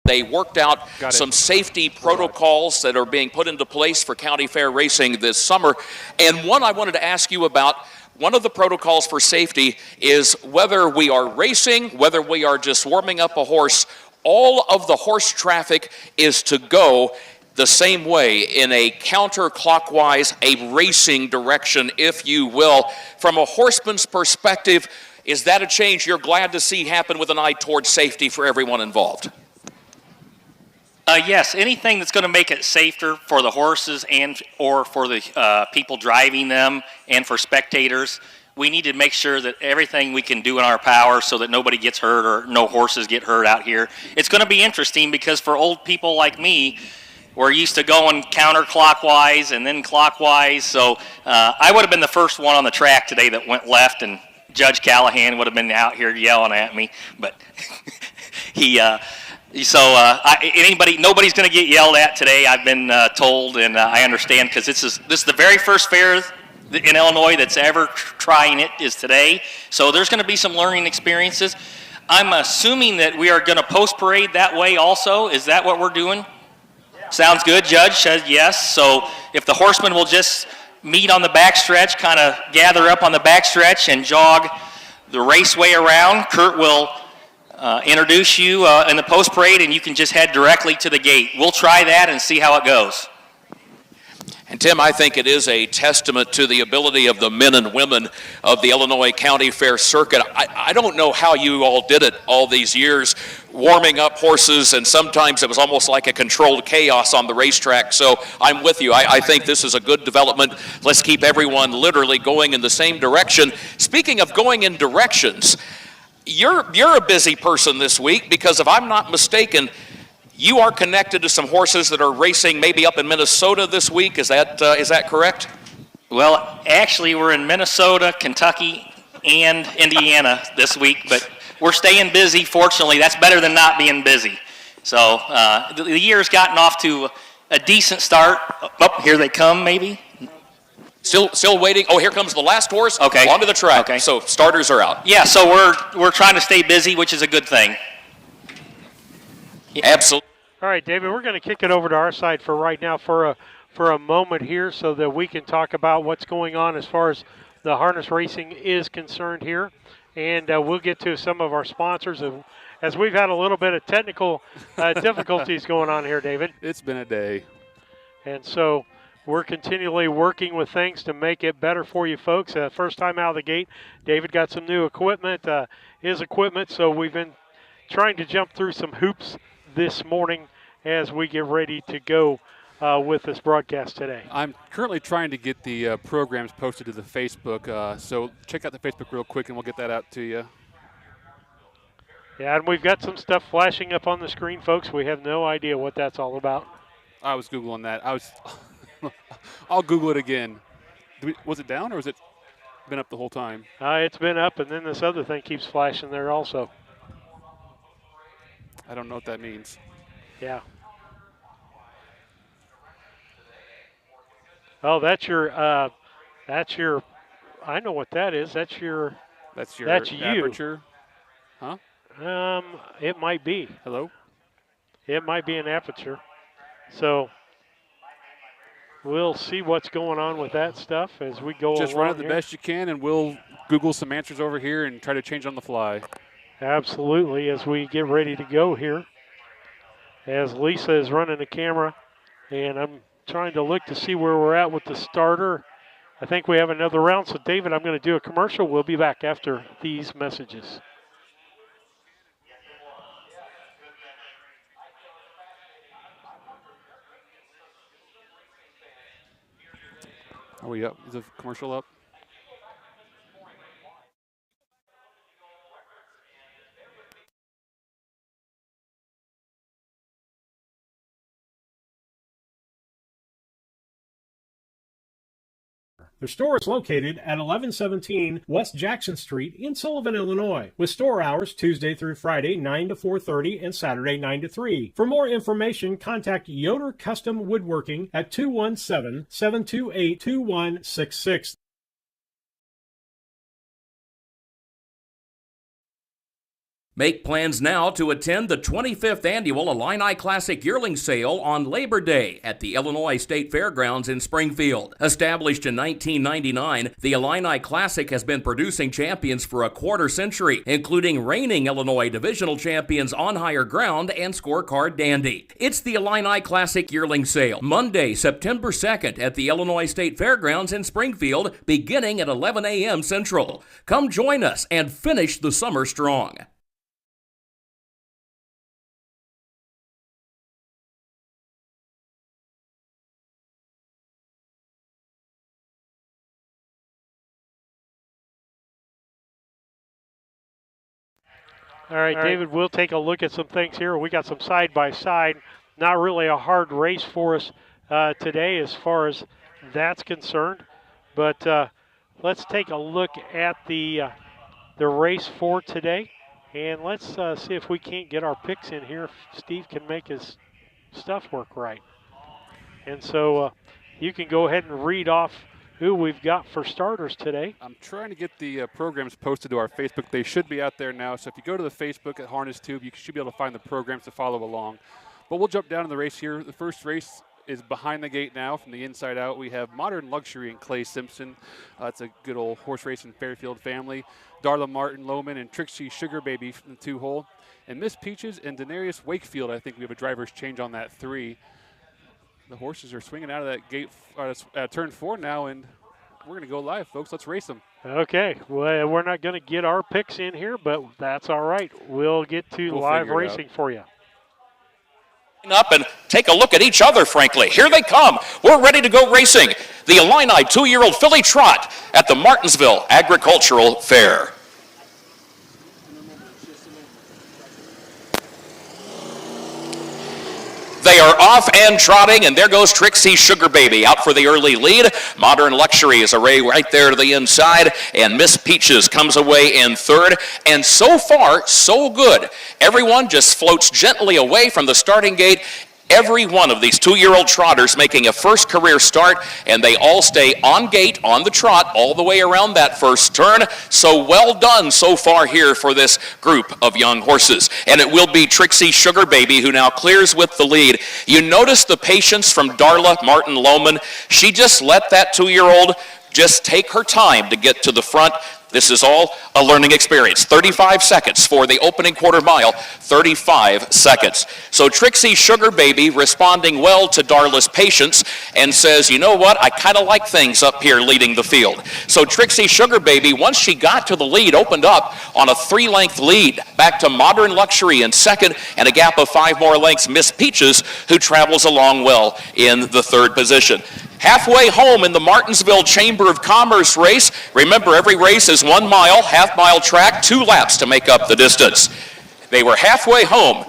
They worked out some safety protocols that are being put into place for county fair racing this summer. And one I wanted to ask you about, one of the protocols for safety is whether we are racing, whether we are just warming up a horse, all of the horse traffic is to go the same way in a counterclockwise, a racing direction, if you will. From a horseman's perspective, is that a change you're glad to see happen with an eye towards safety for everyone involved? Yes, anything that's going to make it safer for the horses and or for the people driving them and for spectators. We need to make sure that everything we can do in our power so that nobody gets hurt or no horses get hurt out here. It's going to be interesting because for old people like me, we're used to going counterclockwise and then clockwise. So I would have been the first one on the track today that went left, and Judge Callahan would have been out here yelling at me. But nobody's going to get yelled at today, I've been told, and I understand, because this is the very first fair in Illinois that's ever trying it is today. So there's going to be some learning experiences. I'm assuming that we are going to post parade that way also. Is that what we're doing? Yeah. Sounds good. Judge says yes. So if the horsemen will just meet on the backstretch, kind of gather up on the backstretch and jog the raceway around, Kurt will introduce you in the post parade, and you can just head directly to the gate. We'll try that and see how it goes. And Tim, I think it is a testament to the ability of the men and women of the Illinois County Fair Circuit. I don't know how you all did it all these years, warming up horses, and sometimes it was almost like a controlled chaos on the racetrack. So I'm with you. I think this is a good development. Let's keep everyone literally going in the same direction. Speaking of going in directions, you're a busy person this week because, if I'm not mistaken, you are connected to some horses that are racing maybe up in Minnesota this week. Is that correct? Well, actually, we're in Minnesota, Kentucky, and Indiana this week, but we're staying busy. Fortunately, that's better than not being busy. So the year's gotten off to a decent start. Oh, here they come, maybe. Still waiting. Oh, here comes the last horse. Okay. Onto the track. Okay. So starters are out. Yeah. So we're trying to stay busy, which is a good thing. Absolutely. All right, David, we're going to kick it over to our side for right now for a moment here so that we can talk about what's going on as far as the harness racing is concerned here. And we'll get to some of our sponsors as we've had a little bit of technical difficulties going on here, David. It's been a day. And so we're continually working with things to make it better for you folks. First time out of the gate, David got some new equipment, his equipment, so we've been trying to jump through some hoops this morning as we get ready to go with this broadcast today. I'm currently trying to get the programs posted to the Facebook, so check out the Facebook real quick and we'll get that out to you. Yeah, and we've got some stuff flashing up on the screen, folks. We have no idea what that's all about. I was Googling that. I'll Google it again. Was it down or has it been up the whole time? It's been up, and then this other thing keeps flashing there also. I don't know what that means. Yeah. Oh, that's your, I know what that is. That's you. Aperture? Huh? It might be. Hello? It might be an aperture. So we'll see what's going on with that stuff as we go along. Just run it the here. best you can, and we'll Google some answers over here and try to change on the fly. Absolutely, as we get ready to go here. As Lisa is running the camera, and I'm trying to look to see where we're at with the starter. I think we have another round. So, David, I'm going to do a commercial. We'll be back after these messages. Are we up? Is the commercial up? Their store is located at 1117 West Jackson Street in Sullivan, Illinois, with store hours Tuesday through Friday 9 to 4:30 and Saturday 9 to 3. For more information, contact Yoder Custom Woodworking at 217-728-2166. Make plans now to attend the 25th Annual Illini Classic Yearling Sale on Labor Day at the Illinois State Fairgrounds in Springfield. Established in 1999, the Illini Classic has been producing champions for a quarter century, including reigning Illinois divisional champions On Higher Ground and Scorecard Dandy. It's the Illini Classic Yearling Sale, Monday, September 2nd at the Illinois State Fairgrounds in Springfield, beginning at 11 a.m. Central. Come join us and finish the summer strong. All right, David, we'll take a look at some things here. We got some side-by-side. Not really a hard race for us today as far as that's concerned. But let's take a look at the race for today. And let's see if we can't get our picks in here. If Steve can make his stuff work right. And so you can go ahead and read off who we've got for starters today. I'm trying to get the programs posted to our Facebook. They should be out there now. So if you go to the Facebook at Harness Tube, you should be able to find the programs to follow along. But we'll jump down in the race here. The first race is behind the gate now from the inside out. We have Modern Luxury and Clay Simpson. It's a good old horse racing Fairfield family. Darla Martin Lohman and Trixie Sugar Baby from the 2-hole. And Miss Peaches and Denarius Wakefield. I think we have a driver's change on that 3. The horses are swinging out of that gate turn 4 now, and we're going to go live, folks. Let's race them. Okay. Well, we're not going to get our picks in here, but that's all right. We'll get to live racing for you. Up and take a look at each other, frankly. Here they come. We're ready to go racing. The Illini 2-year-old filly trot at the Martinsville Agricultural Fair. They are off and trotting, and there goes Trixie Sugar Baby out for the early lead. Modern Luxury is array right there to the inside, and Miss Peaches comes away in third. And so far, so good. Everyone just floats gently away from the starting gate. Every one of these 2-year-old trotters making a first career start, and they all stay on gate, on the trot, all the way around that first turn. So well done so far here for this group of young horses. And it will be Trixie Sugar Baby who now clears with the lead. You notice the patience from Darla Martin Lohman. She just let that 2-year-old just take her time to get to the front. This is all a learning experience. 35 seconds for the opening quarter mile, 35 seconds. So Trixie Sugar Baby responding well to Darla's patience and says, you know what, I kind of like things up here leading the field. So Trixie Sugar Baby, once she got to the lead, opened up on a 3-length lead. Back to Modern Luxury in second, and a gap of 5 more lengths, Miss Peaches, who travels along well in the third position. Halfway home in the Martinsville Chamber of Commerce race. Remember, every race is 1 mile, half-mile track, 2 laps to make up the distance. They were halfway home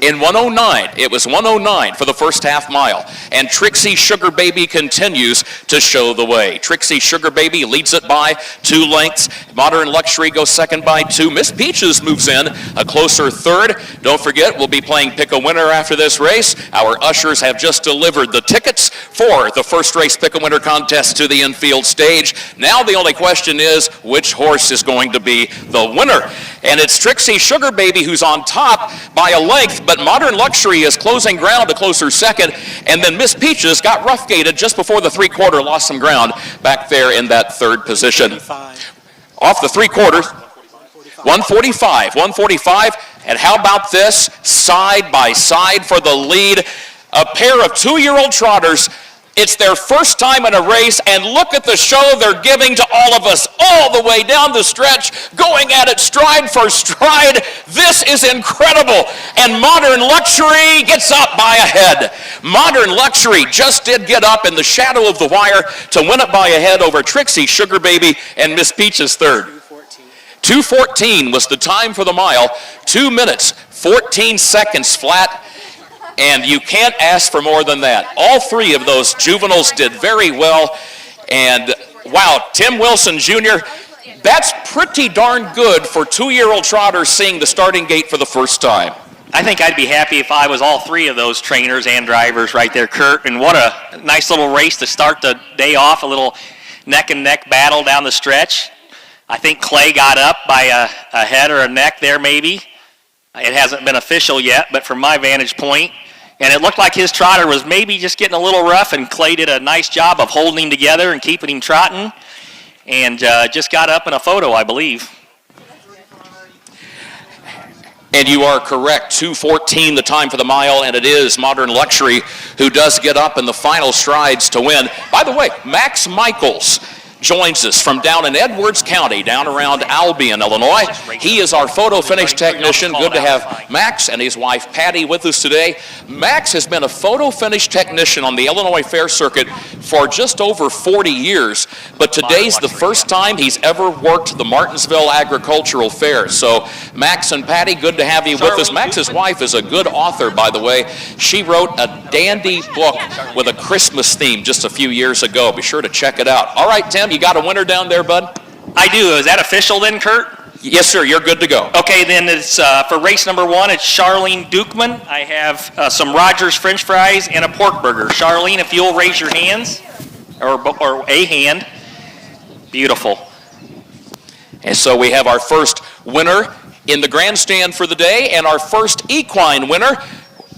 in 109. It was 109 for the first half mile. And Trixie Sugar Baby continues to show the way. Trixie Sugar Baby leads it by 2 lengths. Modern Luxury goes second by 2. Miss Peaches moves in a closer third. Don't forget, we'll be playing Pick a Winner after this race. Our ushers have just delivered the tickets for the first race Pick a Winner contest to the infield stage. Now the only question is, which horse is going to be the winner? And it's Trixie Sugar Baby who's on top by a length, but Modern Luxury is closing ground a closer second, and then Miss Peaches got rough-gated just before the 3/4, lost some ground back there in that third position. Off the 3/4, 145, and how about this? Side by side for the lead, a pair of 2-year-old trotters. It's their first time in a race, and look at the show they're giving to all of us all the way down the stretch, going at it stride for stride. This is incredible, and Modern Luxury gets up by a head. Modern Luxury just did get up in the shadow of the wire to win it by a head over Trixie Sugar Baby and Miss Peaches third. 2:14 was the time for the mile, 2 minutes, 14 seconds flat. And you can't ask for more than that. All 3 of those juveniles did very well. And wow, Tim Wilson Jr., that's pretty darn good for 2-year-old trotters seeing the starting gate for the first time. I think I'd be happy if I was all 3 of those trainers and drivers right there, Kurt. And what a nice little race to start the day off, a little neck-and-neck battle down the stretch. I think Clay got up by a head or a neck there maybe. It hasn't been official yet, but from my vantage point, and it looked like his trotter was maybe just getting a little rough, and Clay did a nice job of holding him together and keeping him trotting, and just got up in a photo, I believe. And you are correct, 2:14 the time for the mile, and it is Modern Luxury who does get up in the final strides to win. By the way, Max Michaels joins us from down in Edwards County, down around Albion, Illinois. He is our photo finish technician. Good to have Max and his wife Patty with us today. Max has been a photo finish technician on the Illinois Fair Circuit for just over 40 years, but today's the first time he's ever worked the Martinsville Agricultural Fair. So Max and Patty, good to have you with us. Max's wife is a good author, by the way. She wrote a dandy book with a Christmas theme just a few years ago. Be sure to check it out. All right, Tim, you got a winner down there, bud? I do. Is that official then, Kurt? Yes, sir. You're good to go. Okay, then it's for race number 1, it's Charlene Dukeman. I have some Rogers French fries and a pork burger. Charlene, if you'll raise your hands, or a hand. Beautiful. And so we have our first winner in the grandstand for the day, and our first equine winner,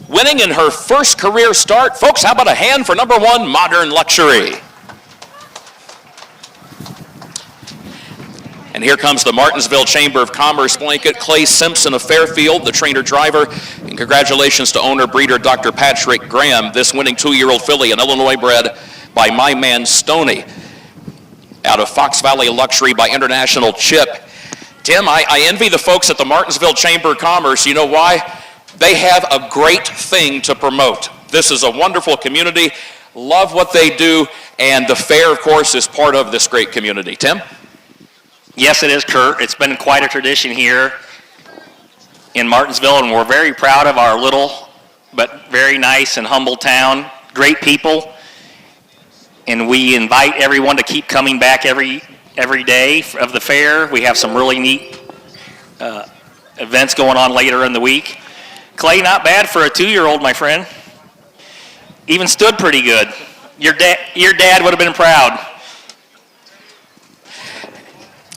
winning in her first career start. Folks, how about a hand for number 1, Modern Luxury? And here comes the Martinsville Chamber of Commerce blanket, Clay Simpson of Fairfield, the trainer-driver. And congratulations to owner-breeder Dr. Patrick Graham, this winning 2-year-old filly, an Illinois bred by my man Stoney, out of Fox Valley Luxury by International Chip. Tim, I envy the folks at the Martinsville Chamber of Commerce. You know why? They have a great thing to promote. This is a wonderful community. Love what they do, and the fair, of course, is part of this great community. Tim? Yes, it is, Kurt. It's been quite a tradition here in Martinsville, and we're very proud of our little but very nice and humble town. Great people, and we invite everyone to keep coming back every day of the fair. We have some really neat events going on later in the week. Clay, not bad for a 2-year-old, my friend. Even stood pretty good. Your dad would have been proud.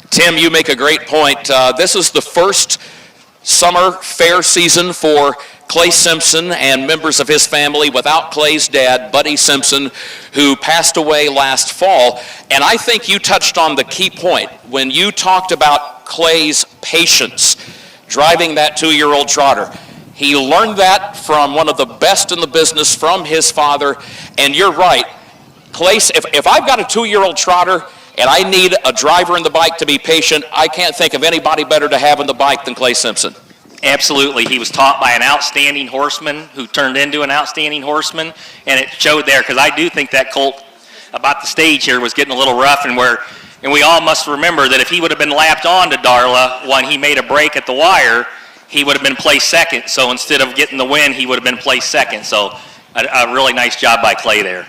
Tim, you make a great point. This is the first summer fair season for Clay Simpson and members of his family without Clay's dad, Buddy Simpson, who passed away last fall. And I think you touched on the key point when you talked about Clay's patience driving that 2-year-old trotter. He learned that from one of the best in the business, from his father. And you're right, Clay, if I've got a 2-year-old trotter and I need a driver in the bike to be patient, I can't think of anybody better to have in the bike than Clay Simpson. Absolutely. He was taught by an outstanding horseman who turned into an outstanding horseman, and it showed there, because I do think that colt about the stage here was getting a little rough, and we all must remember that if he would have been lapped on to Darla when he made a break at the wire, he would have been placed second. So instead of getting the win, he would have been placed second. So a really nice job by Clay there.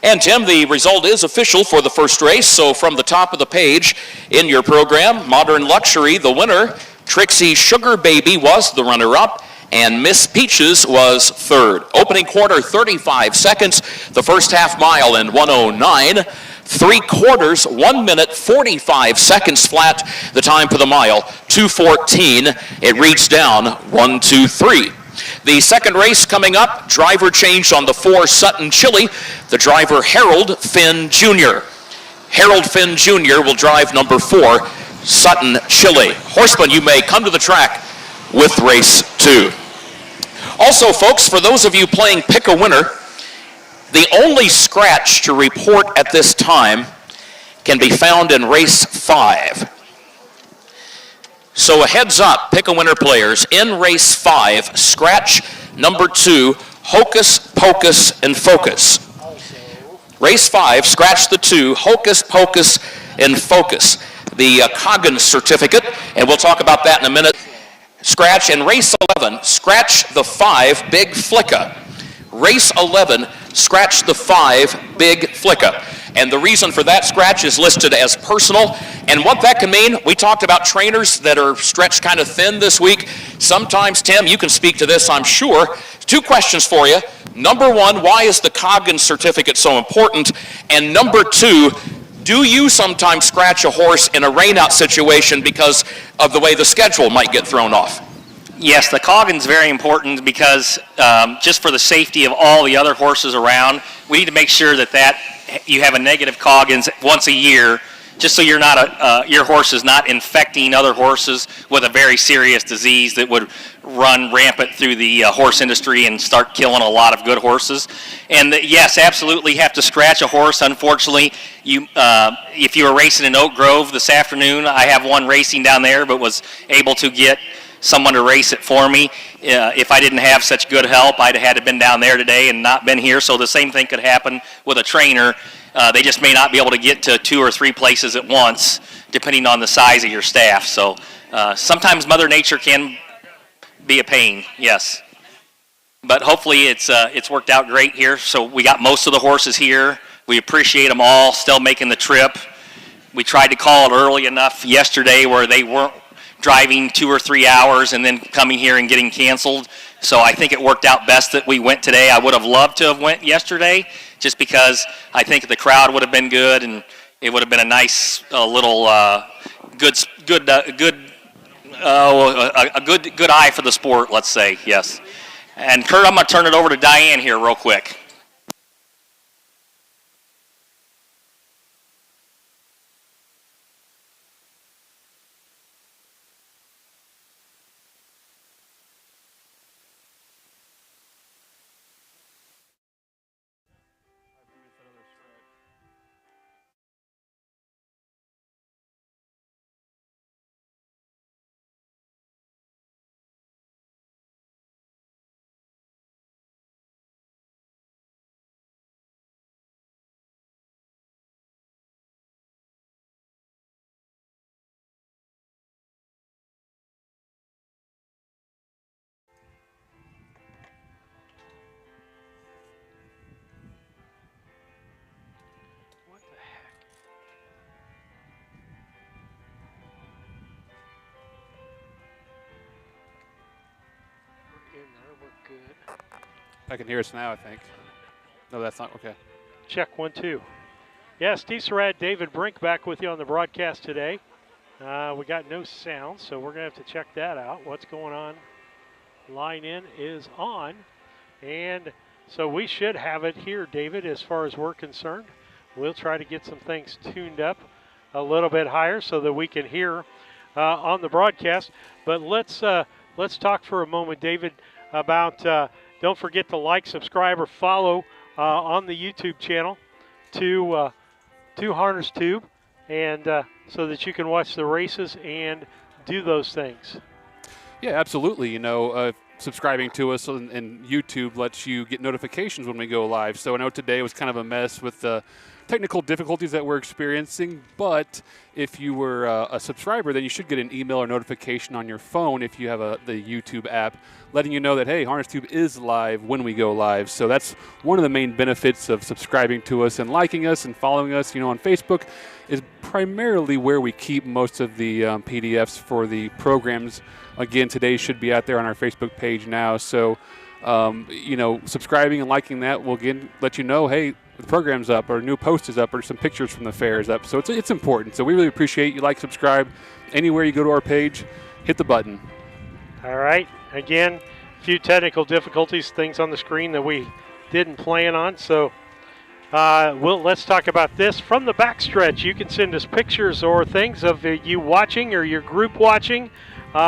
And Tim, the result is official for the first race. So from the top of the page in your program, Modern Luxury, the winner. Trixie Sugar Baby was the runner-up, and Miss Peaches was third. Opening quarter, 35 seconds. The first half mile in 1:09. 3/4, 1 minute, 45 seconds flat. The time for the mile, 2:14. It reads down 1-2-3. The second race coming up, driver change on the 4 Sutton Chili. The driver, Harold Finn Jr. Harold Finn Jr. will drive number 4, Sutton Chili. Horsemen, you may come to the track with race 2. Also, folks, for those of you playing Pick a Winner, the only scratch to report at this time can be found in race 5. So a heads up, Pick a Winner players, in race 5, scratch number 2, Hocus Pocus and Focus. Race 5, scratch the 2, Hocus Pocus and Focus. The Coggins certificate, and we'll talk about that in a minute. Scratch in race 11, scratch the 5, Big Flicka. Race 11, scratch the 5, Big Flicka. And the reason for that scratch is listed as personal. And what that can mean, we talked about trainers that are stretched kind of thin this week. Sometimes, Tim, you can speak to this, I'm sure. 2 questions for you. Number 1, why is the Coggins certificate so important? And number 2, do you sometimes scratch a horse in a rainout situation because of the way the schedule might get thrown off? Yes, the Coggin's very important because just for the safety of all the other horses around, we need to make sure that you have a negative Coggins once a year, just so you're not your horse is not infecting other horses with a very serious disease that would run rampant through the horse industry and start killing a lot of good horses. And yes, absolutely have to scratch a horse. Unfortunately, if you were racing in Oak Grove this afternoon, I have one racing down there, but was able to get someone to race it for me. If I didn't have such good help, I'd have had to been down there today and not been here. So the same thing could happen with a trainer. They just may not be able to get to 2 or 3 places at once, depending on the size of your staff. So sometimes Mother Nature can be a pain, yes. But hopefully it's worked out great here. So we got most of the horses here. We appreciate them all still making the trip. We tried to call it early enough yesterday where they weren't driving 2 or 3 hours and then coming here and getting canceled. So I think it worked out best that we went today. I would have loved to have went yesterday, just because I think the crowd would have been good and it would have been a nice little good eye for the sport, let's say, yes. And Kurt, I'm going to turn it over to Diane here real quick. I can hear us now, I think. No, that's not okay. Check 1, 2. Yeah, Steve Surratt, David Brink back with you on the broadcast today. We got no sound, so we're going to have to check that out. What's going on? Line in is on. And so we should have it here, David, as far as we're concerned. We'll try to get some things tuned up a little bit higher so that we can hear on the broadcast. But let's talk for a moment, David, about don't forget to like, subscribe, or follow on the YouTube channel to Harness Tube, and so that you can watch the races and do those things. Yeah, absolutely. You know, subscribing to us on YouTube lets you get notifications when we go live. So I know today was kind of a mess with the technical difficulties that we're experiencing, but if you were a subscriber, then you should get an email or notification on your phone if you have the YouTube app, letting you know that, hey, Harness Tube is live when we go live. So that's one of the main benefits of subscribing to us and liking us and following us. You know, on Facebook is primarily where we keep most of the PDFs for the programs. Again, today should be out there on our Facebook page now. So, you know, subscribing and liking that will again let you know, hey, the program's up, or a new post is up, or some pictures from the fair is up. So it's important. So we really appreciate you. Like, subscribe. Anywhere you go to our page, hit the button. All right. Again, a few technical difficulties, things on the screen that we didn't plan on. So let's talk about this. From the backstretch, you can send us pictures or things of you watching or your group watching.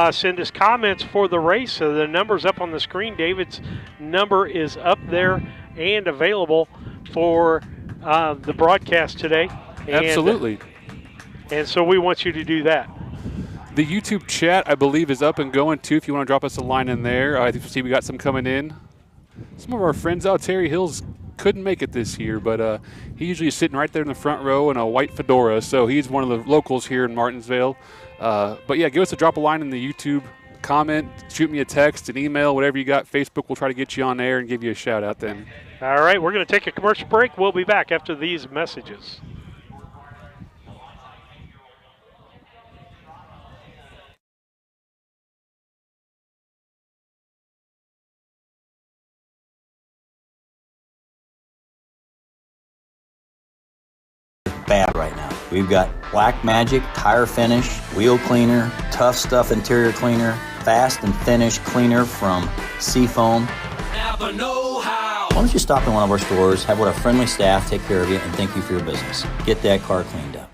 Send us comments for the race. So the number's up on the screen. David's number is up there and available for the broadcast today. Absolutely. And so we want you to do that. The YouTube chat, I believe, is up and going, too, if you want to drop us a line in there. I see we got some coming in. Some of our friends out, Terry Hills, couldn't make it this year, but he usually is sitting right there in the front row in a white fedora, so he's one of the locals here in Martinsville. But, yeah, give us a drop a line in the YouTube comment, shoot me a text, an email, whatever you got. Facebook will try to get you on air and give you a shout-out then. All right, we're going to take a commercial break. We'll be back after these messages. Bad right now. We've got Black Magic, tire finish, wheel cleaner, Tough Stuff interior cleaner, fast and finish cleaner from Seafoam. Why don't you stop in one of our stores, have our friendly staff take care of you, and thank you for your business. Get that car cleaned up.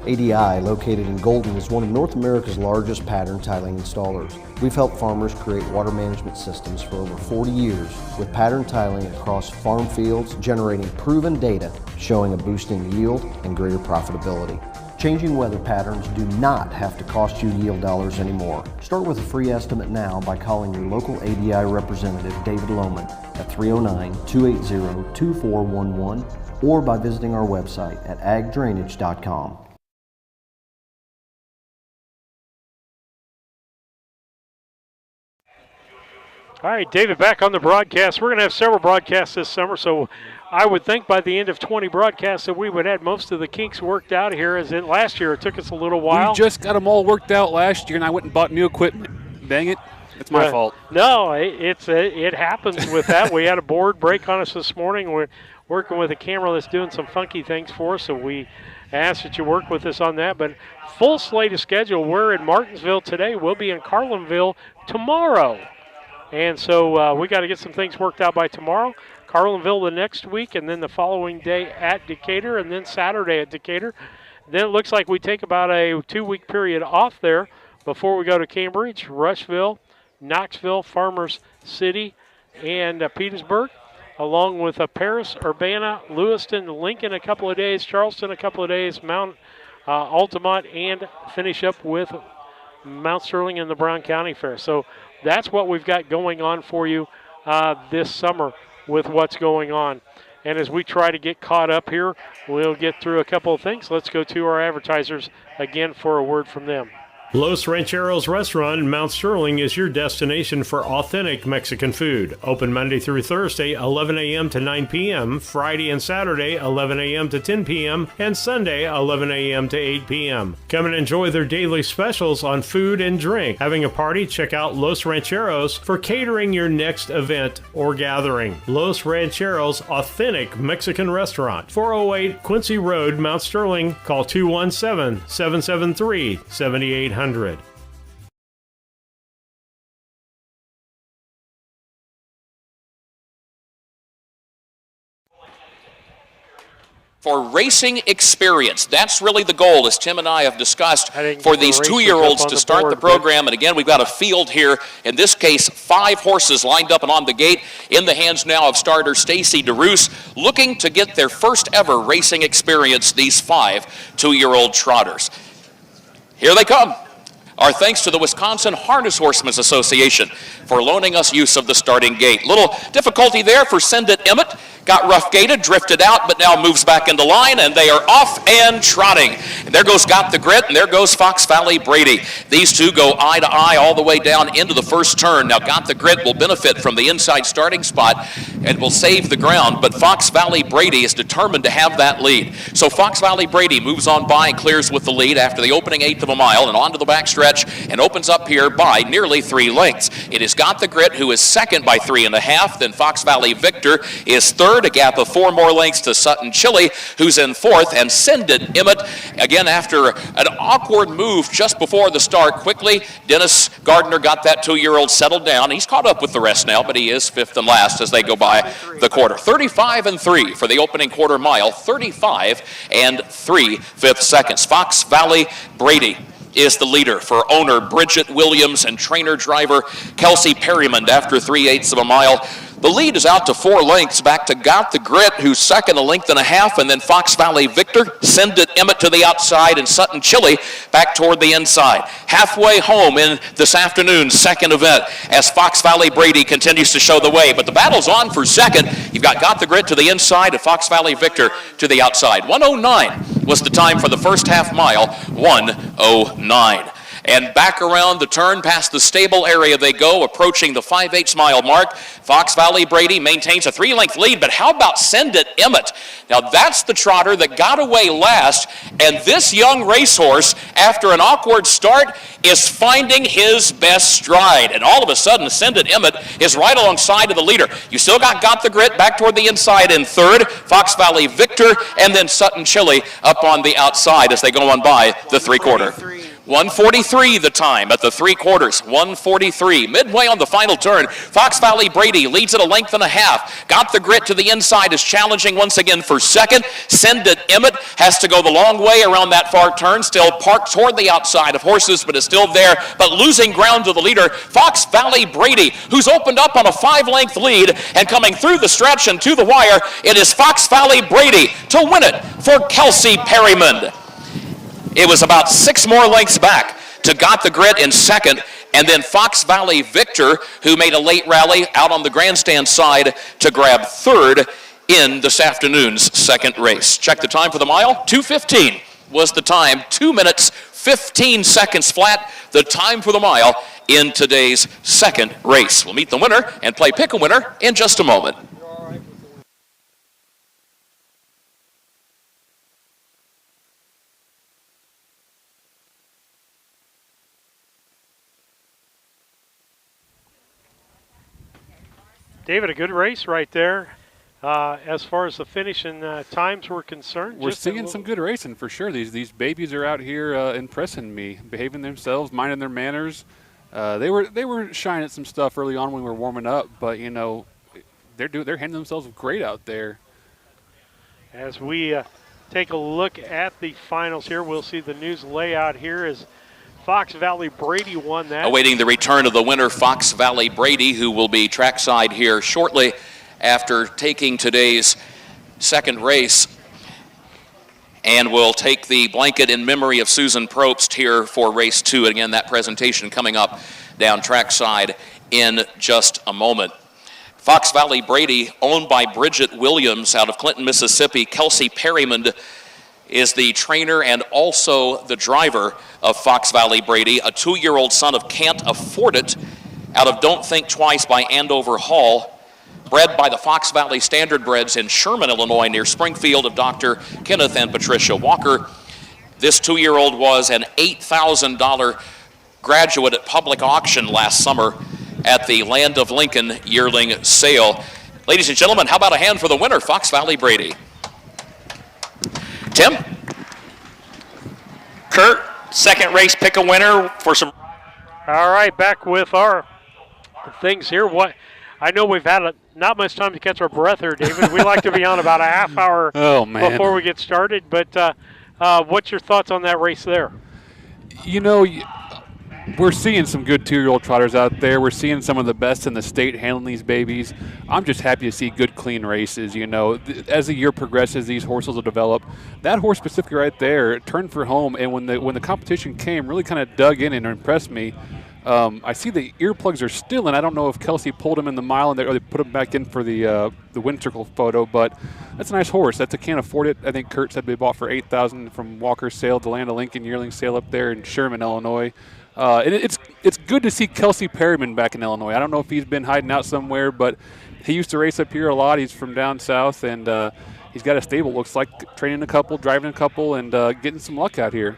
ADI, located in Golden, is one of North America's largest pattern tiling installers. We've helped farmers create water management systems for over 40 years with pattern tiling across farm fields, generating proven data showing a boost in yield and greater profitability. Changing weather patterns do not have to cost you yield dollars anymore. Start with a free estimate now by calling your local ADI representative, David Lohman, at 309-280-2411 or by visiting our website at agdrainage.com. All right, David, back on the broadcast. We're going to have several broadcasts this summer, so I would think by the end of 20 broadcasts that we would have most of the kinks worked out here, as in last year it took us a little while. We just got them all worked out last year, and I went and bought new equipment. Dang it. It's my fault. No, it happens with that. We had a board break on us this morning. We're working with a camera that's doing some funky things for us, so we ask that you work with us on that. But full slate of schedule. We're in Martinsville today. We'll be in Carlinville tomorrow. And so we got to get some things worked out by tomorrow. Carlinville the next week, and then the following day at Decatur, and then Saturday at Decatur. Then it looks like we take about a 2-week period off there before we go to Cambridge, Rushville, Knoxville, Farmers City, and Petersburg, along with Paris, Urbana, Lewiston, Lincoln a couple of days, Charleston a couple of days, Mount Altamont, and finish up with Mount Sterling and the Brown County Fair. So that's what we've got going on for you this summer with what's going on. And as we try to get caught up here, we'll get through a couple of things. Let's go to our advertisers again for a word from them. Los Rancheros Restaurant in Mount Sterling is your destination for authentic Mexican food. Open Monday through Thursday, 11 a.m. to 9 p.m., Friday and Saturday, 11 a.m. to 10 p.m., and Sunday, 11 a.m. to 8 p.m. Come and enjoy their daily specials on food and drink. Having a party? Check out Los Rancheros for catering your next event or gathering. Los Rancheros Authentic Mexican Restaurant, 408 Quincy Road, Mount Sterling. Call 217-773-7800. For racing experience. That's really the goal, as Tim and I have discussed, for these 2-year-olds to start the program. And again, we've got a field here, in this case, 5 horses lined up and on the gate, in the hands now of starter Stacy DeRoos, looking to get their first ever racing experience, these 5 2-year-old trotters. Here they come. Our thanks to the Wisconsin Harness Horsemen's Association for loaning us use of the starting gate. Little difficulty there for Send It Emmett. Got rough gated, drifted out, but now moves back into line, and they are off and trotting. And there goes Got the Grit, and there goes Fox Valley Brady. These two go eye to eye all the way down into the first turn. Now Got the Grit will benefit from the inside starting spot and will save the ground, but Fox Valley Brady is determined to have that lead. So Fox Valley Brady moves on by and clears with the lead after the opening 1/8 of a mile and onto the backstretch and opens up here by nearly 3 lengths. It is Got the Grit who is second by 3.5. Then Fox Valley Victor is third, a gap of 4 more lengths to Sutton Chili, who's in fourth, and Send It Emmett, again after an awkward move just before the start. Quickly, Dennis Gardner got that 2-year-old settled down. He's caught up with the rest now, but he is 5th and last as they go by the quarter. 35-3 for the opening quarter mile, 35 3/5 seconds. Fox Valley Brady is the leader for owner Bridget Williams and trainer driver Kelsey Perryman after 3/8 of a mile. The lead is out to 4 lengths, back to Got the Grit, who's second, 1.5 lengths, and then Fox Valley Victor, Send It Emmett to the outside, and Sutton Chili back toward the inside. Halfway home in this afternoon's second event as Fox Valley Brady continues to show the way. But the battle's on for second. You've got the Grit to the inside and Fox Valley Victor to the outside. 1:09 was the time for the first half mile, 1:09. And back around the turn past the stable area they go, approaching the 5/8 mile mark. Fox Valley Brady maintains a 3-length lead, but how about Send It Emmett? Now that's the trotter that got away last, and this young racehorse, after an awkward start, is finding his best stride. And all of a sudden, Send It Emmett is right alongside of the leader. You still got the Grit back toward the inside in third, Fox Valley Victor, and then Sutton Chili up on the outside as they go on by the three-quarter. 1:43 the time at the three-quarters, 1:43. Midway on the final turn, Fox Valley Brady leads at a length and a half. Got the Grit to the inside, is challenging once again for second. Send It Emmett has to go the long way around that far turn, still parked toward the outside of horses, but is still there, but losing ground to the leader, Fox Valley Brady, who's opened up on a 5-length lead and coming through the stretch and to the wire. It is Fox Valley Brady to win it for Kelsey Perryman. It was about 6 more lengths back to Got the Grit in second, and then Fox Valley Victor, who made a late rally out on the grandstand side to grab third in this afternoon's second race. Check the time for the mile. 2:15 was the time. 2 minutes, 15 seconds flat, the time for the mile in today's second race. We'll meet the winner and play Pick a Winner in just a moment. David, a good race right there. As far as the finishing times were concerned, we're seeing some good racing for sure. These babies are out here impressing me, behaving themselves, minding their manners. They were shining at some stuff early on when we were warming up, but you know they're handling themselves great out there. As we take a look at the finals here, we'll see the news layout here as Fox Valley Brady won that. Awaiting the return of the winner, Fox Valley Brady, who will be trackside here shortly after taking today's second race, and will take the blanket in memory of Susan Probst here for race 2. Again, that presentation coming up down trackside in just a moment. Fox Valley Brady, owned by Bridget Williams out of Clinton, Mississippi. Kelsey Perryman is the trainer and also the driver of Fox Valley Brady, a 2-year-old son of Can't Afford It out of Don't Think Twice by Andover Hall, bred by the Fox Valley Standardbreds in Sherman, Illinois, near Springfield of Dr. Kenneth and Patricia Walker. This 2-year-old was an $8,000 graduate at public auction last summer at the Land of Lincoln yearling sale. Ladies and gentlemen, how about a hand for the winner, Fox Valley Brady? Tim? Kurt, second race, pick a winner for some. All right, back with our things here. What I know we've had not much time to catch our breath here, David. We like to be on about a half hour before we get started. But what's your thoughts on that race there? You know, we're seeing some good 2-year-old trotters out there. We're seeing some of the best in the state handling these babies. I'm just happy to see good, clean races. You know, as the year progresses, these horses will develop. That horse specifically right there turned for home, and when the competition came, really kind of dug in and impressed me. I see the earplugs are still in. I don't know if Kelsey pulled him in the mile or they put him back in for the wind circle photo, but that's a nice horse. That's a Can't Afford It. I think Kurt said they bought for $8,000 from Walker's sale, the Land of Lincoln yearling sale up there in Sherman, Illinois. And it's good to see Kelsey Perryman back in Illinois. I don't know if he's been hiding out somewhere, but he used to race up here a lot. He's from down south, and he's got a stable, looks like, training a couple, driving a couple, and getting some luck out here.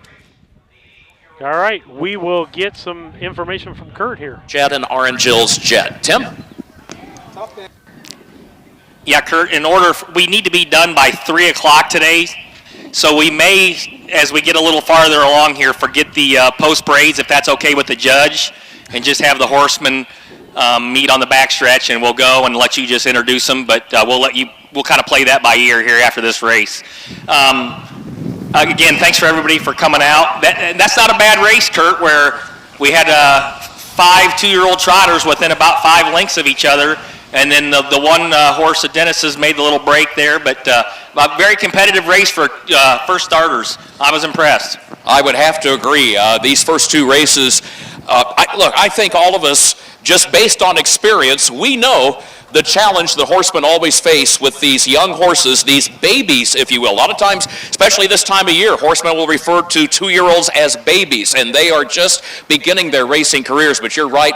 All right, we will get some information from Kurt here. Jet and Orange Hills Jet. Tim? Yeah, Kurt, we need to be done by 3 o'clock today. So we may, as we get a little farther along here, forget the post braids, if that's okay with the judge, and just have the horsemen meet on the backstretch, and we'll go and let you just introduce them. But we'll kind of play that by ear here after this race. Again, thanks for everybody for coming out. That's not a bad race, Kurt, where we had 5 2-year-old trotters within about 5 lengths of each other. And then the one horse of Dennis's made the little break there, but a very competitive race for first starters. I was impressed. I would have to agree. These first 2 races, I think all of us, just based on experience, we know the challenge the horsemen always face with these young horses, these babies, if you will. A lot of times, especially this time of year, horsemen will refer to 2-year-olds as babies, and they are just beginning their racing careers. But you're right,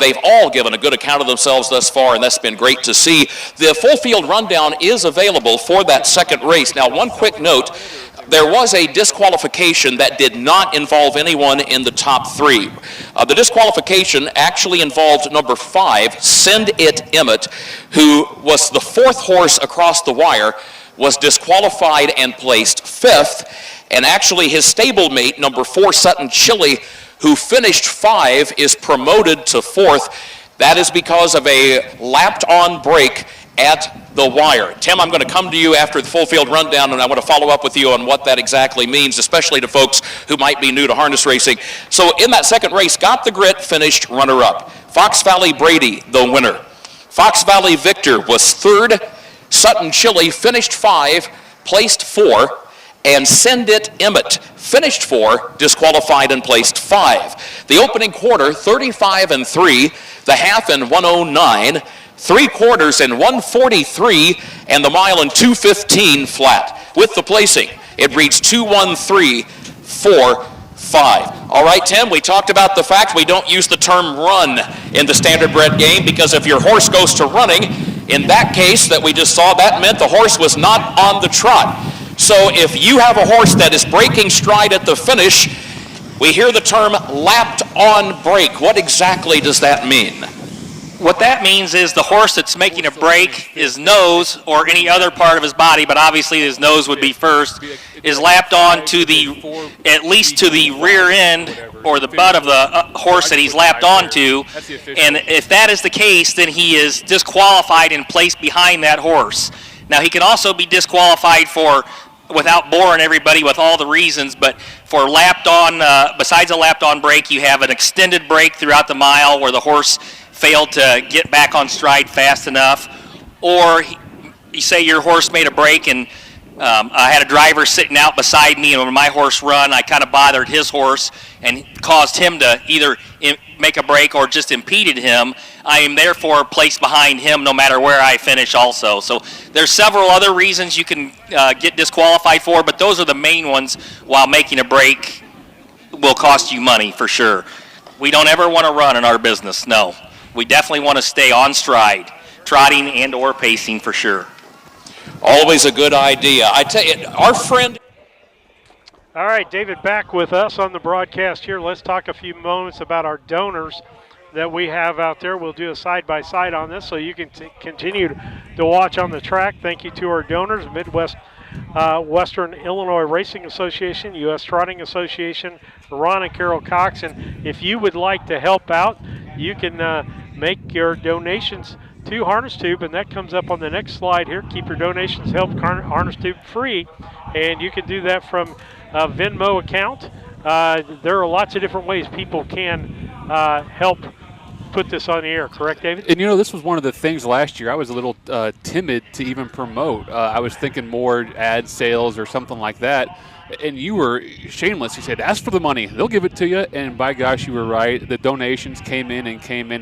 they've all given a good account of themselves thus far, and that's been great to see. The full field rundown is available for that second race. Now, one quick note. There was a disqualification that did not involve anyone in the top 3. The disqualification actually involved number 5, Send It Emmett, who was the 4th horse across the wire, was disqualified and placed 5th. And actually his stablemate, number 4, Sutton Chili, who finished 5, is promoted to 4th. That is because of a lapped-on break at the wire. Tim, I'm going to come to you after the full field rundown, and I want to follow up with you on what that exactly means, especially to folks who might be new to harness racing. So in that second race, Got the Grit finished runner-up. Fox Valley Brady, the winner. Fox Valley Victor was 3rd. Sutton Chili finished 5, placed 4. And Send It Emmett finished 4, disqualified and placed 5. The opening quarter, 35-3, the half in 109, 3/4 in 143, and the mile in 2:15 flat. With the placing, it reads 2:13.45. All right, Tim, we talked about the fact we don't use the term run in the standardbred game, because if your horse goes to running, in that case that we just saw, that meant the horse was not on the trot. So if you have a horse that is breaking stride at the finish, we hear the term lapped on break. What exactly does that mean? What that means is the horse that's making a break, his nose or any other part of his body, but obviously his nose would be first, is lapped on to at least to the rear end or the butt of the horse that he's lapped onto. And if that is the case, then he is disqualified and placed behind that horse. Now, he can also be disqualified without boring everybody with all the reasons, but for lapped on, besides a lapped on break, you have an extended break throughout the mile where the horse failed to get back on stride fast enough, or you say your horse made a break, and I had a driver sitting out beside me, and when my horse run, I kind of bothered his horse and caused him to either make a break or just impeded him. I am therefore placed behind him no matter where I finish also. So there's several other reasons you can get disqualified for, but those are the main ones. While making a break will cost you money for sure. We don't ever want to run in our business, no. We definitely want to stay on stride, trotting and or pacing for sure. Always a good idea. I tell you, our friend... All right, David, back with us on the broadcast here. Let's talk a few moments about our donors that we have out there. We'll do a side-by-side on this so you can continue to watch on the track. Thank you to our donors, Midwest Western Illinois Racing Association, U.S. Trotting Association, Ron and Carol Cox. And if you would like to help out, you can make your donations to Harness Tube, and that comes up on the next slide here. Keep your donations help Harness Tube free, and you can do that from a Venmo account. There are lots of different ways people can help put this on the air, correct, David? And this was one of the things last year I was a little timid to even promote. I was thinking more ad sales or something like that. And you were shameless. You said, ask for the money. They'll give it to you. And by gosh, you were right. The donations came in.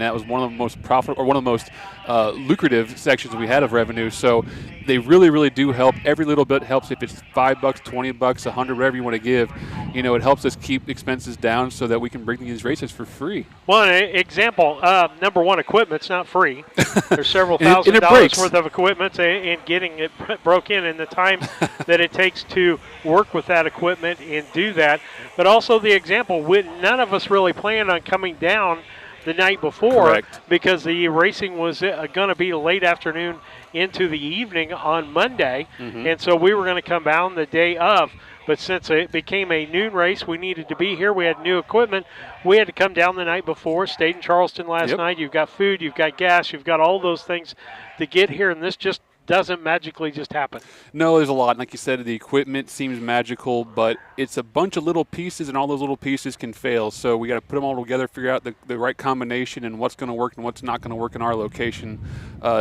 That was one of the most profitable, or one of the most lucrative sections we had of revenue. So they really, really do help. Every little bit helps. If it's $5, $20, $100, whatever you want to give, it helps us keep expenses down so that we can bring these races for free. Well, an example, number one, equipment's not free. There's several $1,000s worth of equipment, and getting it broke in, and the time that it takes to work with that equipment and do that. But also the example, none of us really planned on coming down the night before. Correct. Because the racing was going to be late afternoon into the evening on Monday, and so we were going to come down the day of. But since it became a noon race, we needed to be here. We had new equipment. We had to come down the night before, stayed in Charleston last night. You've got food, you've got gas, you've got all those things to get here, and this just doesn't magically just happen. No, there's a lot. Like you said, the equipment seems magical, but it's a bunch of little pieces, and all those little pieces can fail. So we got to put them all together, figure out the right combination and what's going to work and what's not going to work in our location.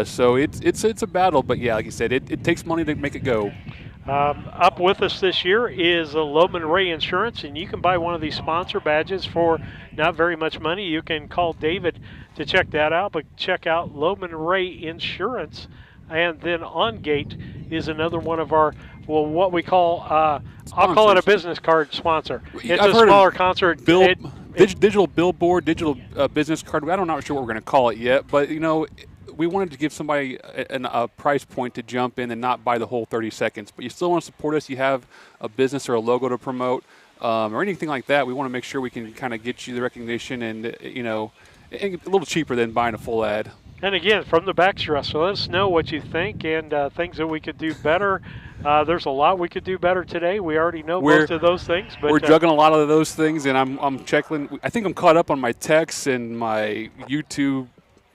So it's a battle, but yeah, like you said, it takes money to make it go. Up with us this year is Loman Ray Insurance, and you can buy one of these sponsor badges for not very much money. You can call David to check that out, but check out Loman Ray Insurance. And then On Gate is another one of our, well, what we call, I'll call it a business card sponsor. It's I've a heard smaller concert. Digital billboard, digital business card. I'm not sure what we're going to call it yet, but we wanted to give somebody a price point to jump in and not buy the whole 30 seconds. But you still want to support us. You have a business or a logo to promote or anything like that. We want to make sure we can kind of get you the recognition and, a little cheaper than buying a full ad. And again, from the backstretch, so let us know what you think and things that we could do better. There's a lot we could do better today. We already know most of those things. But we're juggling a lot of those things, and I'm checking. I think I'm caught up on my texts and my YouTube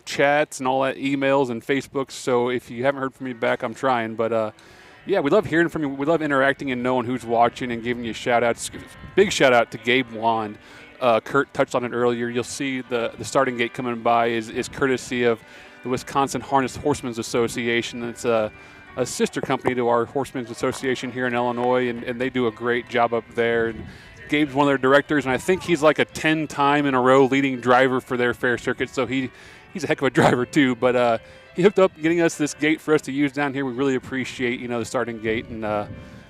chats and all that, emails and Facebooks. So if you haven't heard from me back, I'm trying. But yeah, we love hearing from you. We love interacting and knowing who's watching and giving you shout-outs. Big shout-out to Gabe Wand. Kurt touched on it earlier. You'll see the starting gate coming by is courtesy of the Wisconsin Harness Horsemen's Association. It's a sister company to our Horsemen's Association here in Illinois, and they do a great job up there. And Gabe's one of their directors, and I think he's like a 10-time in a row leading driver for their fair circuit, so he's a heck of a driver too. But he hooked up getting us this gate for us to use down here. We really appreciate, the starting gate, and,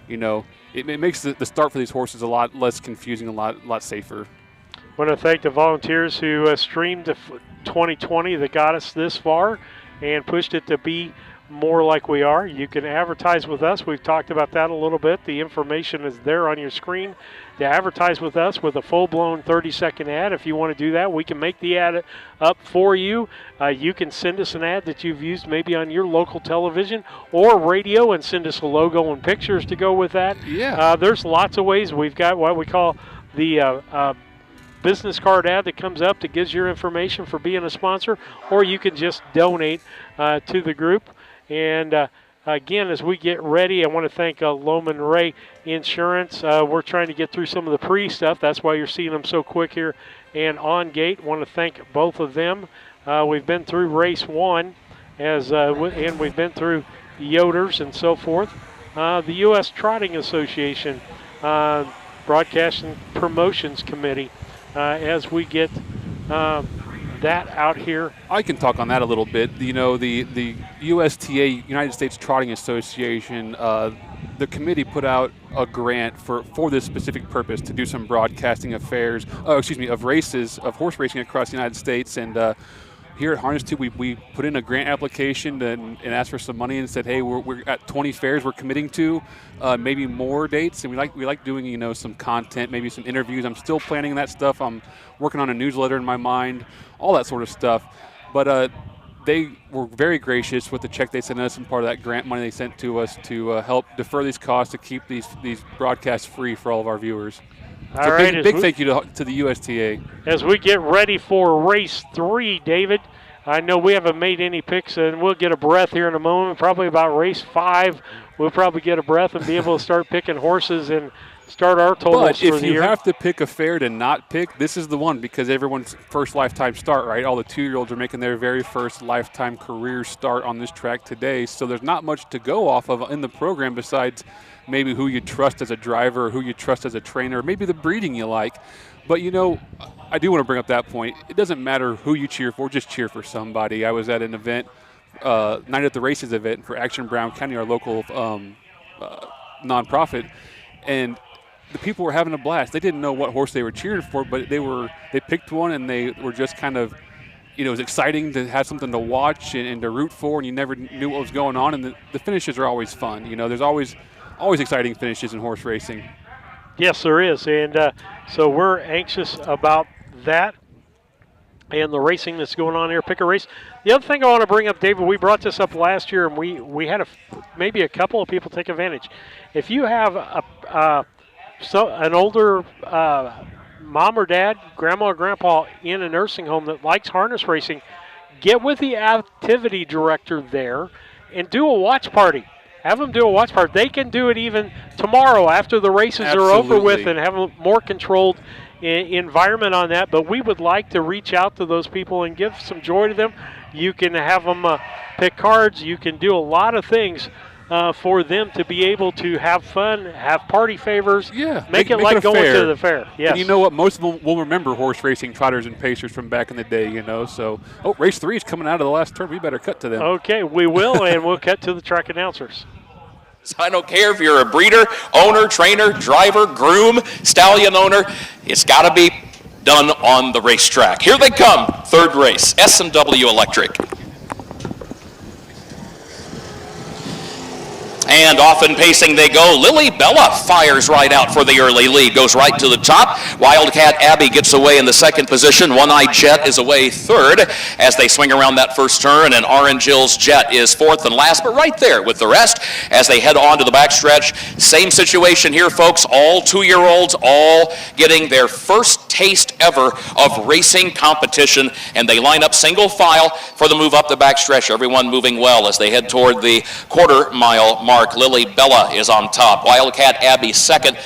it makes the start for these horses a lot less confusing, a lot safer. I want to thank the volunteers who streamed the 2020 that got us this far and pushed it to be more like we are. You can advertise with us. We've talked about that a little bit. The information is there on your screen to advertise with us with a full-blown 30-second ad. If you want to do that, we can make the ad up for you. You can send us an ad that you've used maybe on your local television or radio and send us a logo and pictures to go with that. Yeah. There's lots of ways. We've got what we call the business card ad that comes up that gives your information for being a sponsor, or you can just donate to the group. And again, as we get ready, I want to thank Loman Ray Insurance. We're trying to get through some of the pre-stuff. That's why you're seeing them so quick here. And On Gate, want to thank both of them. We've been through race 1, and we've been through the Yoders and so forth. The U.S. Trotting Association, Broadcast and Promotions Committee, as we get that out here. I can talk on that a little bit. The USTA, United States Trotting Association, the committee put out a grant for this specific purpose to do some broadcasting of races, of horse racing across the United States. And here at Harness Tube, we put in a grant application and asked for some money and said, hey, we're at 20 fairs we're committing to, maybe more dates. And we like doing, some content, maybe some interviews. I'm still planning that stuff. I'm working on a newsletter in my mind, all that sort of stuff. But they were very gracious with the check they sent us and part of that grant money they sent to us to help defer these costs to keep these broadcasts free for all of our viewers. All right, big thank you to the USTA. As we get ready for race 3, David, I know we haven't made any picks, and we'll get a breath here in a moment. Probably about race 5, we'll probably get a breath and be able to start picking horses and start our totals for the year. But if you have to pick a fair to not pick, this is the one, because everyone's first lifetime start, right? All the 2-year-olds are making their very first lifetime career start on this track today, so there's not much to go off of in the program besides maybe who you trust as a driver, or who you trust as a trainer, or maybe the breeding you like. But, I do want to bring up that point. It doesn't matter who you cheer for, just cheer for somebody. I was at an event, Night at the Races event for Action Brown County, our local nonprofit, and the people were having a blast. They didn't know what horse they were cheering for, but they picked one, and they were just kind of, it was exciting to have something to watch and to root for, and you never knew what was going on. And the finishes are always fun. There's always exciting finishes in horse racing. Yes, there is, and so we're anxious about that and the racing that's going on here. Pick a race. The other thing I want to bring up, David, we brought this up last year, and we had maybe a couple of people take advantage. If you have an older mom or dad, grandma or grandpa in a nursing home that likes harness racing, get with the activity director there and do a watch party. Have them do a watch party. They can do it even tomorrow after the races are over with and have a more controlled environment on that. But we would like to reach out to those people and give some joy to them. You can have them pick cards. You can do a lot of things for them to be able to have fun, have party favors, Yeah, make it like going to the fair. Yes. And you know what? Most of them will remember horse racing trotters and pacers from back in the day, you know. So, race 3 is coming out of the last turn. We better cut to them. Okay, we will, and we'll cut to the track announcers. So I don't care if you're a breeder, owner, trainer, driver, groom, stallion owner, it's got to be done on the racetrack. Here they come, third race, S&W Electric. And off in pacing they go. Lily Bella fires right out for the early lead, goes right to the top. Wildcat Abby gets away in the second position. One-Eyed Jet is away third as they swing around that first turn, and Orange Hills Jet is fourth and last, but right there with the rest as they head on to the backstretch. Same situation here, folks. All 2-year-olds, all getting their first taste ever of racing competition, and they line up single file for the move up the backstretch. Everyone moving well as they head toward the quarter-mile mark. Lily Bella is on top. Wildcat Abby second.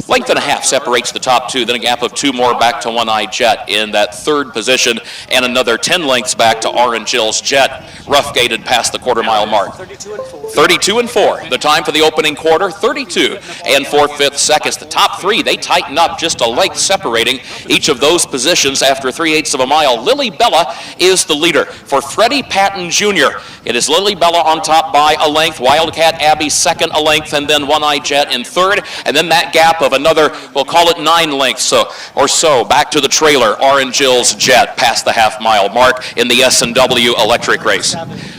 Length and a half separates the top two, then a gap of 2 more back to One-Eyed Jet in that third position, and another 10 lengths back to Orange Hills Jet, rough gated past the quarter-mile mark. 32 and 4. The time for the opening quarter, 32 and 4/5 seconds. The top 3, they tighten up just a length separating each of those positions after 3/8 of a mile. Lily Bella is the leader. For Freddie Patton Jr., it is Lily Bella on top by a length, Wildcat Abby second a length, and then One-Eyed Jet in third, and then that gap of another, we'll call it 9 lengths or so, back to the trailer, Orange Hills Jet, past the half-mile mark in the S&W Electric race.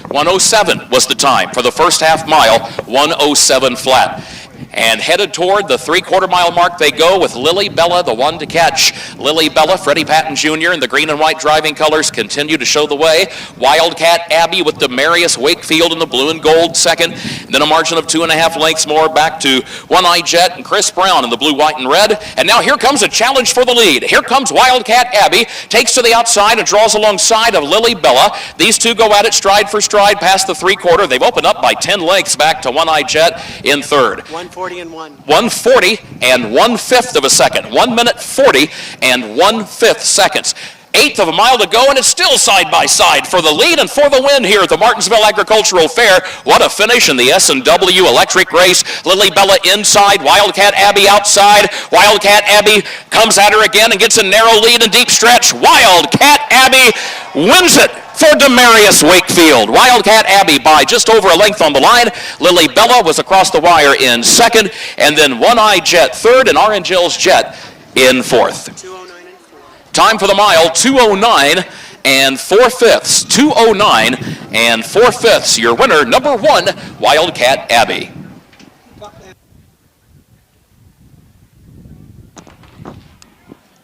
1:07 was the time for the first half mile, 1:07 flat. And headed toward the 3/4 mile mark they go with Lily Bella, the one to catch. Lily Bella, Freddie Patton Jr. in the green and white driving colors continue to show the way. Wildcat Abby with Demarius Wakefield in the blue and gold second. And then a margin of 2.5 lengths more back to One-Eyed Jet and Chris Brown in the blue, white, and red. And now here comes a challenge for the lead. Here comes Wildcat Abby, takes to the outside and draws alongside of Lily Bella. These two go at it stride for stride past the 3/4. They've opened up by 10 lengths back to One-Eyed Jet in third. 140 and 1. 140 and 1/5 of a second. 1 minute 40 and 1/5 seconds. 1/8 of a mile to go, and it's still side by side for the lead and for the win here at the Martinsville Agricultural Fair. What a finish in the S&W Electric race. Lily Bella inside, Wildcat Abby outside. Wildcat Abby comes at her again and gets a narrow lead and deep stretch. Wildcat Abby wins it for Demarius Wakefield. Wildcat Abby by just over a length on the line. Lily Bella was across the wire in second, and then One-Eyed Jet third, and Orange Hills Jet in fourth. 209 and 4. Time for the mile, 2:09 and 4/5. 2:09 and 4/5. Your winner, number 1, Wildcat Abby.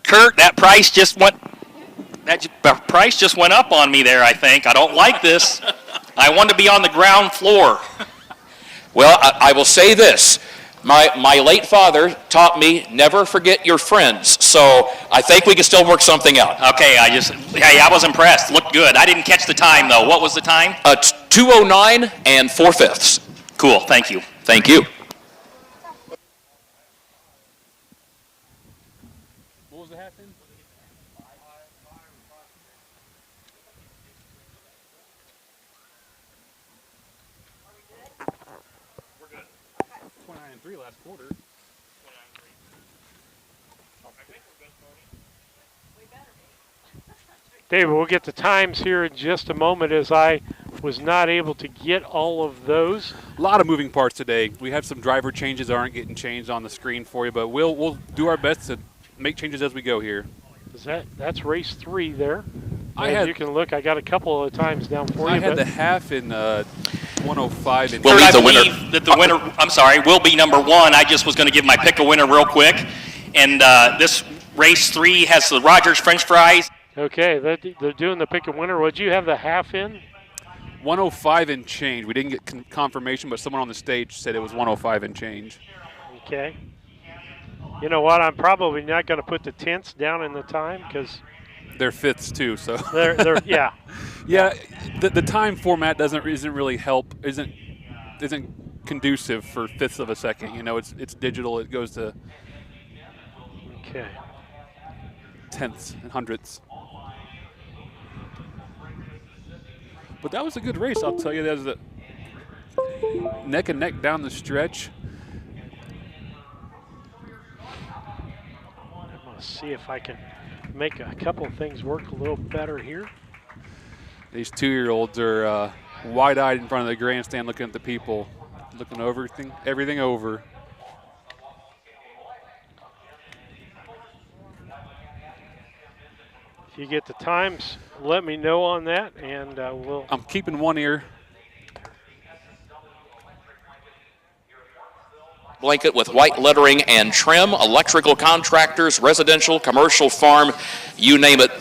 Kurt, that price just went up on me there, I think. I don't like this. I want to be on the ground floor. Well, I will say this. My late father taught me never forget your friends, so I think we can still work something out. Okay, I was impressed. Looked good. I didn't catch the time, though. What was the time? 2:09 and 4/5. Cool, thank you. Thank you. What was the half in? We're good. 29 and 3 last quarter. David, we'll get the times here in just a moment, as I was not able to get all of those. A lot of moving parts today. We have some driver changes that aren't getting changed on the screen for you, but we'll do our best to make changes as we go here. That's race 3 there. You can look. I got a couple of times down for you. I had the half in 105. We'll leave the winner. That the winner, I'm sorry, will be number 1. I just was going to give my pick a winner real quick. And this race 3 has the Rogers French fries. Okay, they're doing the pick a winner. Would you have the half in? 105 and change. We didn't get confirmation, but someone on the stage said it was 105 and change. Okay. You know what? I'm probably not going to put the tenths down in the time because they're fifths too. So they're yeah. Yeah, the time format isn't really isn't conducive for fifths of a second. You know, it's digital. It goes to tenths and hundredths. But that was a good race, I'll tell you. neck and neck down the stretch. I'm going to see if I can make a couple of things work a little better here. These 2-year-olds are wide-eyed in front of the grandstand looking at the people, looking everything over. If you get the times, let me know on that, and we'll. I'm keeping one ear. Blanket with white lettering and trim, electrical contractors, residential, commercial, farm, you name it,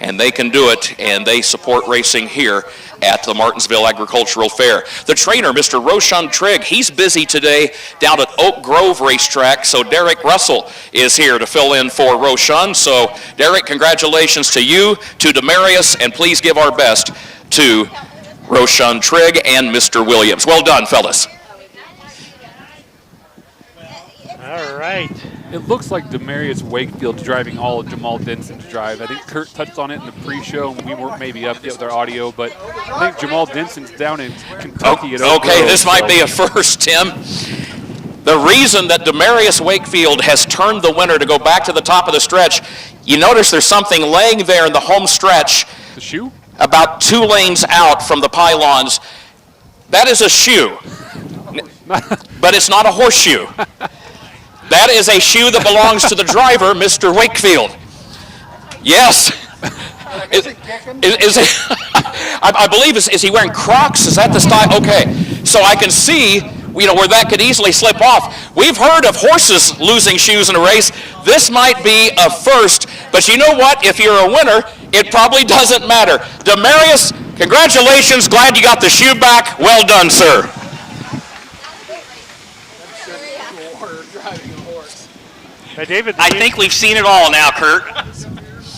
and they can do it, and they support racing here at the Martinsville Agricultural Fair. The trainer, Mr. Roshan Trigg, he's busy today down at Oak Grove Racetrack, so Derek Russell is here to fill in for Roshan. So, Derek, congratulations to you, to Demarius, and please give our best to Roshan Trigg and Mr. Williams. Well done, fellas. All right. It looks like Demarius Wakefield's driving all of Jamal Denson's drive. I think Kurt touched on it in the pre-show, and we weren't maybe up yet with our audio, but I think Jamal Denson's down in Kentucky at Oak Okay, Grove, this might be a first, Tim. The reason that Demarius Wakefield has turned the winner to go back to the top of the stretch, you notice there's something laying there in the home stretch. The shoe? About 2 lanes out from the pylons. That is a shoe, but it's not a horseshoe. That is a shoe that belongs to the driver, Mr. Wakefield. Yes. I believe, is he wearing Crocs? Is that the style? Okay. So I can see, where that could easily slip off. We've heard of horses losing shoes in a race. This might be a first, but you know what? If you're a winner, it probably doesn't matter. Demarius, congratulations. Glad you got the shoe back. Well done, sir. David, I think we've seen it all now, Kurt.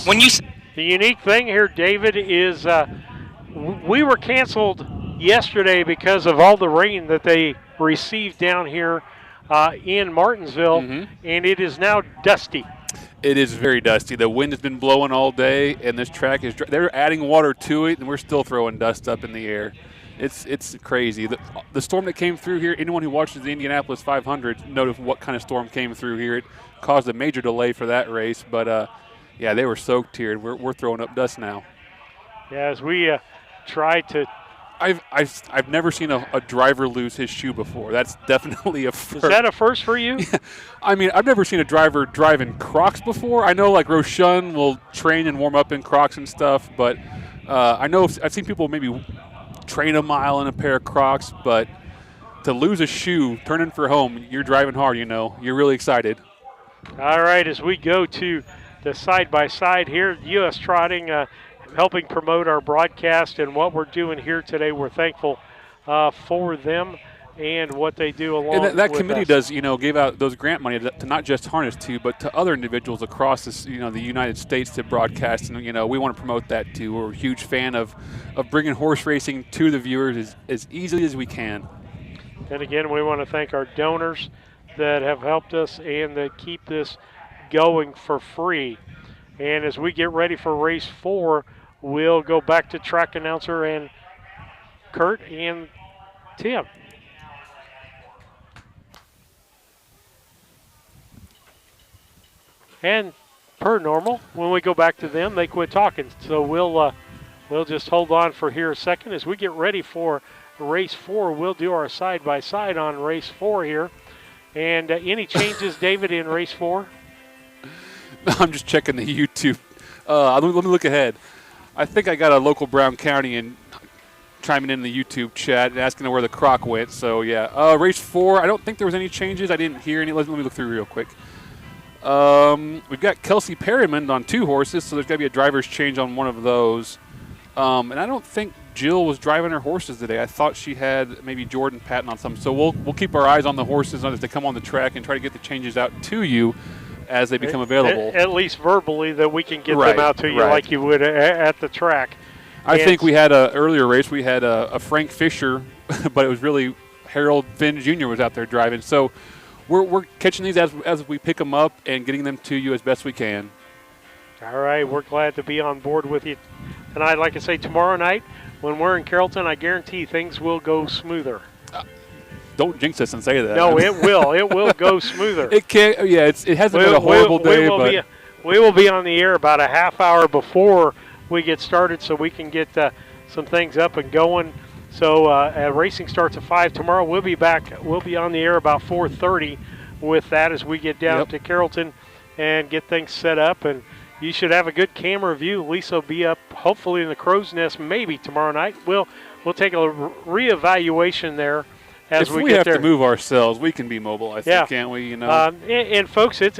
When you the unique thing here, David, is we were canceled yesterday because of all the rain that they received down here in Martinsville, and it is now dusty. It is very dusty. The wind has been blowing all day, and this track is they're adding water to it, and we're still throwing dust up in the air. It's crazy. The storm that came through here, anyone who watches the Indianapolis 500 knows what kind of storm came through here. It caused a major delay for that race, but yeah, they were soaked here, and we're throwing up dust now. Yeah, as we try to. I've never seen a driver lose his shoe before. That's definitely a first. Is that a first for you? Yeah. I mean, I've never seen a driver drive in Crocs before. I know, like, Roshan will train and warm up in Crocs and stuff, but I know I've seen people maybe train a mile in a pair of Crocs, but to lose a shoe, turning for home, you're driving hard, You're really excited. All right, as we go to the side-by-side here, U.S. Trotting helping promote our broadcast and what we're doing here today. We're thankful for them and what they do along and that with committee us. does, give out those grant money to not just Harness 2, but to other individuals across this, the United States to broadcast. And, we want to promote that too. We're a huge fan of bringing horse racing to the viewers as easily as we can. And again, we want to thank our donors that have helped us and that keep this going for free. And as we get ready for race 4, we'll go back to track announcer and Kurt and Tim. And per normal, when we go back to them, they quit talking. So we'll just hold on for here a second. As we get ready for race 4, we'll do our side-by-side on race 4 here. And any changes, David, in race 4? I'm just checking the YouTube. Let me look ahead. I think I got a local Brown County and chiming in the YouTube chat and asking where the Croc went. So, yeah. Race 4, I don't think there was any changes. I didn't hear any. Let me look through real quick. We've got Kelsey Perryman on 2 horses, so there's got to be a driver's change on one of those. And I don't think Jill was driving her horses today. I thought she had maybe Jordan Patton on some. So we'll keep our eyes on the horses as they come on the track and try to get the changes out to you as they become available. At least verbally, that we can get them out to you like you would at the track. I think we had a earlier race. We had a Frank Fisher, but it was really Harold Finn Jr. was out there driving. So we're catching these as we pick them up and getting them to you as best we can. All right, we're glad to be on board with you tonight. Like I say, tomorrow night when we're in Carrollton, I guarantee things will go smoother. don't jinx us and say that. No, it will. It will go smoother. It can't. Yeah, it hasn't been a horrible day, but we will be on the air about a half hour before we get started, so we can get some things up and going. So racing starts at 5 tomorrow. We'll be back. We'll be on the air about 4:30 with that as we get down to Carrollton and get things set up. And you should have a good camera view. Lisa will be up hopefully in the Crow's Nest maybe tomorrow night. We'll take a reevaluation there as if we we get have there. to move ourselves, we can be mobile, I think, can't we? You know. And folks, it's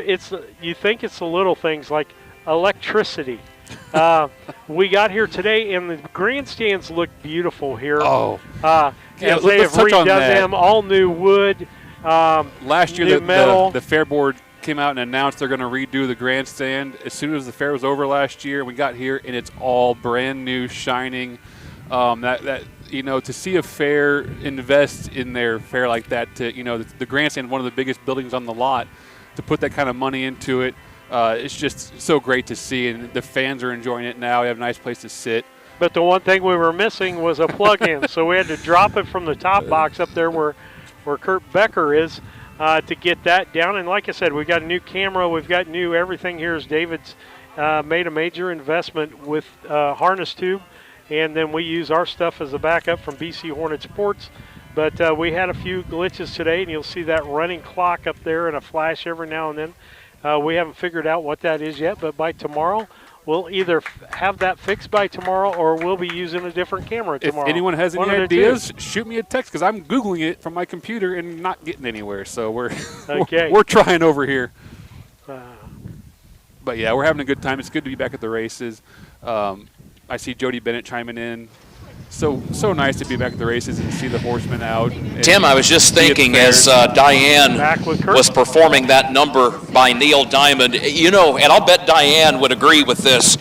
you think it's the little things like electricity. We got here today, and the grandstands look beautiful here. Oh, as they have redone them, all new wood. Last year, new metal. the Fair Board came out and announced they're going to redo the grandstand as soon as the fair was over last year. We got here, and it's all brand new, shining. To see a fair invest in their fair like that, the grandstand, one of the biggest buildings on the lot, to put that kind of money into it. It's just so great to see, and the fans are enjoying it now. We have a nice place to sit. But the one thing we were missing was a plug-in, so we had to drop it from the top box up there where Kurt Becker is to get that down. And like I said, we've got a new camera. We've got new everything here. As David's made a major investment with harness tube, and then we use our stuff as a backup from BC Hornet Sports. But we had a few glitches today, and you'll see that running clock up there and a flash every now and then. We haven't figured out what that is yet, but by tomorrow, we'll either have that fixed by tomorrow or we'll be using a different camera tomorrow. If anyone has any ideas, shoot me a text, because I'm Googling it from my computer and not getting anywhere. So we're we're trying over here. But, yeah, we're having a good time. It's good to be back at the races. I see Jody Bennett chiming in. So nice to be back at the races and see the horsemen out. Tim, I was just thinking as Diane was performing that number by Neil Diamond, and I'll bet Diane would agree with this.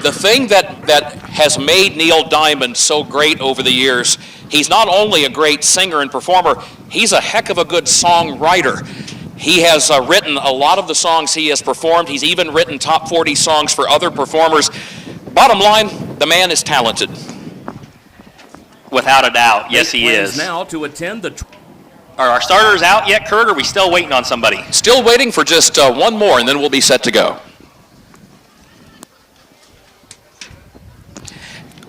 The thing that has made Neil Diamond so great over the years, he's not only a great singer and performer, he's a heck of a good songwriter. He has written a lot of the songs he has performed. He's even written top 40 songs for other performers. Bottom line, the man is talented. Without a doubt, yes, he is. Now to attend the. Are our starters out yet, Kurt, or are we still waiting on somebody? Still waiting for just one more, and then we'll be set to go.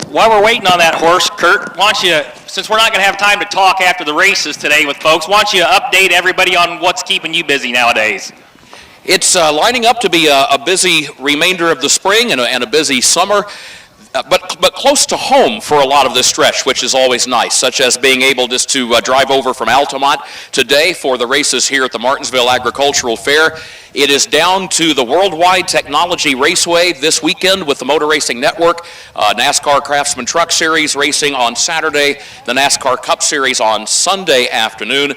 While we're waiting on that horse, Kurt, why don't you, since we're not going to have time to talk after the races today with folks, why don't you update everybody on what's keeping you busy nowadays? It's lining up to be a busy remainder of the spring and a busy summer. But close to home for a lot of this stretch, which is always nice, such as being able just to drive over from Altamont today for the races here at the Martinsville Agricultural Fair. It is down to the Worldwide Technology Raceway this weekend with the Motor Racing Network, NASCAR Craftsman Truck Series racing on Saturday, the NASCAR Cup Series on Sunday afternoon.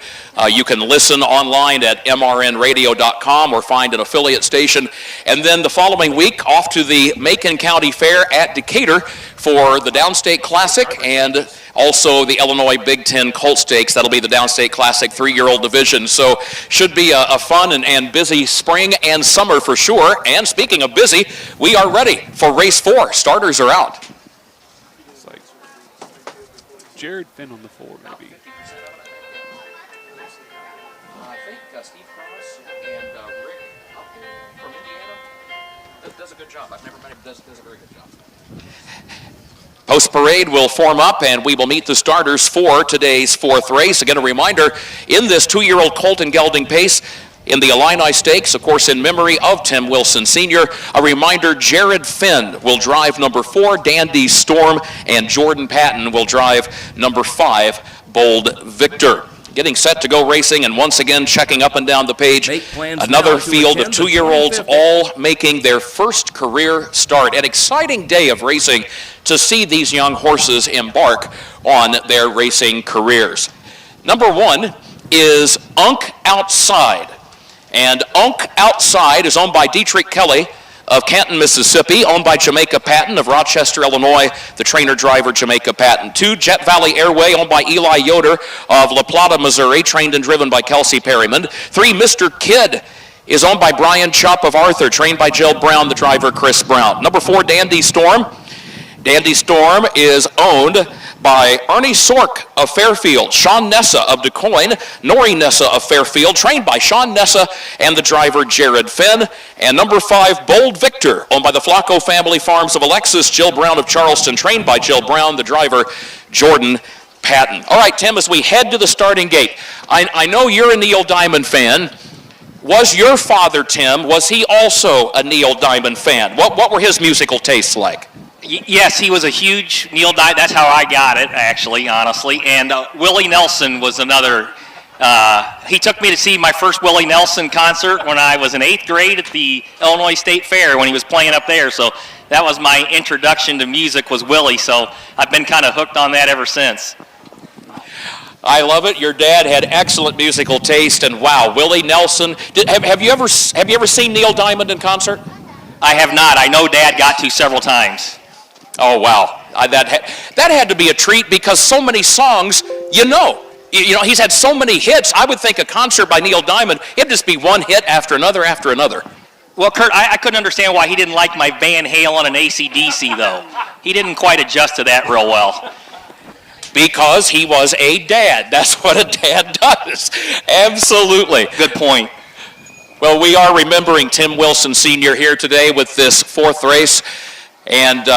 You can listen online at mrnradio.com or find an affiliate station. And then the following week, off to the Macon County Fair at Decatur for the Downstate Classic and also the Illinois Big Ten Colt Stakes. That'll be the Downstate Classic 3-year-old division. So should be a fun and busy spring and summer for sure. And speaking of busy, we are ready for race 4. Starters are out. It's like Jared Finn on the floor, maybe. I think Steve Cross and Rick from Indiana does a good job. I've never met him, does a very good job. Post parade will form up, and we will meet the starters for today's 4th race. Again, a reminder, in this 2-year-old colt and gelding pace, in the Illini Stakes, of course, in memory of Tim Wilson Sr., a reminder, Jared Finn will drive number 4, Dandy Storm, and Jordan Patton will drive number 5, Bold Victor. Getting set to go racing, and once again checking up and down the page, another field of 2-year-olds all making their first career start. An exciting day of racing to see these young horses embark on their racing careers. Number 1 is Unk Outside, and Unk Outside is owned by Dietrich Kelly of Canton, Mississippi, owned by Jamaica Patton of Rochester, Illinois, the trainer-driver Jamaica Patton. 2, Jet Valley Airway, owned by Eli Yoder of La Plata, Missouri, trained and driven by Kelsey Perryman. 3, Mr. Kidd is owned by Brian Chupp of Arthur, trained by Jill Brown, the driver Chris Brown. Number 4, Dandy Storm. Dandy Storm is owned by Ernie Sork of Fairfield, Sean Nessa of DuQuoin, Nori Nessa of Fairfield, trained by Sean Nessa and the driver Jared Finn. And number 5, Bold Victor, owned by the Flacco family farms of Alexis, Jill Brown of Charleston, trained by Jill Brown, the driver Jordan Patton. All right, Tim, as we head to the starting gate, I know you're a Neil Diamond fan. Was your father, Tim, was he also a Neil Diamond fan? What were his musical tastes like? Yes, he was a huge Neil Diamond. That's how I got it, actually, honestly. And Willie Nelson was another. He took me to see my first Willie Nelson concert when I was in 8th grade at the Illinois State Fair when he was playing up there. So that was my introduction to music, was Willie. So I've been kind of hooked on that ever since. I love it. Your dad had excellent musical taste, and wow, Willie Nelson. Have you ever seen Neil Diamond in concert? I have not. I know Dad got to several times. Oh wow, that had to be a treat because so many songs, you know, he's had so many hits. I would think a concert by Neil Diamond, it'd just be one hit after another after another. Well, Kurt, I couldn't understand why he didn't like my Van Halen and AC/DC though. He didn't quite adjust to that real well. Because he was a dad. That's what a dad does. Absolutely. Good point. Well, we are remembering Tim Wilson Sr. here today with this 4th race. And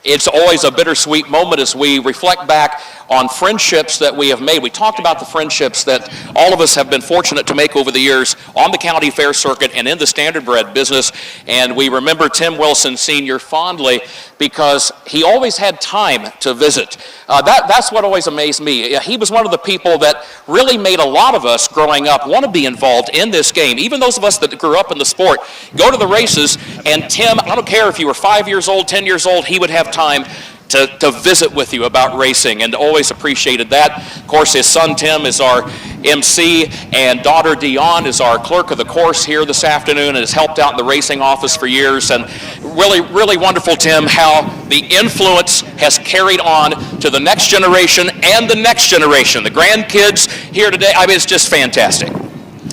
it's always a bittersweet moment as we reflect back on friendships that we have made. We talked about the friendships that all of us have been fortunate to make over the years on the county fair circuit and in the standardbred business. And we remember Tim Wilson Sr. fondly because he always had time to visit. That's what always amazed me. He was one of the people that really made a lot of us growing up want to be involved in this game. Even those of us that grew up in the sport, go to the races, and Tim, I don't care if you were 5 years old, 10 years old, he would have time to visit with you about racing, and always appreciated that. Of course, his son Tim is our MC, and daughter Dion is our clerk of the course here this afternoon and has helped out in the racing office for years. And really, really wonderful, Tim, how the influence has carried on to the next generation and the next generation. The grandkids here today, I mean, it's just fantastic.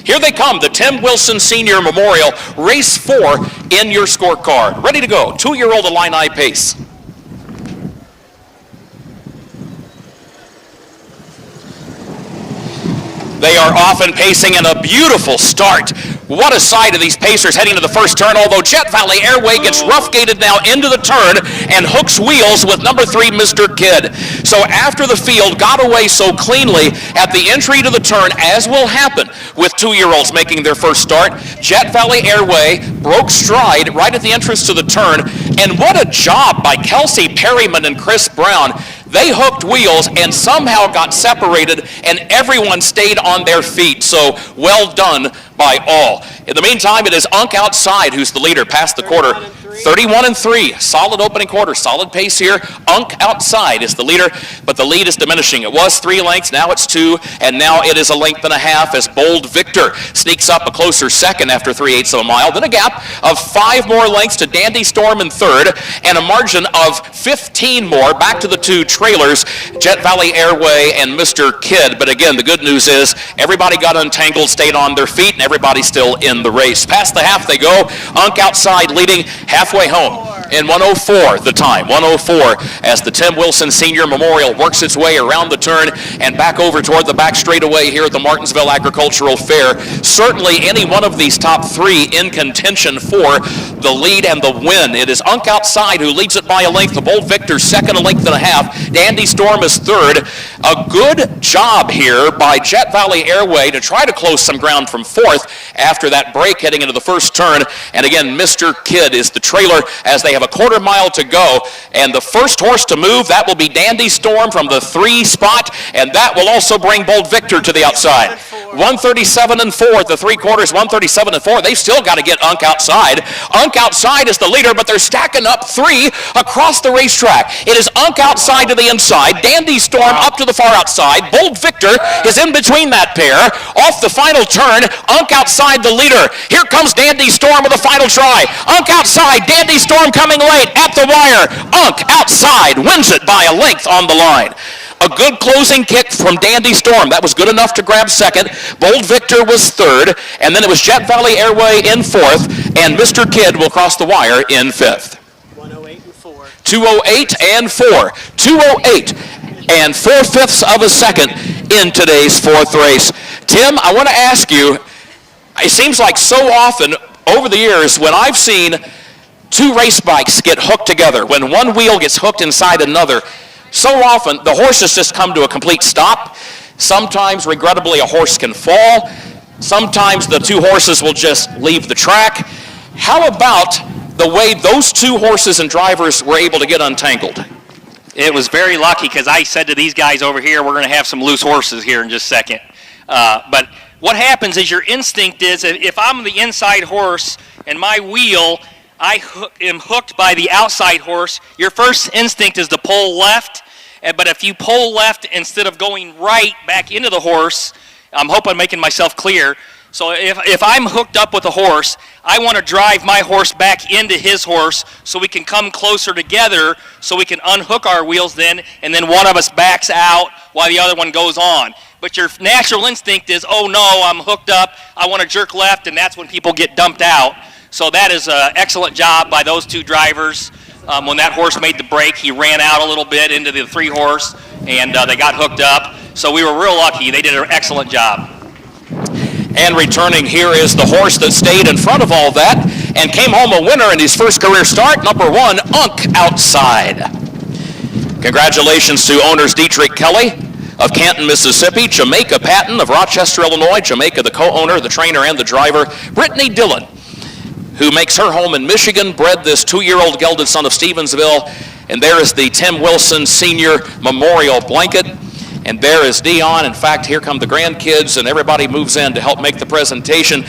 Here they come, the Tim Wilson Senior Memorial, race 4 in your scorecard. Ready to go, 2-year-old Illini pace. They are off and pacing in a beautiful start. What a sight of these pacers heading to the first turn, although Jet Valley Airway gets rough-gated now into the turn and hooks wheels with number 3, Mr. Kidd. So after the field got away so cleanly at the entry to the turn, as will happen with 2-year-olds making their first start, Jet Valley Airway broke stride right at the entrance to the turn, and what a job by Kelsey Perryman and Chris Brown. They hooked wheels and somehow got separated, and everyone stayed on their feet. So well done by all. In the meantime, it is Unk Outside who's the leader past the quarter. 31-3, solid opening quarter, solid pace here. Unk Outside is the leader, but the lead is diminishing. It was 3 lengths, now it's 2, and now it is 1.5 lengths as Bold Victor sneaks up a closer second after 3/8 of a mile. Then a gap of 5 more lengths to Dandy Storm in third, and a margin of 15 more back to the 2 trailers, Jet Valley Airway and Mr. Kidd. But again, the good news is everybody got untangled, stayed on their feet, and everybody's still in the race. Past the half they go. Unk Outside leading halfway home in 1:04 the time. 1:04 as the Tim Wilson Senior Memorial works its way around the turn and back over toward the back straightaway here at the Martinsville Agricultural Fair. Certainly any one of these top 3 in contention for the lead and the win. It is Unk Outside who leads it by a length. The Bold Victor second, 1.5 lengths. Dandy Storm is third. A good job here by Jet Valley Airway to try to close some ground from 4th after that break heading into the first turn. And again, Mr. Kidd is the trailer as they have a 1/4 mile to go. And the first horse to move, that will be Dandy Storm from the 3 spot, and that will also bring Bold Victor to the outside. 1:37-4 at the 3/4, 1:37-4. They've still got to get Unk Outside. Unk Outside is the leader, but they're stacking up 3 across the racetrack. It is Unk Outside to the inside, Dandy Storm up to the far outside. Bold Victor is in between that pair. Off the final turn, Unk Outside the leader. Here comes Dandy Storm with a final try. Unk Outside, Dandy Storm coming late at the wire. Unk Outside wins it by a length on the line. A good closing kick from Dandy Storm. That was good enough to grab second. Bold Victor was third, and then it was Jet Valley Airway in 4th, and Mr. Kidd will cross the wire in 5th. 1:08 and 4. 2:08 and 4. 2:08. and 4/5 of a second in today's fourth race. Tim, I want to ask you, it seems like so often over the years when I've seen two race bikes get hooked together, when one wheel gets hooked inside another, so often the horses just come to a complete stop. Sometimes, regrettably, a horse can fall. Sometimes the two horses will just leave the track. How about the way those two horses and drivers were able to get untangled? It was very lucky because I said to these guys over here, we're going to have some loose horses here in just a second. But what happens is your instinct is if I'm the inside horse and my wheel, I am hooked by the outside horse, your first instinct is to pull left. But if you pull left instead of going right back into the horse, I'm hoping I'm making myself clear. So if I'm hooked up with a horse, I want to drive my horse back into his horse so we can come closer together so we can unhook our wheels then, and then one of us backs out while the other one goes on. But your natural instinct is, oh no, I'm hooked up, I want to jerk left, and that's when people get dumped out. So that is an excellent job by those two drivers. When that horse made the break, he ran out a little bit into the three horse, and they got hooked up. So we were real lucky. They did an excellent job. And returning here is the horse that stayed in front of all that and came home a winner in his first career start, number 1, Unk Outside. Congratulations to owners Dietrich Kelly of Canton, Mississippi, Jamaica Patton of Rochester, Illinois, Jamaica the co-owner, the trainer, and the driver, Brittany Dillon, who makes her home in Michigan, bred this 2-year-old gelded son of Stevensville, and there is the Tim Wilson Senior Memorial Blanket. And there is Dion. In fact, here come the grandkids, and everybody moves in to help make the presentation.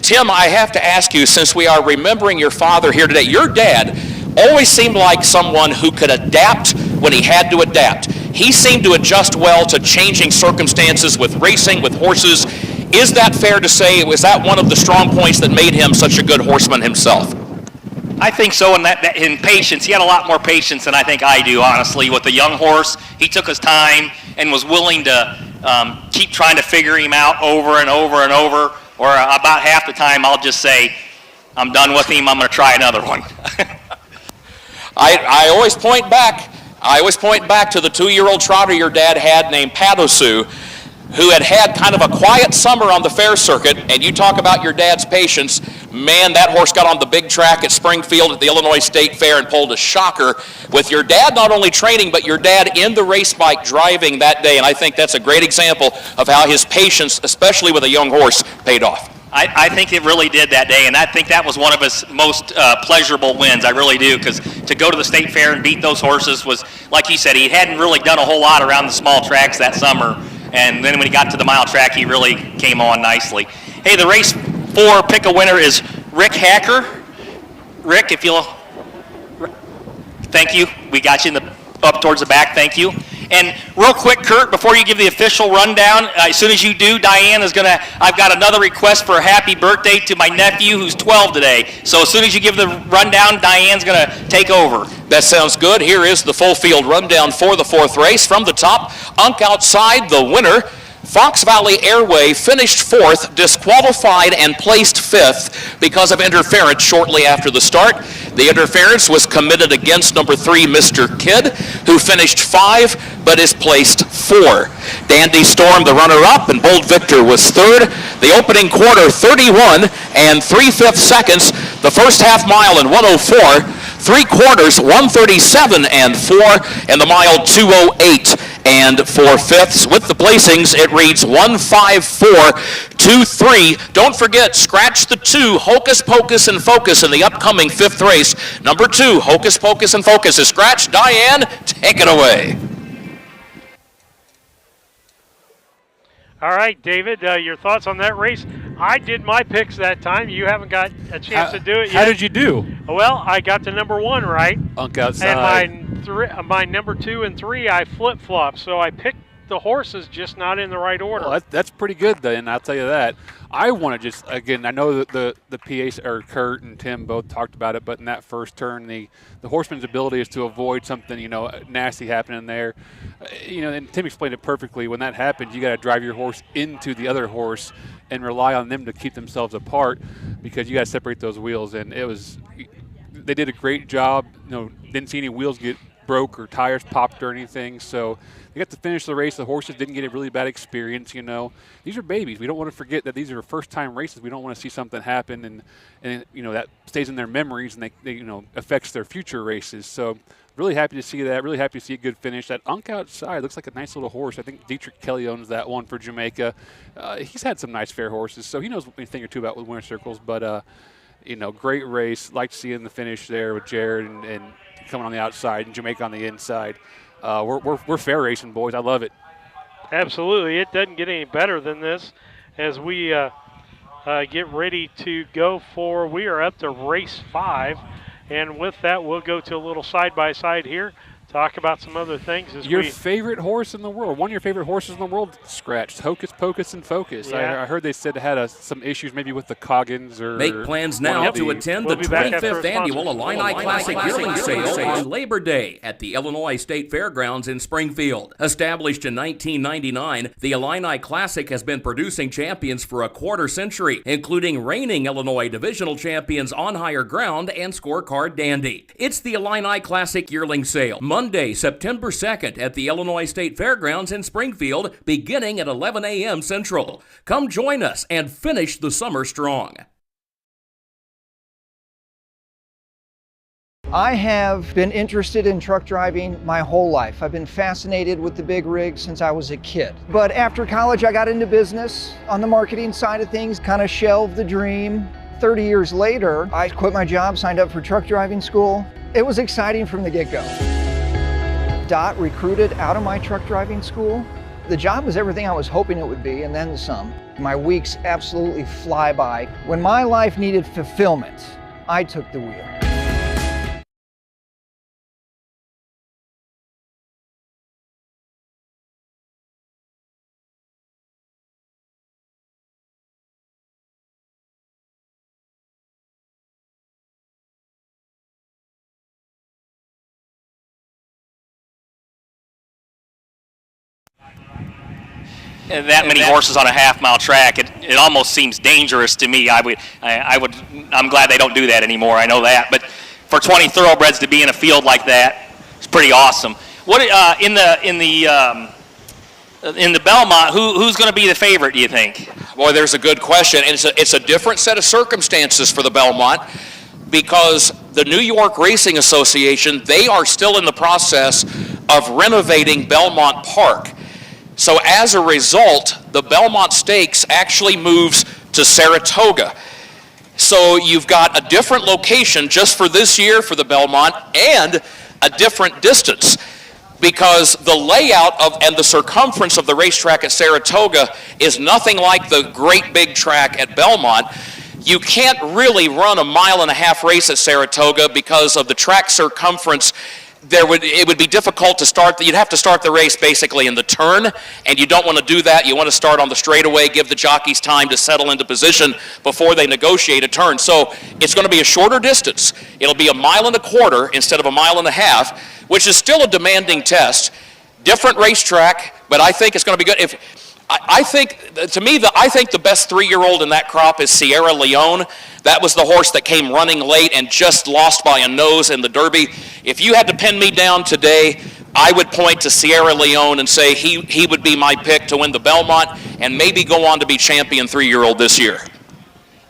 Tim, I have to ask you, since we are remembering your father here today, your dad always seemed like someone who could adapt when he had to adapt. He seemed to adjust well to changing circumstances with racing, with horses. Is that fair to say? Was that one of the strong points that made him such a good horseman himself? I think so, in patience. He had a lot more patience than I think I do, honestly. With the young horse, he took his time and was willing to keep trying to figure him out over and over and over. Or about half the time, I'll just say, I'm done with him, I'm going to try another one. I always point back to the 2-year-old trotter your dad had named Patosu, who had kind of a quiet summer on the fair circuit, and you talk about your dad's patience. Man, that horse got on the big track at Springfield at the Illinois State Fair and pulled a shocker with your dad not only training, but your dad in the race bike driving that day, and I think that's a great example of how his patience, especially with a young horse, paid off. I think it really did that day, and I think that was one of his most pleasurable wins. I really do, because to go to the state fair and beat those horses was, like you said, he hadn't really done a whole lot around the small tracks that summer. And then when he got to the mile track, he really came on nicely. Hey, the race 4 pick a winner is Rick Hacker. Rick, if you'll, thank you. We got you up towards the back, thank you. And real quick, Kurt, before you give the official rundown, as soon as you do, Diane is I've got another request for a happy birthday to my nephew who's 12 today. So as soon as you give the rundown, Diane's going to take over. That sounds good. Here is the full field rundown for the 4th race. From the top, Unk Outside, the winner. Fox Valley Airway finished 4th, disqualified, and placed 5th because of interference shortly after the start. The interference was committed against number 3, Mr. Kidd, who finished 5 but is placed 4. Dandy Storm, the runner-up, and Bold Victor was 3rd. The opening quarter, 31 and 3/5 seconds. The first half mile in 104. 3 quarters, 137 and 4, and the mile 208 and 4/5. With the placings, it reads 15423. Don't forget, scratch the 2, Hocus Pocus and Focus in the upcoming 5th race. Number 2, Hocus Pocus and Focus is scratched. Diane, take it away. All right, David, your thoughts on that race? I did my picks that time. You haven't got a chance to do it yet. How did you do? Well, I got the number 1 right. Unk Outside. And my number 2 and 3, I flip-flopped. So I picked the horses, just not in the right order. Well, that's pretty good then, I'll tell you that. I want to just, again, I know that the PAs, or Kurt and Tim both talked about it, but in that first turn, the horseman's ability is to avoid something, nasty happening there. And Tim explained it perfectly. When that happens, you got to drive your horse into the other horse and rely on them to keep themselves apart, because you got to separate those wheels. And they did a great job. Didn't see any wheels get broke or tires popped or anything. So they got to finish the race. The horses didn't get a really bad experience, you know. These are babies. We don't want to forget that these are first-time races. We don't want to see something happen and you know, that stays in their memories and they you know, affects their future races. So really happy to see that. Really happy to see a good finish. That Unk outside looks like a nice little horse. I think Dietrich Kelly owns that one for Jamaica. He's had some nice fair horses, so he knows a thing or two about winter circles. But, you know, great race. Like seeing the finish there with Jared and coming on the outside and Jamaica on the inside. We're fair racing, boys. I love it. Absolutely. It doesn't get any better than this as we get ready to go for, we are up to race 5. And with that, we'll go to a little side-by-side here, talk about some other things. As your favorite horse in the world, one of your favorite horses in the world, scratched. Hocus Pocus and Focus. Yeah. I heard they said it had some issues maybe with the Coggins or. Make plans now to attend the 25th Annual Illini Classic Yearling Sale on Labor Day at the Illinois State Fairgrounds in Springfield. Established in 1999, the Illini Classic has been producing champions for a quarter century, including reigning Illinois divisional champions On Higher Ground and Scorecard Dandy. It's the Illini Classic Yearling Sale, Monday, September 2nd at the Illinois State Fairgrounds in Springfield, beginning at 11 a.m. Central. Come join us and finish the summer strong. I have been interested in truck driving my whole life. I've been fascinated with the big rig since I was a kid. But after college, I got into business on the marketing side of things, kind of shelved the dream. 30 years later, I quit my job, signed up for truck driving school. It was exciting from the get-go. Dot recruited out of my truck driving school. The job was everything I was hoping it would be, and then some. My weeks absolutely fly by. When my life needed fulfillment, I took the wheel. That many horses on a half-mile track, it almost seems dangerous to me. I'm glad they don't do that anymore. I know that, but for 20 thoroughbreds to be in a field like that, it's pretty awesome. What in the Belmont? Who's going to be the favorite? Do you think? Boy, there's a good question, and it's a different set of circumstances for the Belmont because the New York Racing Association, they are still in the process of renovating Belmont Park. So as a result, the Belmont Stakes actually moves to Saratoga. So you've got a different location just for this year for the Belmont and a different distance because the layout and the circumference of the racetrack at Saratoga is nothing like the great big track at Belmont. You can't really run a 1.5-mile race at Saratoga because of the track circumference. It would be difficult to start. You'd have to start the race basically in the turn, and you don't want to do that. You want to start on the straightaway, give the jockeys time to settle into position before they negotiate a turn. So it's going to be a shorter distance. It'll be 1.25 miles instead of 1.5 miles, which is still a demanding test. Different racetrack, but I think it's going to be good. I think the best 3-year-old in that crop is Sierra Leone. That was the horse that came running late and just lost by a nose in the Derby. If you had to pin me down today, I would point to Sierra Leone and say he would be my pick to win the Belmont and maybe go on to be champion 3-year-old this year.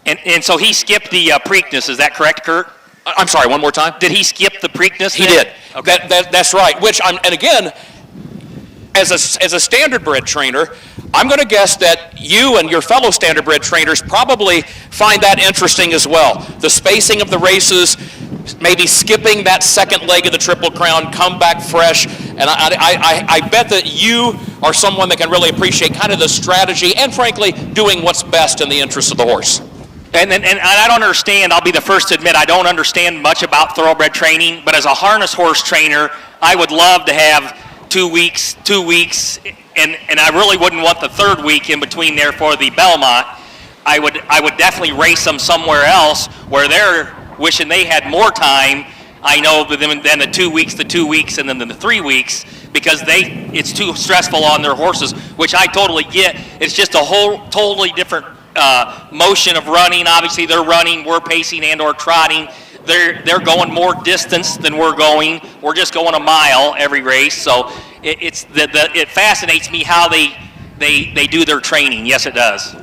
And so he skipped the Preakness, is that correct, Kurt? I'm sorry, one more time? Did he skip the Preakness? He did. Okay. That's right. And again, as a standardbred trainer, I'm going to guess that you and your fellow standardbred trainers probably find that interesting as well. The spacing of the races, maybe skipping that second leg of the Triple Crown, come back fresh. And I bet that you are someone that can really appreciate kind of the strategy and, frankly, doing what's best in the interest of the horse. And I don't understand, I'll be the first to admit, I don't understand much about thoroughbred training, but as a harness horse trainer, I would love to have 2 weeks, and I really wouldn't want the third week in between there for the Belmont. I would definitely race them somewhere else where they're wishing they had more time. I know than the 2 weeks, and then the 3 weeks, because it's too stressful on their horses, which I totally get. It's just a whole totally different motion of running. Obviously, they're running, we're pacing and or trotting. they're going more distance than we're going. We're just going a mile every race, so it fascinates me how they do their training. Yes, it does.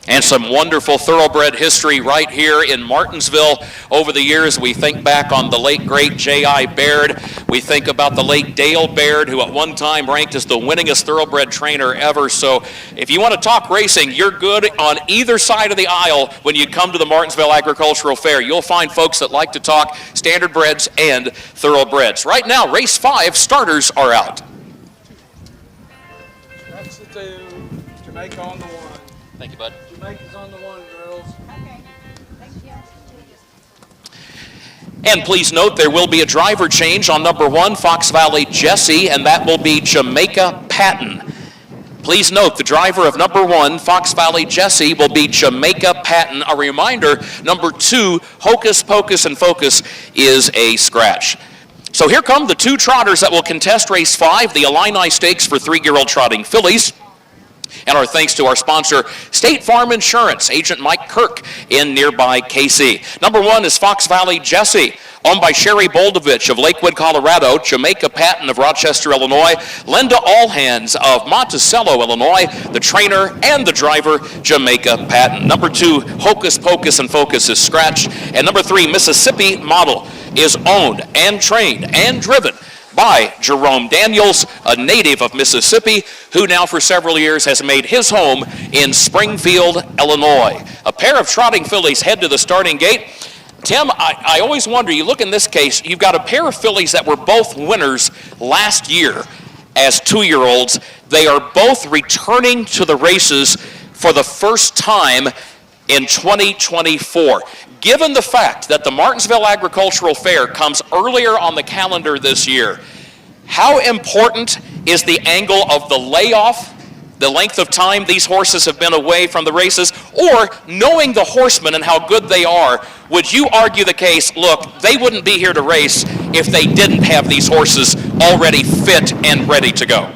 And some wonderful thoroughbred history right here in Martinsville over the years. We think back on the late, great J.I. Baird. We think about the late Dale Baird, who at one time ranked as the winningest thoroughbred trainer ever. So if you want to talk racing, you're good on either side of the aisle when you come to the Martinsville Agricultural Fair. You'll find folks that like to talk standardbreds and thoroughbreds. Right now, race 5 starters are out. That's the 2. Jamaica on the 1. Thank you, bud. Jamaica's on the 1, girls. Okay. Thank you. And please note there will be a driver change on number 1, Fox Valley Jesse, and that will be Jamaica Patton. Please note the driver of number 1, Fox Valley Jesse, will be Jamaica Patton. A reminder, number 2, Hocus Pocus and Focus, is a scratch. So here come the 2 trotters that will contest race 5, the Illini Stakes for 3-year-old trotting fillies. And our thanks to our sponsor, State Farm Insurance, Agent Mike Kirk in nearby KC. Number 1 is Fox Valley Jesse, owned by Sherry Boldovich of Lakewood, Colorado, Jamaica Patton of Rochester, Illinois, Linda Allhands of Monticello, Illinois, the trainer and the driver, Jamaica Patton. Number 2, Hocus Pocus and Focus is scratch. And number 3, Mississippi Model is owned and trained and driven by Jerome Daniels, a native of Mississippi, who now for several years has made his home in Springfield, Illinois. A pair of trotting fillies head to the starting gate. Tim, I always wonder, you look in this case, you've got a pair of fillies that were both winners last year as 2-year-olds. They are both returning to the races for the first time in 2024. Given the fact that the Martinsville Agricultural Fair comes earlier on the calendar this year, how important is the angle of the layoff, the length of time these horses have been away from the races, or knowing the horsemen and how good they are, would you argue the case, look, they wouldn't be here to race if they didn't have these horses already fit and ready to go?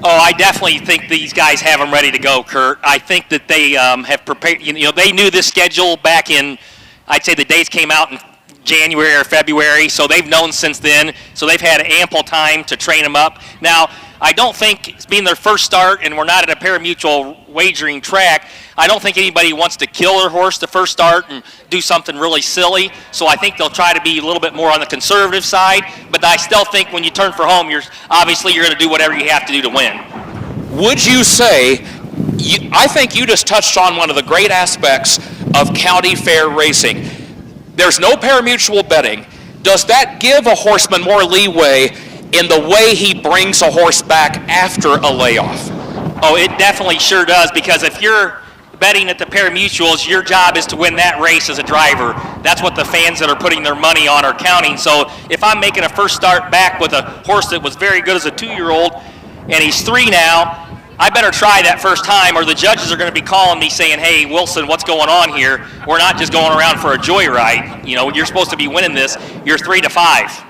Oh, I definitely think these guys have them ready to go, Kurt. I think that they have prepared. You know, they knew this schedule back in, I'd say the dates came out in January or February, so they've known since then. So they've had ample time to train them up. Now, I don't think, it's being their first start and we're not at a pari-mutuel wagering track, I don't think anybody wants to kill their horse the first start and do something really silly. So I think they'll try to be a little bit more on the conservative side. But I still think when you turn for home, you're going to do whatever you have to do to win. Would you say, I think you just touched on one of the great aspects of county fair racing. There's no pari-mutuel betting. Does that give a horseman more leeway in the way he brings a horse back after a layoff? Oh, it definitely sure does, because if you're betting at the pari-mutuels, your job is to win that race as a driver. That's what the fans that are putting their money on are counting. So if I'm making a first start back with a horse that was very good as a 2-year-old and he's 3 now, I better try that first time, or the judges are going to be calling me saying, hey, Wilson, what's going on here? We're not just going around for a joyride. You know, you're supposed to be winning this. You're 3-5.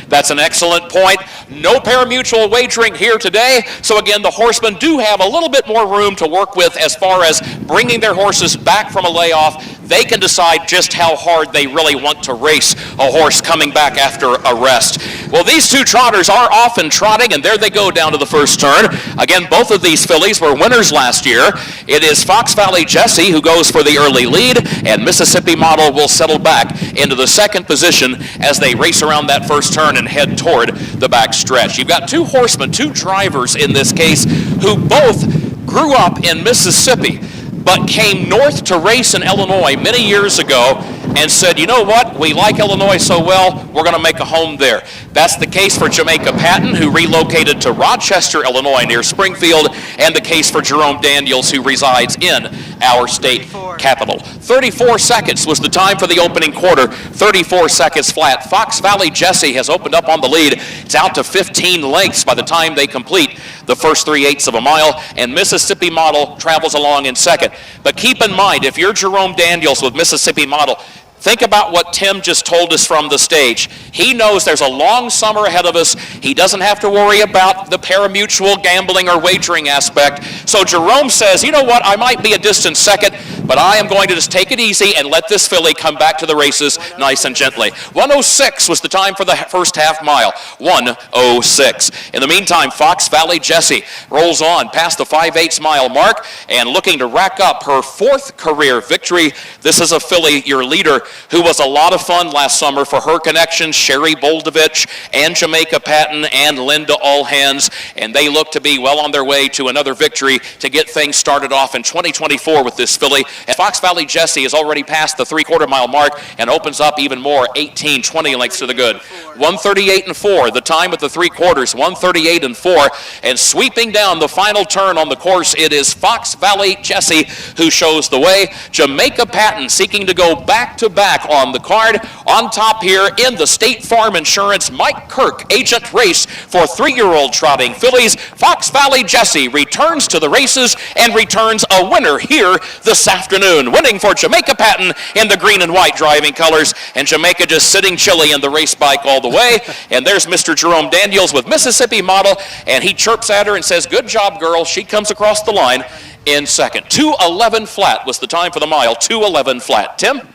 That's an excellent point. No pari-mutuel wagering here today. So again, the horsemen do have a little bit more room to work with as far as bringing their horses back from a layoff. They can decide just how hard they really want to race a horse coming back after a rest. Well, these 2 trotters are off and trotting, and there they go down to the first turn. Again, both of these fillies were winners last year. It is Fox Valley Jesse who goes for the early lead, and Mississippi Model will settle back into the second position as they race around that first turn and head toward the back stretch. You've got 2 horsemen, 2 drivers in this case, who both grew up in Mississippi, but came north to race in Illinois many years ago and said, you know what, we like Illinois so well, we're going to make a home there. That's the case for Jamaica Patton, who relocated to Rochester, Illinois, near Springfield, and the case for Jerome Daniels, who resides in our state capital. 34 seconds was the time for the opening quarter, 34 seconds flat. Fox Valley Jesse has opened up on the lead. It's out to 15 lengths by the time they complete the first 3/8 of a mile, and Mississippi Model travels along in second. But keep in mind, if you're Jerome Daniels with Mississippi Model, Think about what Tim just told us from the stage. He knows there's a long summer ahead of us. He doesn't have to worry about the pari-mutuel gambling or wagering aspect. So Jerome says, you know what, I might be a distant second, but I am going to just take it easy and let this filly come back to the races nice and gently. 1:06 was the time for the first half mile. 1:06. In the meantime, Fox Valley Jessie rolls on past the 5/8 mile mark and looking to rack up her 4th career victory. This is a filly, your leader, who was a lot of fun last summer for her connections, Sherry Boldovich and Jamaica Patton and Linda Allhands, and they look to be well on their way to another victory to get things started off in 2024 with this filly. And Fox Valley Jessie has already passed the 3/4 mile mark and opens up even more, 18, 20 lengths to the good. 1:38.4, the time at the 3/4, 1:38.4, and sweeping down the final turn on the course, it is Fox Valley Jessie who shows the way. Jamaica Patton seeking to go back-to-back on the card. On top here in the State Farm Insurance Mike Kirk agent race for 3-year-old trotting fillies. Fox Valley Jessie returns to the races and returns a winner here this afternoon. Winning for Jamaica Patton in the green and white driving colors, and Jamaica just sitting chilly in the race bike all the way. And there's Mr. Jerome Daniels with Mississippi Model, and he chirps at her and says, good job, girl. She comes across the line in second. 2:11 flat was the time for the mile. 2:11 flat. Tim?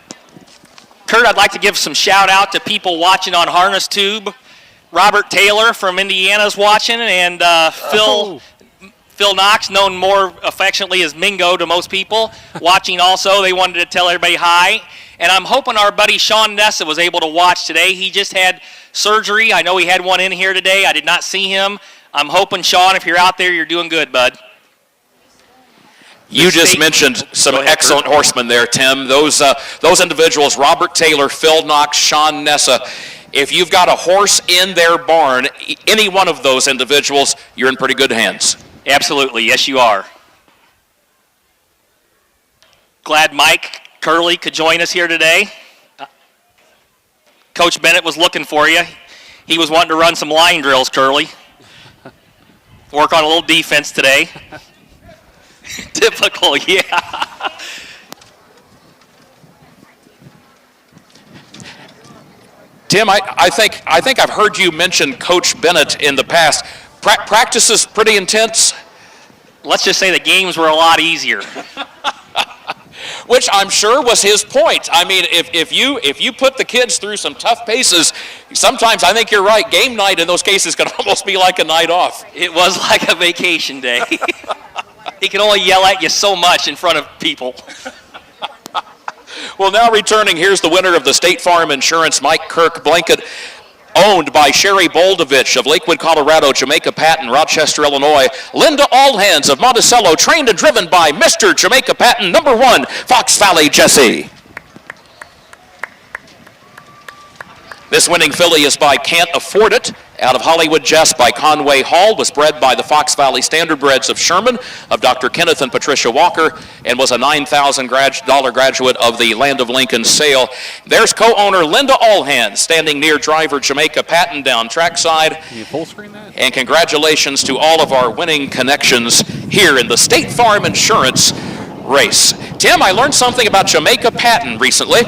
Kurt, I'd like to give some shout out to people watching on Harness Tube. Robert Taylor from Indiana's watching, and Phil Knox, known more affectionately as Mingo to most people, watching also. They wanted to tell everybody hi. And I'm hoping our buddy Sean Nessa was able to watch today. He just had surgery. I know he had one in here today. I did not see him. I'm hoping, Sean, if you're out there, you're doing good, bud. You just mentioned some excellent horsemen there, Tim. Those individuals, Robert Taylor, Phil Knox, Sean Nessa. If you've got a horse in their barn, any one of those individuals, you're in pretty good hands. Absolutely. Yes, you are. Glad Mike Curley could join us here today. Coach Bennett was looking for you. He was wanting to run some line drills, Curley. Work on a little defense today. Typical, yeah. Tim, I think I've heard you mention Coach Bennett in the past. Practice is pretty intense. Let's just say the games were a lot easier. Which I'm sure was his point. I mean, if you put the kids through some tough paces, sometimes I think you're right. Game night in those cases can almost be like a night off. It was like a vacation day. He can only yell at you so much in front of people. Well, now returning, here's the winner of the State Farm Insurance Mike Kirk blanket, owned by Sherry Boldovich of Lakewood, Colorado, Jamaica Patton, Rochester, Illinois, Linda Allhands of Monticello, trained and driven by Mr. Jamaica Patton, number 1, Fox Valley Jessie. This winning filly is by Can't Afford It, out of Hollywood Jess by Conway Hall, was bred by the Fox Valley Standardbreds of Sherman, of Dr. Kenneth and Patricia Walker, and was a $9,000 graduate of the Land of Lincoln sale. There's co-owner Linda Allhands, standing near driver Jamaica Patton down trackside. Can you full screen that? And congratulations to all of our winning connections here in the State Farm Insurance race. Tim, I learned something about Jamaica Patton recently.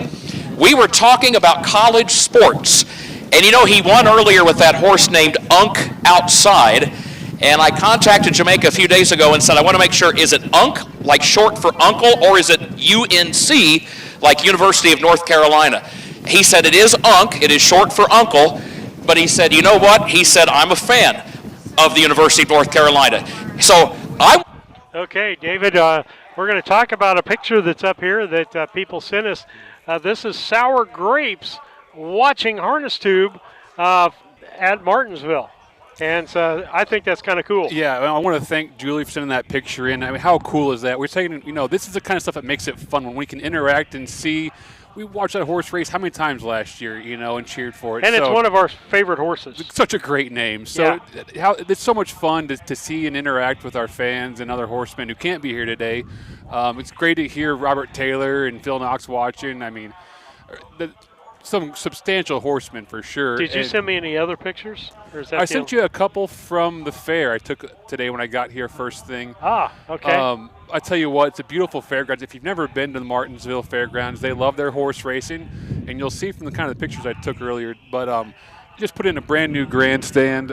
We were talking about college sports, and you know, he won earlier with that horse named Unk Outside, and I contacted Jamaica a few days ago and said, I want to make sure, is it Unk, like short for uncle, or is it UNC, like University of North Carolina? He said it is Unk, it is short for uncle, but he said, you know what? He said, I'm a fan of the University of North Carolina. So Okay, David, we're going to talk about a picture that's up here that people sent us. This is Sour Grapes watching Harness Tube at Martinsville. And so I think that's kind of cool. Yeah, I want to thank Julie for sending that picture in. I mean, how cool is that? We're saying, you know, this is the kind of stuff that makes it fun when we can interact and see. We watched that horse race how many times last year, you know, and cheered for it. And it's one of our favorite horses. It's such a great name. So it's so much fun to see and interact with our fans and other horsemen who can't be here today. It's great to hear Robert Taylor and Phil Knox watching. I mean, some substantial horsemen for sure. Did you send me any other pictures? Or is that I sent you a couple from the fair I took today when I got here first thing. Ah, okay. I tell you what, it's a beautiful fairgrounds. If you've never been to the Martinsville Fairgrounds, they love their horse racing. and you'll see from the kind of the pictures I took earlier. But just put in a brand new grandstand.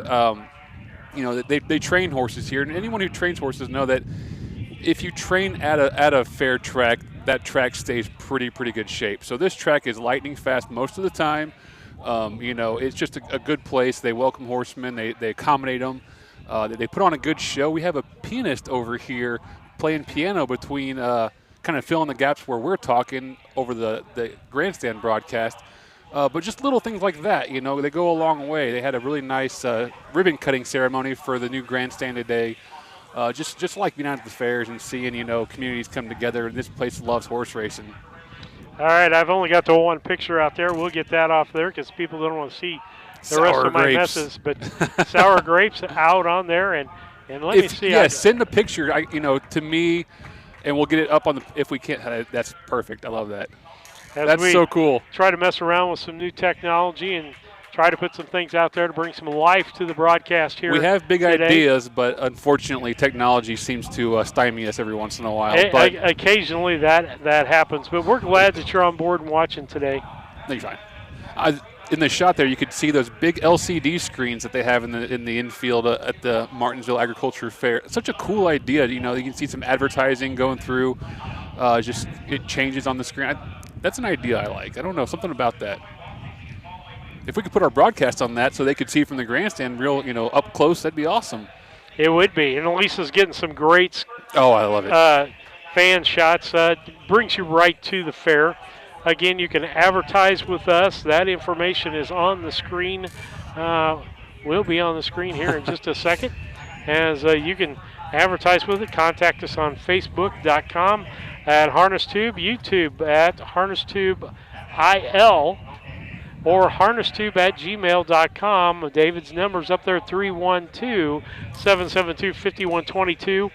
They train horses here, and anyone who trains horses know that if you train at a fair track, that track stays pretty good shape. So this track is lightning fast most of the time. It's just a good place. They welcome horsemen. They accommodate them. They put on a good show. We have a pianist over here playing piano between kind of filling the gaps where we're talking over the grandstand broadcast. But just little things like that, they go a long way. They had a really nice ribbon cutting ceremony for the new grandstand today. Just like being out at the fairs and seeing, communities come together. And this place loves horse racing. All right, I've only got the one picture out there. We'll get that off there because people don't want to see the rest of my messes. But sour grapes out on there, and let me see. Yeah, send a picture, to me, and we'll get it up on if we can't. That's perfect. I love that. That's so cool. Try to mess around with some new technology and try to put some things out there to bring some life to the broadcast here. We have big today. ideas, but unfortunately technology seems to stymie us every once in a while. Occasionally that happens, but we're glad that you're on board and watching today. No, you're fine. In the shot there, you could see those big LCD screens that they have in the infield at the Martinsville Agriculture Fair. It's such a cool idea. You can see some advertising going through. Just it changes on the screen. That's an idea I like. I don't know, something about that. If we could put our broadcast on that so they could see from the grandstand real, up close, that'd be awesome. It would be. And Elisa's getting some great I love it. Fan shots. Brings you right to the fair. Again, you can advertise with us. That information is on the screen. Will be on the screen here in just a second. As you can advertise with it, contact us on Facebook.com at HarnessTube, YouTube at HarnessTubeIL, or harnesstube@gmail.com. David's number's up there, 312-772-5122.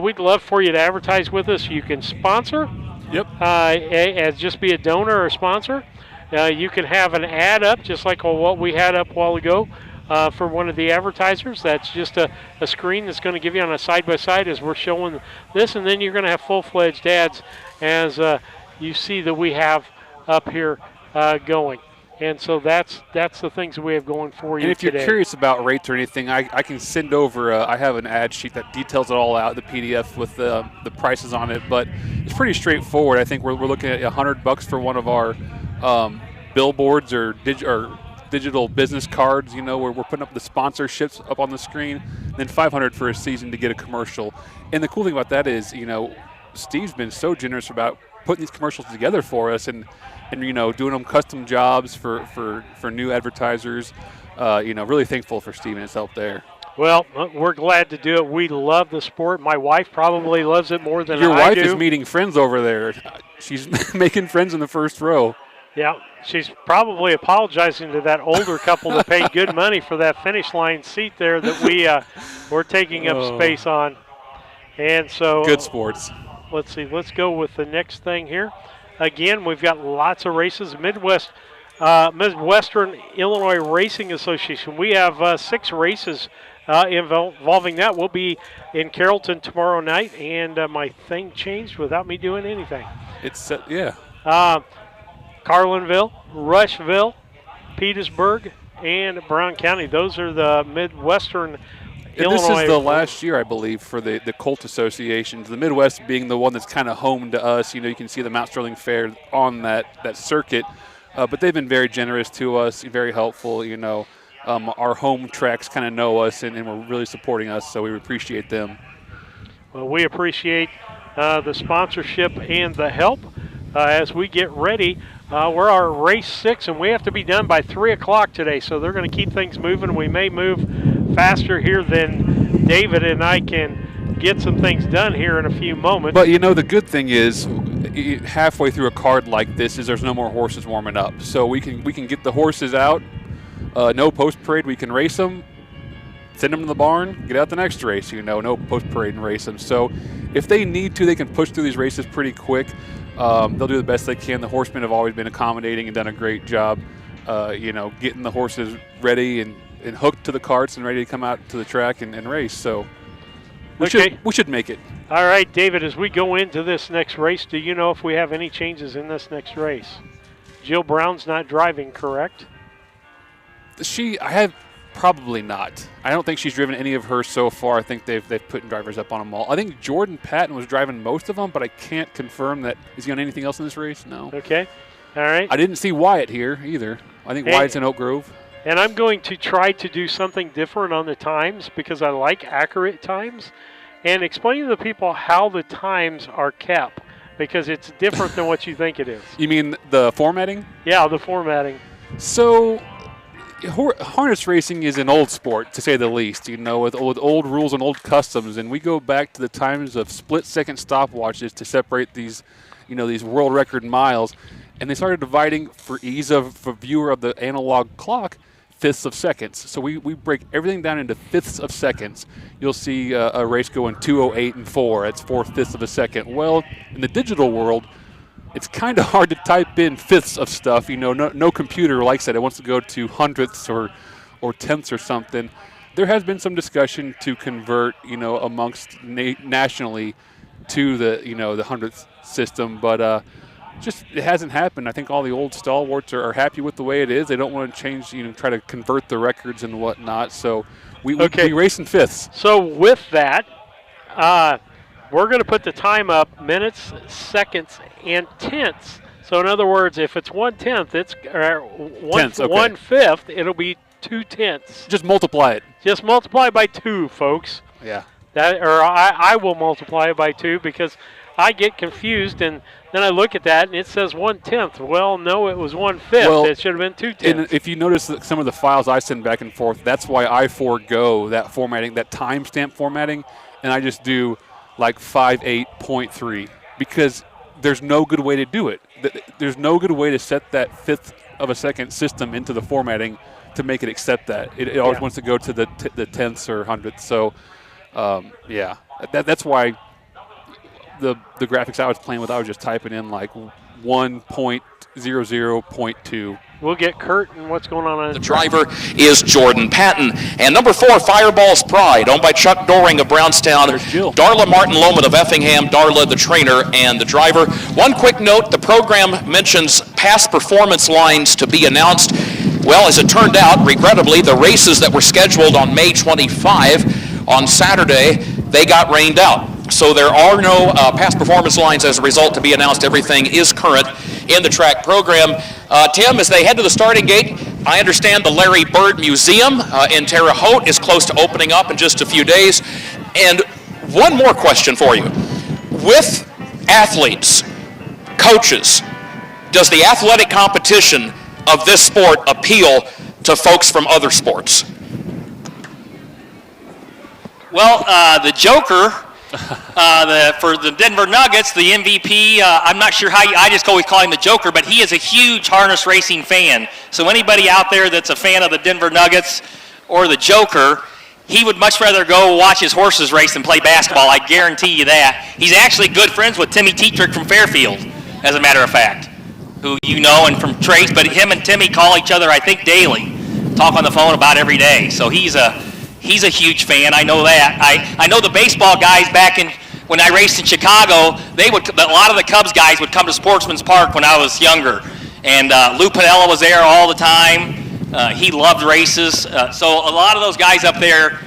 We'd love for you to advertise with us. You can sponsor. Yep. As just be a donor or a sponsor. You can have an ad up, just like what we had up a while ago for one of the advertisers. That's just a screen that's going to give you on a side-by-side as we're showing this, and then you're going to have full-fledged ads as you see that we have up here going. And so that's the things that we have going for you today. And if you're curious about rates or anything, I can send over, I have an ad sheet that details it all out, the PDF with the prices on it, but it's pretty straightforward. I think we're looking at $100 for one of our billboards or digital business cards, where we're putting up the sponsorships up on the screen, then $500 for a season to get a commercial. And the cool thing about that is, Steve's been so generous about putting these commercials together for us and doing them custom jobs for new advertisers. Really thankful for Steve and his help there. Well, we're glad to do it. We love the sport. My wife probably loves it more than I do. Your wife is meeting friends over there. She's making friends in the first row. Yeah, she's probably apologizing to that older couple that paid good money for that finish line seat there that we're taking up space on. And so good sports. Let's see. Let's go with the next thing here. Again, we've got lots of races. Midwestern Illinois Racing Association. We have 6 races involving that. We'll be in Carrollton tomorrow night, and my thing changed without me doing anything. It's yeah. Carlinville, Rushville, Petersburg, and Brown County. Those are the Midwestern Illinois. This is the last year, I believe, for the Colt associations. The Midwest being the one that's kind of home to us. You can see the Mount Sterling Fair on that circuit. But they've been very generous to us, very helpful. Our home tracks kind of know us and we're really supporting us, so we appreciate them. Well, we appreciate the sponsorship and the help as we get ready. We're our race 6, and we have to be done by 3 o'clock today, so they're going to keep things moving. We may move faster here than David and I can get some things done here in a few moments. But, the good thing is halfway through a card like this is there's no more horses warming up. So we can get the horses out, no post-parade. We can race them, send them to the barn, get out the next race, no post-parade and race them. So if they need to, they can push through these races pretty quick. They'll do the best they can. The horsemen have always been accommodating and done a great job, getting the horses ready and hooked to the carts and ready to come out to the track and race. So we should make it. All right, David, as we go into this next race, do you know if we have any changes in this next race? Jill Brown's not driving, correct? I have probably not. I don't think she's driven any of hers so far. I think they've put drivers up on them all. I think Jordan Patton was driving most of them, but I can't confirm that. Is he on anything else in this race? No. Okay. All right. I didn't see Wyatt here either. I think Wyatt's in Oak Grove. And I'm going to try to do something different on the times because I like accurate times, and explain to the people how the times are kept because it's different than what you think it is. You mean the formatting? Yeah, the formatting. So harness racing is an old sport, to say the least, with old rules and old customs, and we go back to the times of split-second stopwatches to separate these, these world record miles, and they started dividing, for ease of viewer of the analog clock, fifths of seconds. So we break everything down into fifths of seconds. You'll see a race go in 2:08 and 4. That's 4/5 of a second. Well, in the digital world, it's kind of hard to type in fifths of stuff. No computer likes that. It wants to go to hundredths or tenths or something. There has been some discussion to convert, amongst nationally to the hundredth system, but just it hasn't happened. I think all the old stalwarts are happy with the way it is. They don't want to change, try to convert the records and whatnot. So we race in fifths. So with that, we're going to put the time up minutes, seconds, and tenths. So in other words, if it's 1/10, it's tenths, okay. 1/5. It'll be 2/10. Just multiply it. Just multiply by 2, folks. Yeah. I will multiply it by 2 because I get confused, and then I look at that and it says 1/10. Well, no, it was 1/5. Well, it should have been 2/10. And if you notice that some of the files I send back and forth, that's why I forego that formatting, that timestamp formatting, and I just do like 58.3 because there's no good way to do it. There's no good way to set that fifth of a second system into the formatting to make it accept that. It always wants to go to the tenths or hundredths. So, that's why the graphics I was playing with, I was just typing in like 1.00.2. We'll get Kurt and what's going on. The driver is Jordan Patton. And number 4, Fireball's Pride, owned by Chuck Doring of Brownstown. Darla Martin Loman of Effingham, Darla the trainer and the driver. One quick note, the program mentions past performance lines to be announced. Well, as it turned out, regrettably, the races that were scheduled on May 25 on Saturday, they got rained out. So there are no past performance lines as a result to be announced. Everything is current in the track program. Tim, as they head to the starting gate, I understand the Larry Bird Museum in Terre Haute is close to opening up in just a few days. And one more question for you. With athletes, coaches, does the athletic competition of this sport appeal to folks from other sports? Well, the Joker, for the Denver Nuggets, the MVP, I'm not sure how I just always call him the Joker, but he is a huge harness racing fan. So anybody out there that's a fan of the Denver Nuggets or the Joker, he would much rather go watch his horses race than play basketball. I guarantee you that. He's actually good friends with Timmy Tetrick from Fairfield, as a matter of fact, who you know, and from Trace, but him and Timmy call each other, I think, daily, talk on the phone about every day. So he's a huge fan. I know that. I know the baseball guys back when I raced in Chicago, a lot of the Cubs guys would come to Sportsman's Park when I was younger. And Lou Piniella was there all the time. He loved races. So a lot of those guys up there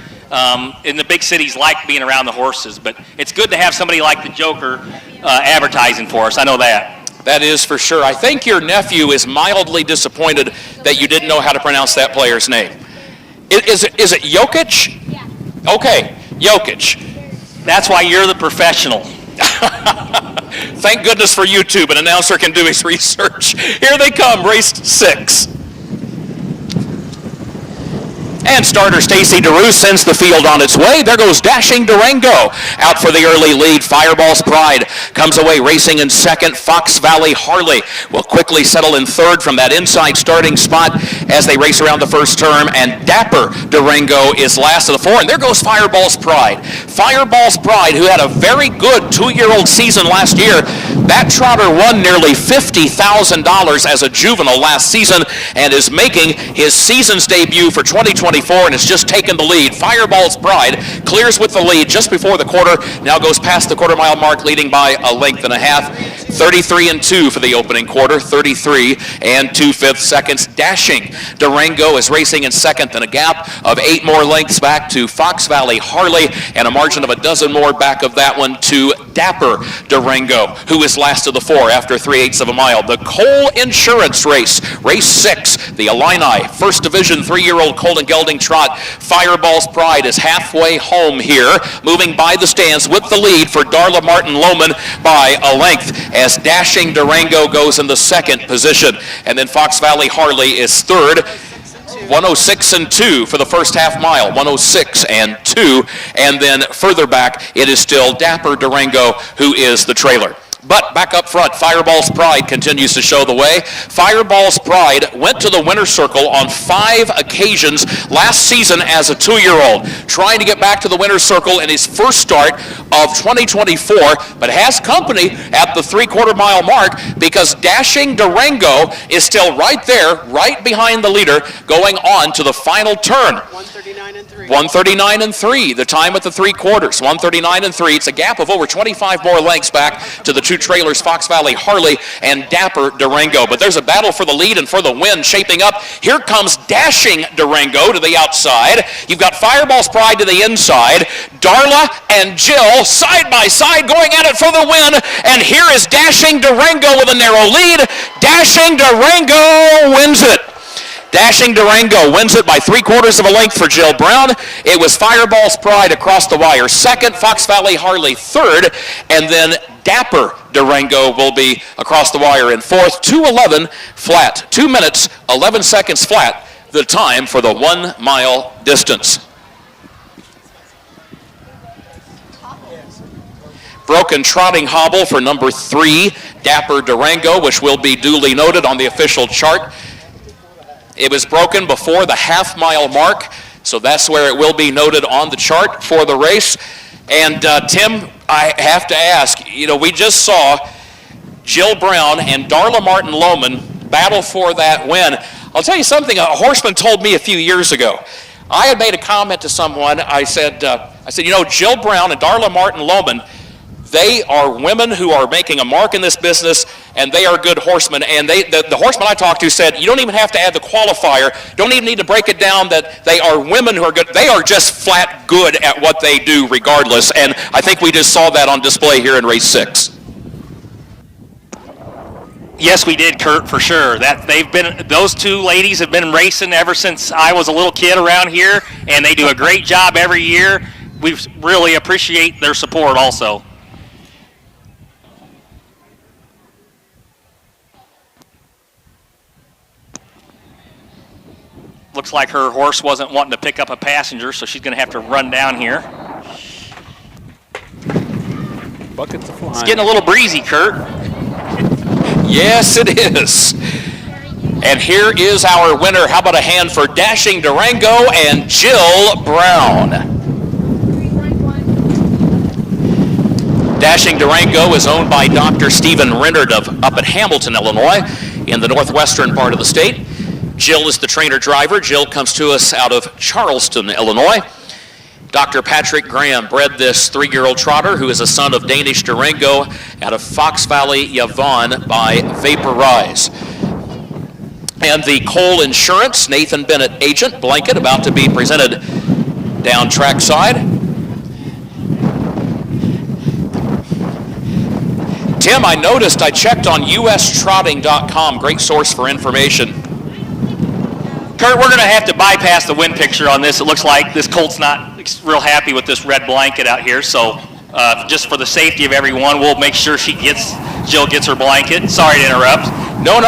in the big cities like being around the horses. But it's good to have somebody like the Joker advertising for us. I know that. That is for sure. I think your nephew is mildly disappointed that you didn't know how to pronounce that player's name. Is it Jokic? Yeah. Okay, Jokic. That's why you're the professional. Thank goodness for YouTube. An announcer can do his research. Here they come, race 6. And starter Stacy DeRue sends the field on its way. There goes Dashing Durango. Out for the early lead. Fireball's Pride comes away racing in second. Fox Valley Harley will quickly settle in third from that inside starting spot as they race around the first turn. And Dapper Durango is last of the 4. And there goes Fireball's Pride. Fireball's Pride, who had a very good 2-year-old season last year. That trotter won nearly $50,000 as a juvenile last season and is making his season's debut for 2024 2024 and has just taken the lead. Fireball's Pride clears with the lead just before the quarter, now goes past the quarter-mile mark, leading by a length and a half. 33 and 2 for the opening quarter, 33 and 2/5 seconds. Dashing Durango is racing in second, and a gap of 8 more lengths back to Fox Valley Harley, and a margin of a dozen more back of that one to Dapper Durango, who is last of the 4 after 3/8 of a mile. The Cole Insurance Race, race 6, the Illini First Division 3-year-old Colt and Gelding Trot. Fireball's Pride is halfway home here, moving by the stands with the lead for Darla Martin Lohman by a length, as Dashing Durango goes in the second position. And then Fox Valley Harley is third. 106 and 2 for the first half mile, 106 and 2. And then further back, it is still Dapper Durango who is the trailer. But back up front, Fireball's Pride continues to show the way. Fireball's Pride went to the winner's circle on 5 occasions last season as a 2-year-old, trying to get back to the winner's circle in his first start of 2024, but has company at the 3/4 mile mark because Dashing Durango is still right there, right behind the leader, going on to the final turn. 139 and 3. 139 and 3, the time at the 3/4, 139 and 3. It's a gap of over 25 more lengths back to the 2 trailers, Fox Valley Harley and Dapper Durango. But there's a battle for the lead and for the win shaping up. Here comes Dashing Durango to the outside. You've got Fireball's Pride to the inside. Darla and Jill side by side going at it for the win. And here is Dashing Durango with a narrow lead. Dashing Durango wins it. Dashing Durango wins it by 3/4 of a length for Jill Brown. It was Fireball's Pride across the wire second, Fox Valley Harley third, and then Dapper Durango will be across the wire in fourth. 2:11 flat, 2 minutes, 11 seconds flat, the time for the 1 mile distance. Broken trotting hobble for number 3, Dapper Durango, which will be duly noted on the official chart. It was broken before the half-mile mark, so that's where it will be noted on the chart for the race. And Tim, I have to ask, we just saw Jill Brown and Darla Martin Lohman battle for that win. I'll tell you something a horseman told me a few years ago. I had made a comment to someone. I said, Jill Brown and Darla Martin Lohman, they are women who are making a mark in this business, and they are good horsemen. And the horseman I talked to said, you don't even have to add the qualifier. Don't even need to break it down that they are women who are good. They are just flat good at what they do regardless. And I think we just saw that on display here in race 6. Yes, we did, Kurt, for sure. Those 2 ladies have been racing ever since I was a little kid around here, and they do a great job every year. We really appreciate their support also. Looks like her horse wasn't wanting to pick up a passenger, so she's going to have to run down here. Buckets of flying. It's getting a little breezy, Kurt. Yes, it is. And here is our winner. How about a hand for Dashing Durango and Jill Brown? Dashing Durango is owned by Dr. Stephen Rennard up at Hamilton, Illinois, in the northwestern part of the state. Jill is the trainer-driver. Jill comes to us out of Charleston, Illinois. Dr. Patrick Graham bred this 3-year-old trotter who is a son of Danish Durango out of Fox Valley, Yvonne by Vaporize. And the Cole Insurance, Nathan Bennett agent, blanket about to be presented down trackside. Tim, I noticed I checked on ustrotting.com, great source for information. Kurt, we're going to have to bypass the wind picture on this. It looks like this colt's not real happy with this red blanket out here, so just for the safety of everyone, we'll make sure Jill gets her blanket. Sorry to interrupt. No.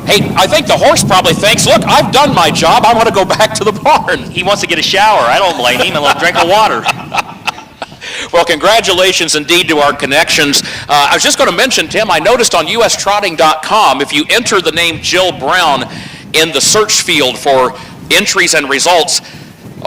Hey, I think the horse probably thinks, look, I've done my job. I want to go back to the barn. He wants to get a shower. I don't blame him. And drink of water. Well, congratulations indeed to our connections. I was just going to mention, Tim, I noticed on ustrotting.com, if you enter the name Jill Brown in the search field for entries and results,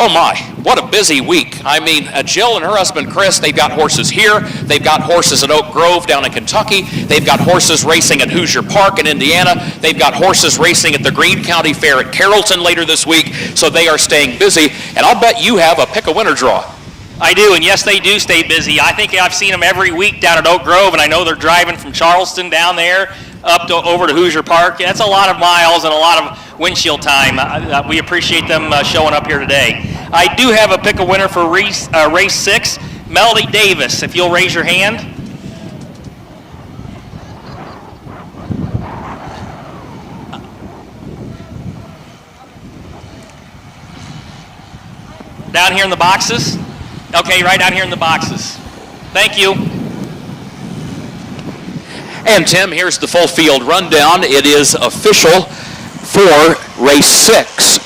Oh my, what a busy week. I mean, Jill and her husband Chris, they've got horses here. They've got horses at Oak Grove down in Kentucky. They've got horses racing at Hoosier Park in Indiana. They've got horses racing at the Greene County Fair at Carrollton later this week. So they are staying busy. And I'll bet you have a pick-a-winner draw. I do, and yes, they do stay busy. I think I've seen them every week down at Oak Grove, and I know they're driving from Charleston down there over to Hoosier Park. That's a lot of miles and a lot of windshield time. We appreciate them showing up here today. I do have a pick-a-winner for race 6, Melody Davis, if you'll raise your hand. Down here in the boxes? Okay, right down here in the boxes. Thank you. And Tim, here's the full field rundown. It is official for race 6.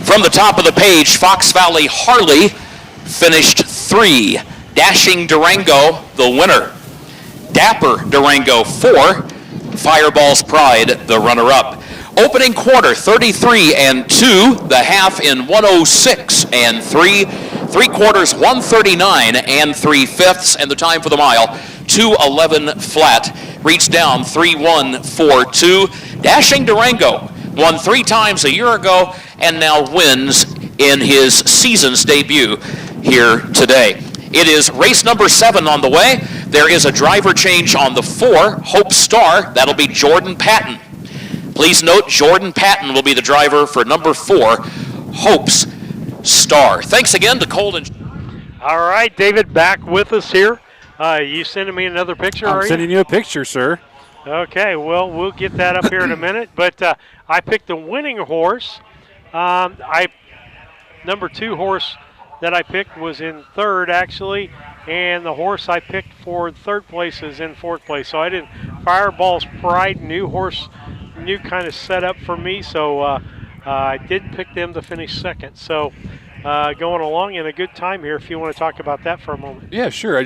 From the top of the page, Fox Valley Harley finished 3. Dashing Durango, the winner. Dapper Durango, 4. Fireball's Pride, the runner-up. Opening quarter, 33 and 2. The half in 106 and 3. 3 quarters, 139 and 3/5. And the time for the mile, 2:11 flat. Reached down 3:142. Dashing Durango won 3 times a year ago and now wins in his season's debut here today. It is race number 7 on the way. There is a driver change on the 4, Hope Star. That'll be Jordan Patton. Please note, Jordan Patton will be the driver for number 4, Hope's Star. Thanks again to Colton. All right, David, back with us here. You sending me another picture, are you? I'm sending you a picture, sir. Okay, well, we'll get that up here in a minute. But I picked the winning horse. Number 2 horse that I picked was in 3rd, actually. And the horse I picked for 3rd place is in 4th place. So I didn't. Fireball's Pride, new horse, new kind of setup for me. So I did pick them to finish 2nd. So going along in a good time here if you want to talk about that for a moment. Yeah, sure.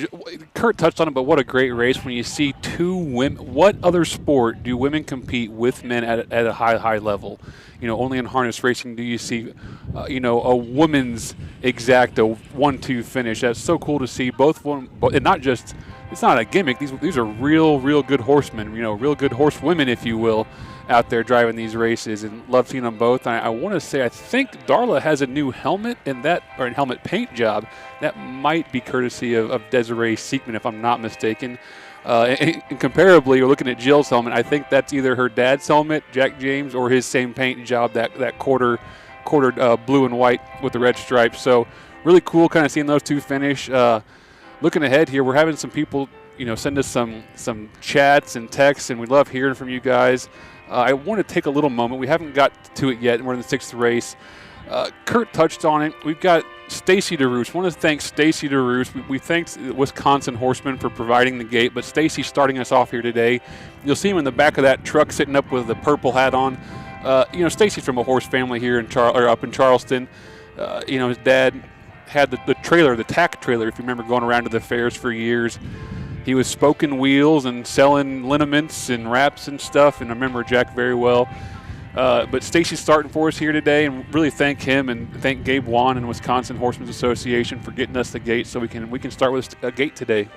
Kurt touched on it, but what a great race when you see 2 women. What other sport do women compete with men at a high level? Only in harness racing do you see, a woman's exacta 1-2 finish. That's so cool to see. Both women, and not just, it's not a gimmick. These are real good horsemen, real good horsewomen, if you will, out there driving these races, and love seeing them both. And I want to say, I think Darla has a new helmet or a helmet paint job. That might be courtesy of Desiree Seekman, if I'm not mistaken. And comparably, you're looking at Jill's helmet. I think that's either her dad's helmet, Jack James, or his same paint job, that quartered blue and white with the red stripes. So really cool kind of seeing those 2 finish. Looking ahead here, we're having some people, send us some chats and texts, and we love hearing from you guys. I want to take a little moment. We haven't got to it yet. We're in the 6th race. Kurt touched on it. We've got Stacy DeRoos. I want to thank Stacy DeRoos. We thank Wisconsin Horsemen for providing the gate, but Stacy starting us off here today. You'll see him in the back of that truck sitting up with the purple hat on. Stacy's from a horse family here up in Charleston. His dad had the trailer, the tack trailer, if you remember, going around to the fairs for years. He was spoken wheels and selling liniments and wraps and stuff, and I remember Jack very well. But Stacy's starting for us here today, and really thank him and thank Gabe Wan and Wisconsin Horsemen's Association for getting us the gate so we can start with a gate today.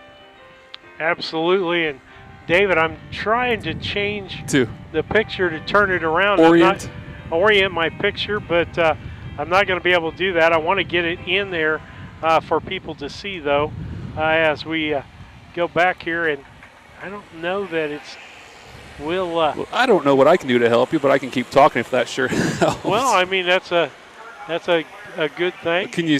Absolutely. And David, I'm trying to change the picture to turn it around. Orient my picture, but I'm not going to be able to do that. I want to get it in there for people to see, though, as we go back here. And I don't know that it's well, I don't know what I can do to help you, but I can keep talking if that sure helps. Well, I mean, that's a good thing. Can you?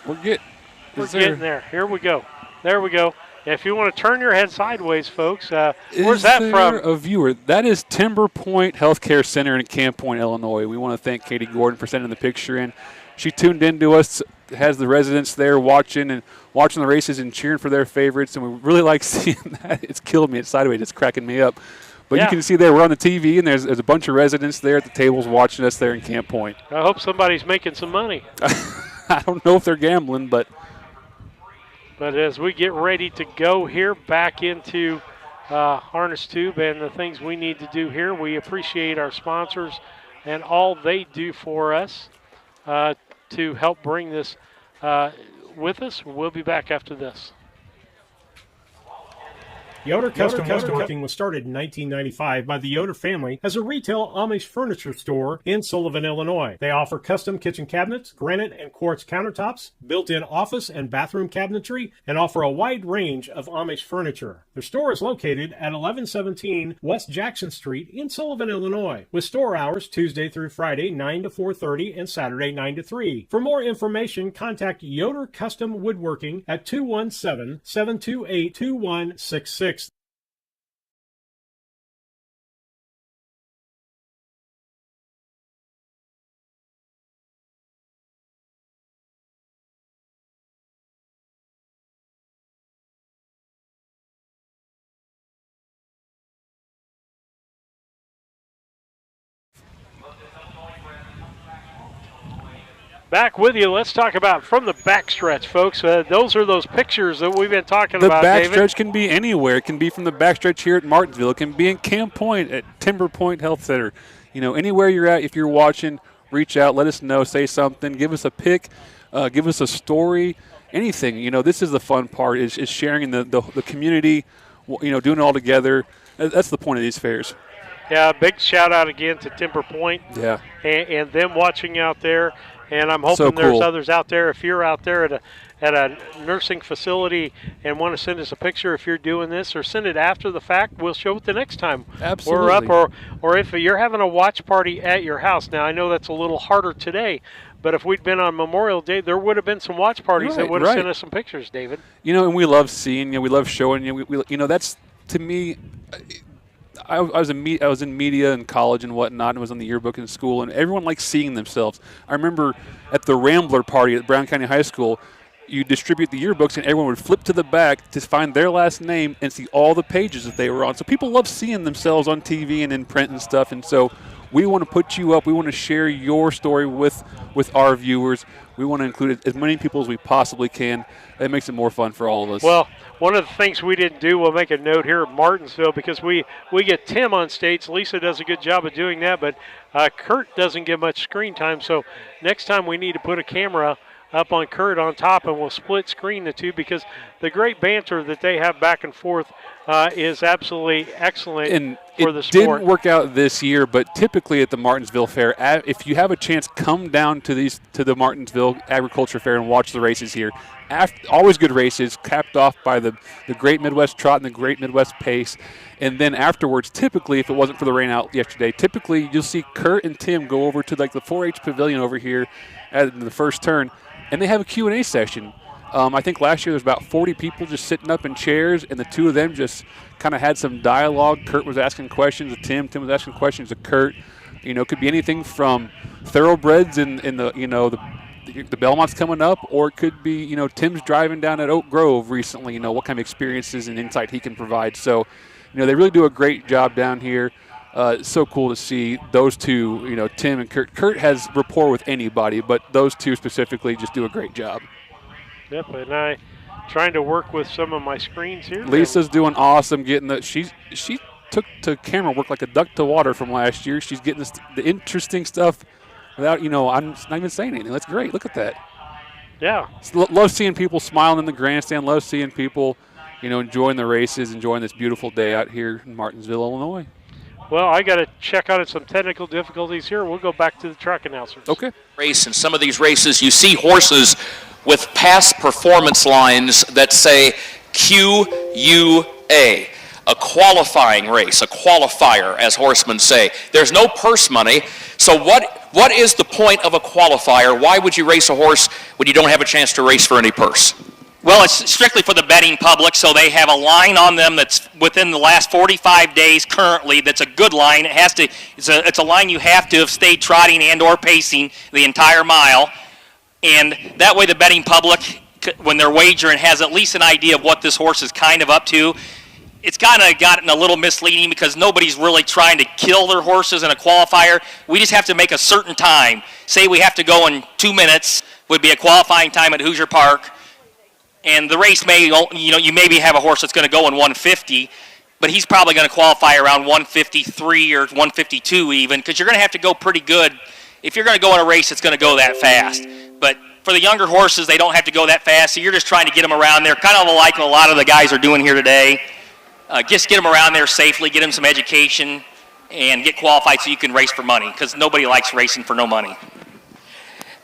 We're getting there. Here we go. There we go. If you want to turn your head sideways, folks, where's that from? A viewer. That is Timber Point Healthcare Center in Camp Point, Illinois. We want to thank Katie Gordon for sending the picture in. She tuned in to us, has the residents there watching the races and cheering for their favorites, and we really like seeing that. It's killing me. It's sideways. It's cracking me up. But yeah. You can see there we're on the TV, and there's a bunch of residents there at the tables watching us there in Camp Point. I hope somebody's making some money. I don't know if they're gambling, but as we get ready to go here back into Harness Tube and the things we need to do here, we appreciate our sponsors, and all they do for us to help bring this with us. We'll be back after this. Yoder Custom Woodworking was started in 1995 by the Yoder family as a retail Amish furniture store in Sullivan, Illinois. They offer custom kitchen cabinets, granite and quartz countertops, built-in office and bathroom cabinetry, and offer a wide range of Amish furniture. Their store is located at 1117 West Jackson Street in Sullivan, Illinois, with store hours Tuesday through Friday 9 to 4:30 and Saturday 9 to 3. For more information, contact Yoder Custom Woodworking at 217-728-2166. Back with you. Let's talk about from the backstretch, folks. Those are those pictures that we've been talking about, David. The backstretch can be anywhere. It can be from the backstretch here at Martinsville. It can be in Camp Point at Timber Point Health Center. You know, anywhere you're at, if you're watching, reach out, let us know, say something, give us a pic, give us a story, anything. You know, this is the fun part, is sharing in the community, you know, doing it all together. That's the point of these fairs. Yeah, big shout out again to Timber Point. Yeah. And them watching out there. And I'm hoping So cool. there's others out there. If you're out there at a nursing facility and want to send us a picture if you're doing this, or send it after the fact, we'll show it the next time Absolutely. we're up. Or if you're having a watch party at your house. Now, I know that's a little harder today, but if we'd been on Memorial Day, there would have been some watch parties that would have sent us some pictures, David. You know, and we love seeing you. We love showing you. We you know, that's, to me, I was in media in college and whatnot, and was on the yearbook in school, and everyone likes seeing themselves. I remember at the Rambler party at Brown County High School, you distribute the yearbooks, and everyone would flip to the back to find their last name and see all the pages that they were on. So people love seeing themselves on TV and in print and stuff, and so we want to put you up. We want to share your story with our viewers. We want to include as many people as we possibly can. It makes it more fun for all of us. Well, one of the things we didn't do, we'll make a note here at Martinsville, because we get Tim on stage. Lisa does a good job of doing that, but Kurt doesn't get much screen time. So next time we need to put a camera up on Kurt on top, and we'll split screen the two, because the great banter that they have back and forth is absolutely excellent and for the it sport. didn't work out this year, but typically at the Martinsville Fair, if you have a chance, come down to the Martinsville Agriculture Fair and watch the races here. Always good races, capped off by the Great Midwest Trot and the Great Midwest Pace. And then afterwards, typically, if it wasn't for the rain out yesterday, typically you'll see Kurt and Tim go over to like the 4-H pavilion over here at the first turn, and they have a Q&A session. I think last year there was about 40 people just sitting up in chairs, and the two of them just kind of had some dialogue. Kurt was asking questions of Tim. Tim was asking questions of Kurt. You know, it could be anything from thoroughbreds in the you know the Belmont's coming up, or it could be, you know, Tim's driving down at Oak Grove recently. You know, what kind of experiences and insight he can provide. So, you know, they really do a great job down here. It's so cool to see those two, you know, Tim and Kurt. Kurt has rapport with anybody, but those two specifically just do a great job. Yep, and I'm trying to work with some of my screens here. Lisa's doing awesome getting the she took to camera work like a duck to water from last year. She's getting the interesting stuff without, you know, I'm not even saying anything. That's great. Look at that. Yeah. Love seeing people smiling in the grandstand. Love seeing people, you know, enjoying the races, enjoying this beautiful day out here in Martinsville, Illinois. Well, I got to check on some technical difficulties here. We'll go back to the track announcers. Okay. Race in some of these races, you see horses with past performance lines that say QUA, a qualifying race, a qualifier, as horsemen say. There's no purse money. So what is the point of a qualifier? Why would you race a horse when you don't have a chance to race for any purse? Well, it's strictly for the betting public, so they have a line on them that's within the last 45 days currently. That's a good line. It's a line you have to have stayed trotting and or pacing the entire mile, and that way the betting public, when they're wagering, has at least an idea of what this horse is kind of up to. It's kind of gotten a little misleading because nobody's really trying to kill their horses in a qualifier. We just have to make a certain time. Say we have to go in 2 minutes, would be a qualifying time at Hoosier Park. And the race may, you know, you maybe have a horse that's going to go in 150, but he's probably going to qualify around 153 or 152 even, because you're going to have to go pretty good. If you're going to go in a race, it's going to go that fast. But for the younger horses, they don't have to go that fast, so you're just trying to get them around there, kind of like a lot of the guys are doing here today. Just get them around there safely, get them some education, and get qualified so you can race for money, because nobody likes racing for no money.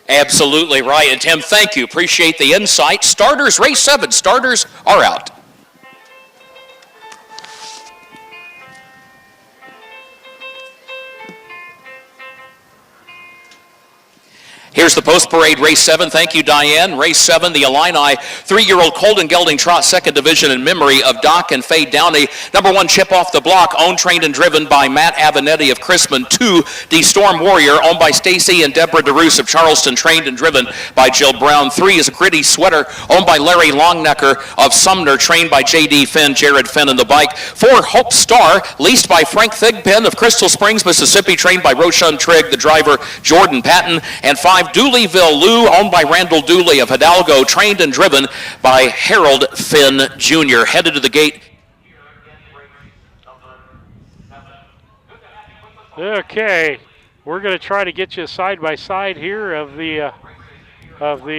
Absolutely right. And Tim, thank you. Appreciate the insight. Starters, race 7. Starters are out. Here's the post-parade race 7. Thank you, Diane. Race 7, the Illini 3-year-old Colden Gelding Trot, 2nd division in memory of Doc and Faye Downey. Number 1, Chip Off the Block, owned, trained, and driven by Matt Avenatti of Crispin. 2, the Storm Warrior, owned by Stacy and Deborah DeRoos of Charleston, trained and driven by Jill Brown. 3 is a Gritty Sweater, owned by Larry Longnecker of Sumner, trained by J.D. Finn, Jared Finn, and the bike. 4, Hope Star, leased by Frank Thigpen of Crystal Springs, Mississippi, trained by Roshan Trigg, the driver Jordan Patton. And 5, Dooleyville Lou, owned by Randall Dooley of Hidalgo, trained and driven by Harold Finn Jr. Headed to the gate. Okay, we're going to try to get you side by side here of the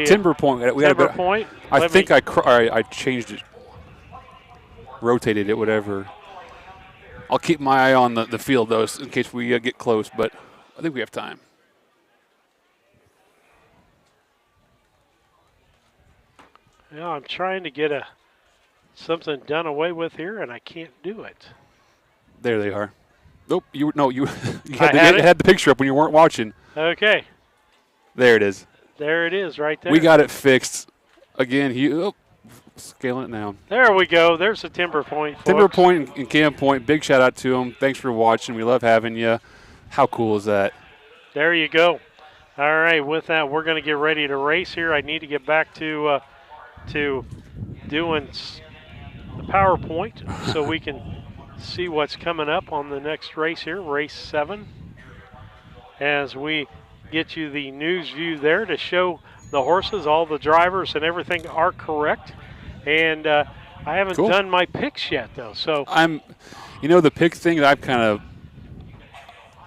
Timber Point. Timber Point. I think I changed it, rotated it, whatever. I'll keep my eye on the field though, in case we get close. But I think we have time. Yeah, I'm trying to get something done away with here, and I can't do it. There they are. Nope, you had the picture up when you weren't watching. Okay. There it is. There it is, right there. We got it fixed. Again, scaling it down. There we go. There's the Timber Point, folks. Timber Point and Cam Point, big shout out to them. Thanks for watching. We love having you. How cool is that? There you go. All right, with that, we're going to get ready to race here. I need to get back to doing the PowerPoint so we can see what's coming up on the next race here, race 7, as we get you the news view there to show the horses, all the drivers and everything are correct. And I haven't done my picks yet, though. So the pick thing,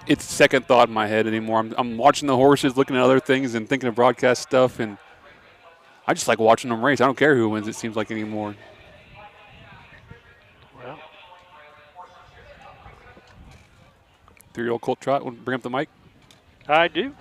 it's second thought in my head anymore. I'm watching the horses, looking at other things and thinking of broadcast stuff, and I just like watching them race. I don't care who wins, it seems like, anymore. Well, 3-year-old Colt Trot, want to bring up the mic? I do.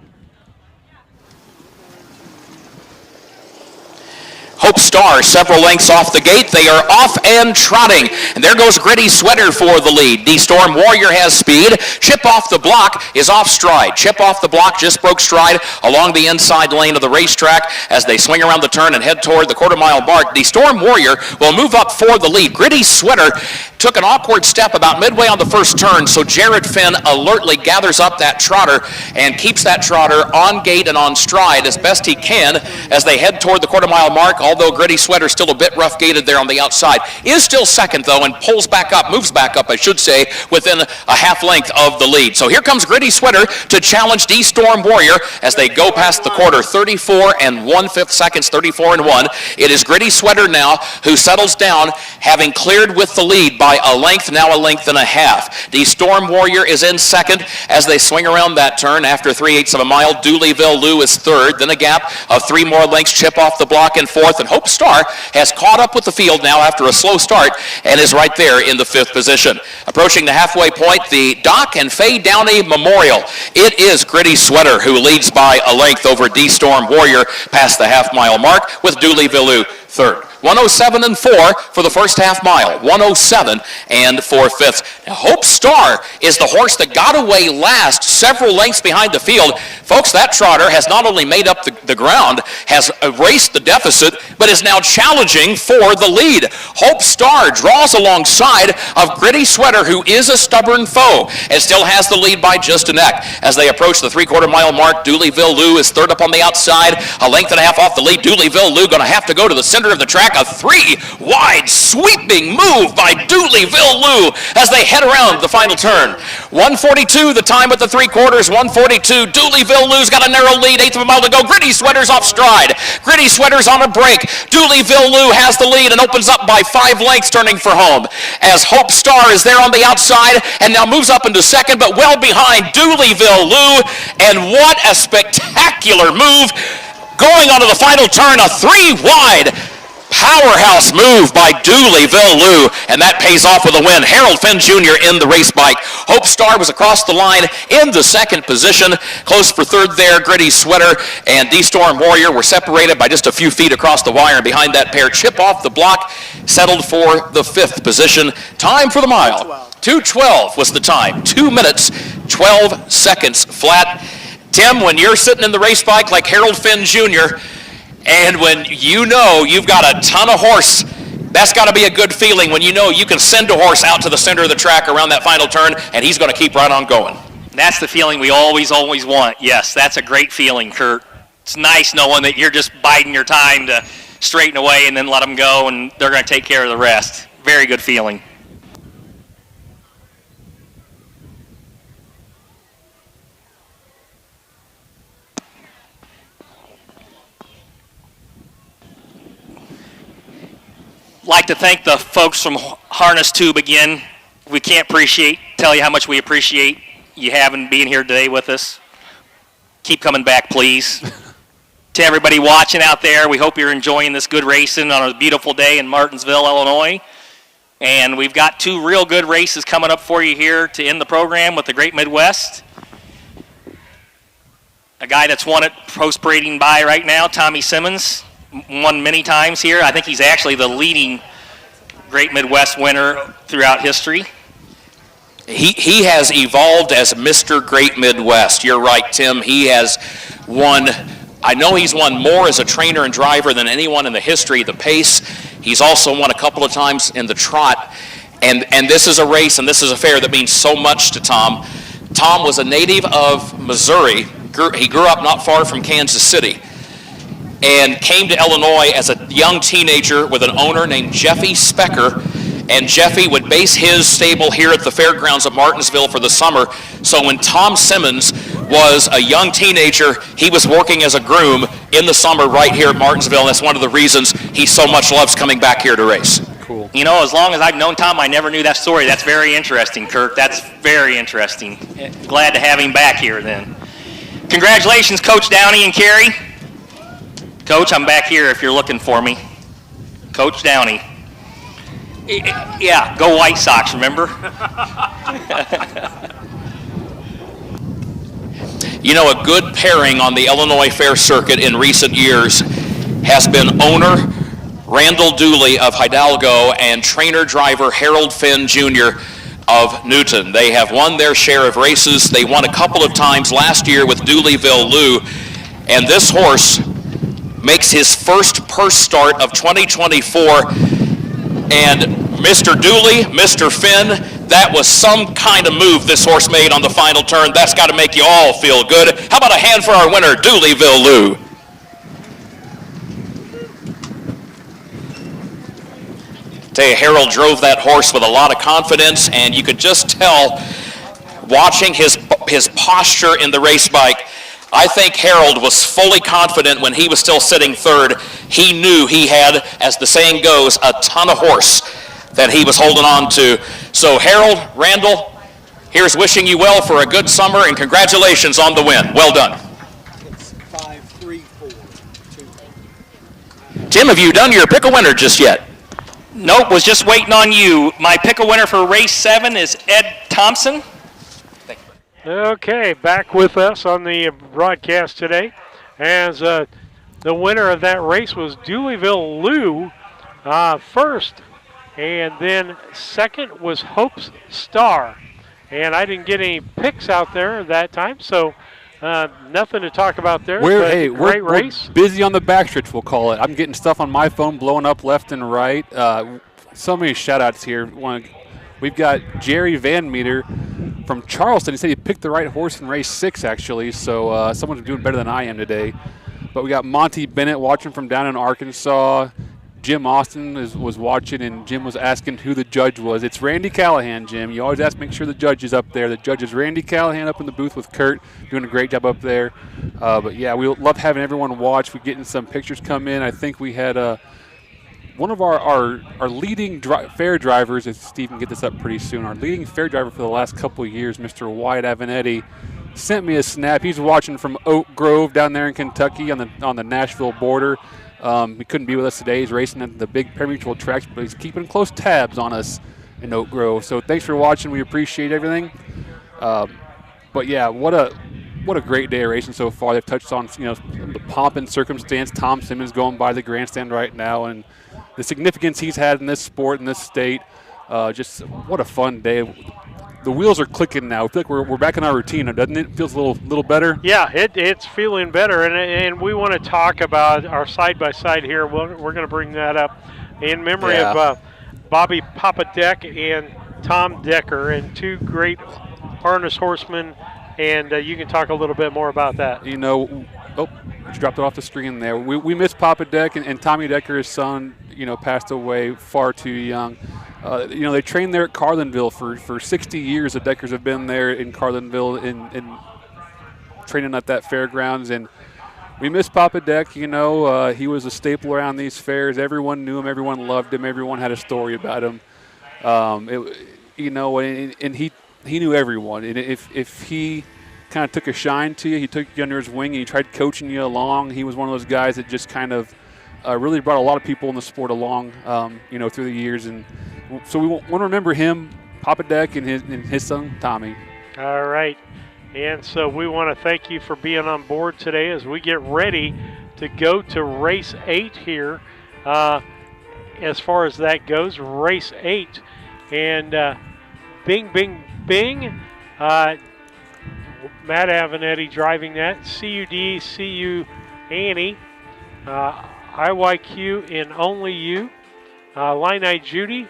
Hope Star, several lengths off the gate. They are off and trotting. And there goes Gritty Sweater for the lead. The Storm Warrior has speed. Chip Off the Block is off stride. Chip Off the Block just broke stride along the inside lane of the racetrack as they swing around the turn and head toward the quarter-mile mark. The Storm Warrior will move up for the lead. Gritty Sweater took an awkward step about midway on the first turn, so Jared Finn alertly gathers up that trotter and keeps that trotter on gate and on stride as best he can as they head toward the quarter-mile mark, although Gritty Sweater still a bit rough-gated there on the outside. Is still second, though, and moves back up, I should say, within a half length of the lead. So here comes Gritty Sweater to challenge D Storm Warrior as they go past the quarter, 34 1/5 seconds, 34 1. It is Gritty Sweater now who settles down, having cleared with the lead by a length, now a length and a half. The Storm Warrior is in second as they swing around that turn after 3/8 of a mile. Dooleyville Lou is third, then a gap of 3 more lengths. Chip Off the Block in fourth, and Hope Star has caught up with the field now after a slow start and is right there in the 5th position. Approaching the halfway point, the Doc and Faye Downey Memorial. It is Gritty Sweater who leads by a length over D Storm Warrior past the half-mile mark, with Dooleyville Lou third. 107 4 for the first half mile. 107 4/5. Now, Hope Star is the horse that got away last, several lengths behind the field. Folks, that trotter has not only made up the ground, has erased the deficit, but is now challenging for the lead. Hope Star draws alongside of Gritty Sweater, who is a stubborn foe, and still has the lead by just a neck. As they approach the 3/4 mile mark, Dooleyville Lou is third up on the outside, a length and a half off the lead. Dooleyville Lou going to have to go to the center of the track track. A 3-wide sweeping move by Dooleyville Lou as they head around the final turn. 1:42 the time at the 3/4, 1:42. Dooleyville Lou's got a narrow lead, eighth of a mile to go. Gritty Sweaters off stride. Gritty Sweaters on a break. Dooleyville Lou has the lead and opens up by 5 lengths, turning for home. As Hope Star is there on the outside and now moves up into second, but well behind Dooleyville Lou. And what a spectacular move. Going onto the final turn, a 3-wide powerhouse move by Dooleyville Lou, and that pays off with a win. Harold Finn Jr. in the race bike. Hope Star was across the line in the second position. Close for third there, Gritty Sweater and D-Storm Warrior were separated by just a few feet across the wire, and behind that pair, Chip Off the Block settled for the 5th position. Time for the mile. 2:12 was the time. 2 minutes, 12 seconds flat. Tim, when you're sitting in the race bike like Harold Finn Jr., and when you know you've got a ton of horse, that's got to be a good feeling when you know you can send a horse out to the center of the track around that final turn, and he's going to keep right on going. That's the feeling we always want. Yes, that's a great feeling, Kurt. It's nice knowing that you're just biding your time to straighten away and then let them go, and they're going to take care of the rest. Very good feeling. Like to thank the folks from Harness Tube again. We can't tell you how much we appreciate you having being here today with us. Keep coming back, please. To everybody watching out there, we hope you're enjoying this good racing on a beautiful day in Martinsville, Illinois. And we've got 2 real good races coming up for you here to end the program with the Great Midwest. A guy that's won it post-parading by right now, Tommy Simmons. Won many times here. I think he's actually the leading Great Midwest winner throughout history. He has evolved as Mr. Great Midwest. You're right, Tim. He has won, I know he's won more as a trainer and driver than anyone in the history of the pace. He's also won a couple of times in the trot. And this is a race and this is a fair that means so much to Tom. Tom was a native of Missouri. He grew up not far from Kansas City, and came to Illinois as a young teenager with an owner named Jeffy Specker. And Jeffy would base his stable here at the fairgrounds of Martinsville for the summer. So when Tom Simmons was a young teenager, he was working as a groom in the summer right here at Martinsville. And that's one of the reasons he so much loves coming back here to race. Cool. You know, as long as I've known Tom, I never knew that story. That's very interesting, Kirk. That's very interesting. Glad to have him back here then. Congratulations, Coach Downey and Carrie. Coach, I'm back here if you're looking for me. Coach Downey. Yeah, go White Sox, remember? You know, a good pairing on the Illinois Fair Circuit in recent years has been owner Randall Dooley of Hidalgo and trainer-driver Harold Finn Jr. of Newton. They have won their share of races. They won a couple of times last year with Dooleyville Lou, and this horse makes his first purse start of 2024, and Mr. Dooley, Mr. Finn, that was some kind of move this horse made on the final turn. That's got to make you all feel good. How about a hand for our winner, Dooleyville Lou? Tell you, Harold drove that horse with a lot of confidence, and you could just tell watching his posture in the race bike. I think Harold was fully confident when he was still sitting third. He knew he had, as the saying goes, a ton of horse that he was holding on to. So Harold, Randall, here's wishing you well for a good summer, and congratulations on the win. Well done. It's 5, 3, 4, 2. Tim, have you done your pick a winner just yet? Nope, was just waiting on you. My pick a winner for race 7 is Ed Thompson. Okay, back with us on the broadcast today, as the winner of that race was Dooleyville Lou first, and then second was Hope's Star. And I didn't get any picks out there that time, so nothing to talk about there. We're race. Busy on the backstretch, we'll call it. I'm getting stuff on my phone blowing up left and right. So many shout-outs here. We've got Jerry Van Meter from Charleston. He said he picked the right horse in race 6, actually, so someone's doing better than I am today. But we got Monty Bennett watching from down in Arkansas. Jim Austin was watching, and Jim was asking who the judge was. It's Randy Callahan, Jim. You always ask to make sure the judge is up there. The judge is Randy Callahan up in the booth with Kurt, doing a great job up there. But, yeah, we love having everyone watch. We're getting some pictures come in. I think we had one of our leading fair drivers, if Steve can get this up pretty soon, our leading fair driver for the last couple of years, Mr. Wyatt Avenetti, sent me a snap. He's watching from Oak Grove down there in Kentucky on the Nashville border. He couldn't be with us today. He's racing at the big pari-mutuel tracks, but he's keeping close tabs on us in Oak Grove. So thanks for watching. We appreciate everything. But yeah, what a great day of racing so far. They've touched on the pomp and circumstance. Tom Simmons going by the grandstand right now, and the significance he's had in this sport in this state. Just what a fun day. The wheels are clicking now. I feel like we're back in our routine, doesn't it? It feels a little better. Yeah, it's feeling better, and we want to talk about our side-by-side here. We're going to bring that up in memory of Bobby Papadek and Tom Decker, and two great harness horsemen, and you can talk a little bit more about that. Just dropped it off the screen there. We miss Papadek, and Tommy Decker, his son, passed away far too young. They trained there at Carlinville for 60 years. The Deckers have been there in Carlinville in training at that fairgrounds, and we miss Papadek. He was a staple around these fairs. Everyone knew him. Everyone loved him. Everyone had a story about him. And he knew everyone. And if he kind of took a shine to you, he took you under his wing, and he tried coaching you along. He was one of those guys that just kind of really brought a lot of people in the sport along, through the years. And so we want to remember him, Papadek, and his son, Tommy. All right. And so we want to thank you for being on board today as we get ready to go to race 8 here. As far as that goes, race 8. And bing, bing, bing. Matt Avenetti driving that. CUD, CU Annie. IYQ in Only You. Line-Eye Judy.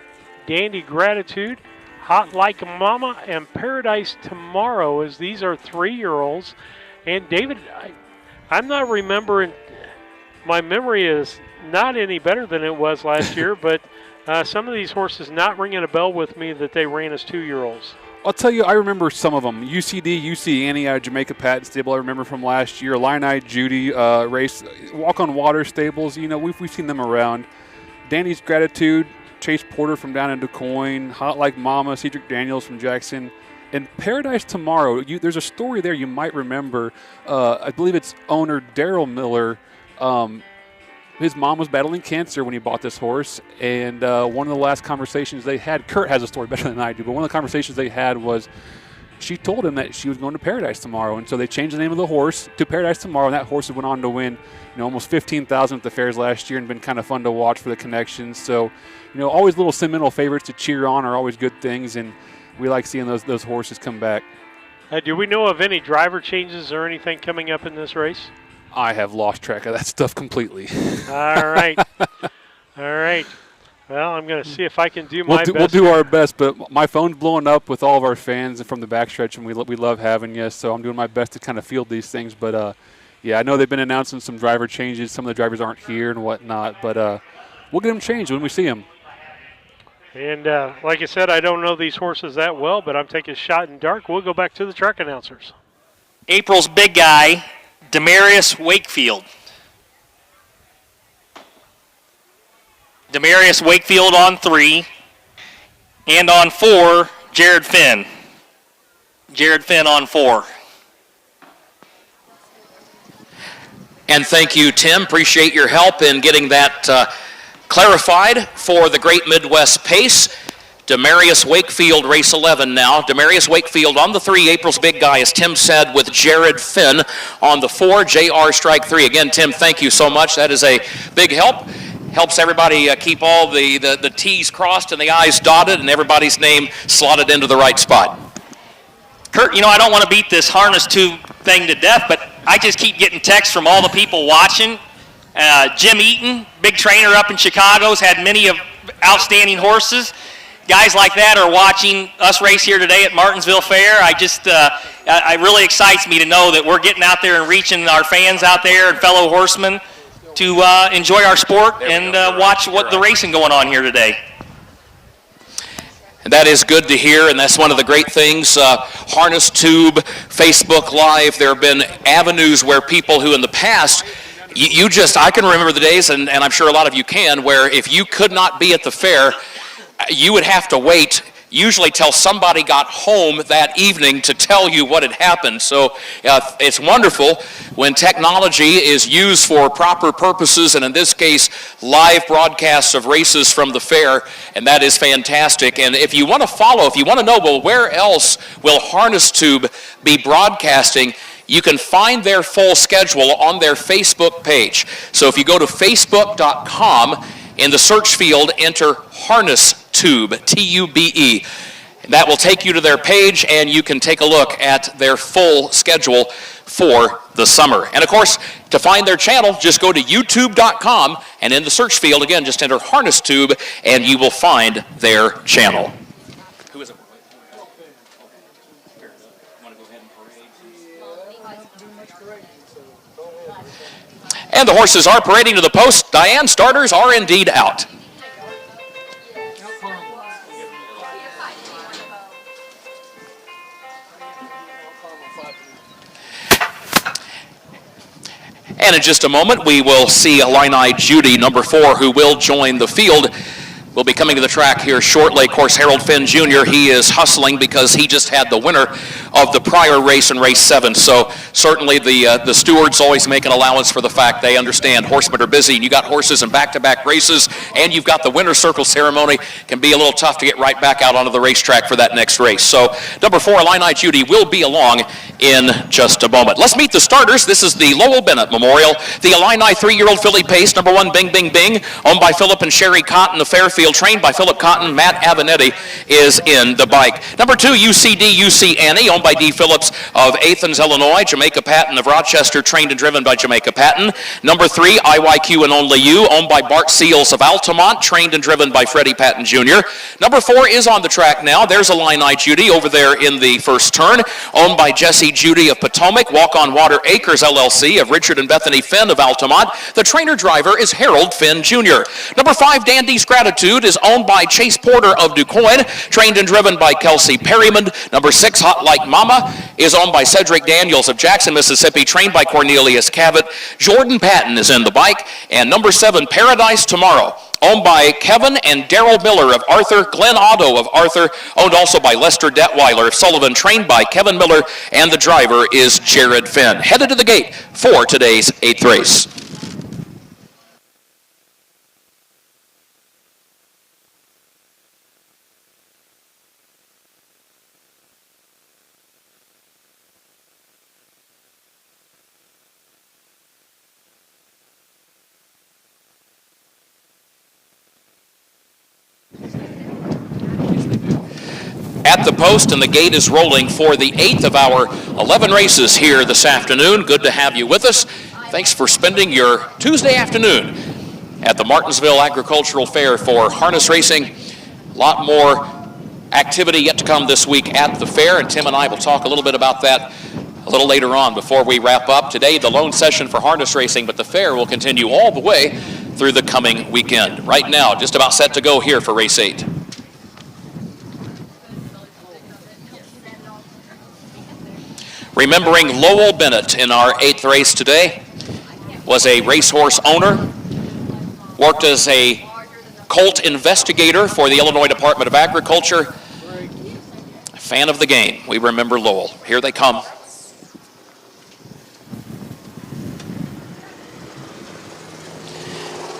Dandy Gratitude. Hot Like Mama, and Paradise Tomorrow, as these are 3-year-olds. And David, I'm not remembering, my memory is not any better than it was last year, but some of these horses not ringing a bell with me that they ran as 2-year-olds. I'll tell you, I remember some of them. UC Annie out of Jamaica Patent Stable, I remember from last year. Line-Eye Judy race, Walk on Water Stables, we've seen them around. Dandy's Gratitude, Chase Porter from down in DuQuoin, Hot Like Mama, Cedric Daniels from Jackson, and Paradise Tomorrow. There's a story there you might remember. I believe it's owner Daryl Miller. His mom was battling cancer when he bought this horse, and one of the last conversations they had, Kurt has a story better than I do, but one of the conversations they had was she told him that she was going to Paradise Tomorrow, and so they changed the name of the horse to Paradise Tomorrow, and that horse went on to win almost 15,000 at the fairs last year, and been kind of fun to watch for the connections. So always little sentimental favorites to cheer on are always good things, and we like seeing those horses come back. Do we know of any driver changes or anything coming up in this race? I have lost track of that stuff completely. All right. All right. Well, I'm going to see if I can do my best. We'll do our best, but my phone's blowing up with all of our fans from the backstretch, and we love having you, so I'm doing my best to kind of field these things. But, I know they've been announcing some driver changes. Some of the drivers aren't here and whatnot, but we'll get them changed when we see them. And like I said, I don't know these horses that well, but I'm taking a shot in dark. We'll go back to the track announcers. April's big guy, Demarius Wakefield. Demarius Wakefield on 3. And on 4, Jared Finn. Jared Finn on 4. And thank you, Tim. Appreciate your help in getting that clarified for the Great Midwest Pace. Demarius Wakefield, race 11 now. Demarius Wakefield on the 3, April's big guy, as Tim said, with Jared Finn on the 4, JR strike 3. Again, Tim, thank you so much. That is a big help. Helps everybody keep all the T's crossed and the I's dotted and everybody's name slotted into the right spot. Kurt, I don't want to beat this harness tube thing to death, but I just keep getting texts from all the people watching. Jim Eaton, big trainer up in Chicago, has had many of outstanding horses. Guys like that are watching us race here today at Martinsville Fair. It really excites me to know that we're getting out there and reaching our fans out there and fellow horsemen to enjoy our sport and watch what the racing going on here today. And that is good to hear, and that's one of the great things. Harness Tube, Facebook Live, there have been avenues where people who in the past, I can remember the days, and I'm sure a lot of you can, where if you could not be at the fair, you would have to wait usually till somebody got home that evening to tell you what had happened. So it's wonderful when technology is used for proper purposes, and in this case, live broadcasts of races from the fair, and that is fantastic. And if you want to follow, if you want to know, well, where else will Harness Tube be broadcasting, you can find their full schedule on their Facebook page. So if you go to facebook.com, in the search field, enter Harness Tube, T-U-B-E. That will take you to their page, and you can take a look at their full schedule for the summer. And of course, to find their channel, just go to youtube.com, and in the search field, again, just enter Harness Tube, and you will find their channel. Who is it? And the horses are parading to the post. Diane, starters are indeed out. And in just a moment, we will see Illini Judy, number 4, who will join the field. Will be coming to the track here shortly. Of course, Harold Finn Jr., he is hustling because he just had the winner of the prior race in race 7. So certainly the stewards always make an allowance for the fact they understand horsemen are busy, and you got horses in back-to-back races, and you've got the winner's circle ceremony. Can be a little tough to get right back out onto the racetrack for that next race. So number 4, Illini Judy, will be along in just a moment. Let's meet the starters. This is the Lowell Bennett Memorial. The Illini 3-year-old filly pace, number 1, Bing Bing Bing, owned by Philip and Sherry Cotton, the Fairfield, trained by Philip Cotton. Matt Avenetti is in the bike. Number 2, UCD UC Annie, owned by D. Phillips of Athens, Illinois. Jamaica Patton of Rochester, trained and driven by Jamaica Patton. Number 3, IYQ and Only You, owned by Bart Seals of Altamont, trained and driven by Freddie Patton Jr. Number 4 is on the track now. There's Illini Judy over there in the first turn, owned by Jesse Judy of Potomac, Walk on Water Acres LLC of Richard and Bethany Finn of Altamont. The trainer-driver is Harold Finn Jr. Number 5, Dandy's Gratitude, is owned by Chase Porter of DuQuoin, trained and driven by Kelsey Perryman. Number 6, Hot Like Mama, is owned by Cedric Daniels of Jackson, Mississippi, trained by Cornelius Cavett. Jordan Patton is in the bike. And number 7, Paradise Tomorrow, owned by Kevin and Daryl Miller of Arthur, Glenn Otto of Arthur, owned also by Lester Detweiler of Sullivan, trained by Kevin Miller, and the driver is Jared Finn. Headed to the gate for today's 8th race. At the post, and the gate is rolling for the 8th of our 11 races here this afternoon. Good to have you with us. Thanks for spending your Tuesday afternoon at the Martinsville Agricultural Fair for harness racing. A lot more activity yet to come this week at the fair, and Tim and I will talk a little bit about that a little later on before we wrap up. Today, the lone session for harness racing, but the fair will continue all the way through the coming weekend. Right now, just about set to go here for race 8. Remembering Lowell Bennett in our 8th race today, was a racehorse owner, worked as a colt investigator for the Illinois Department of Agriculture, a fan of the game. We remember Lowell. Here they come.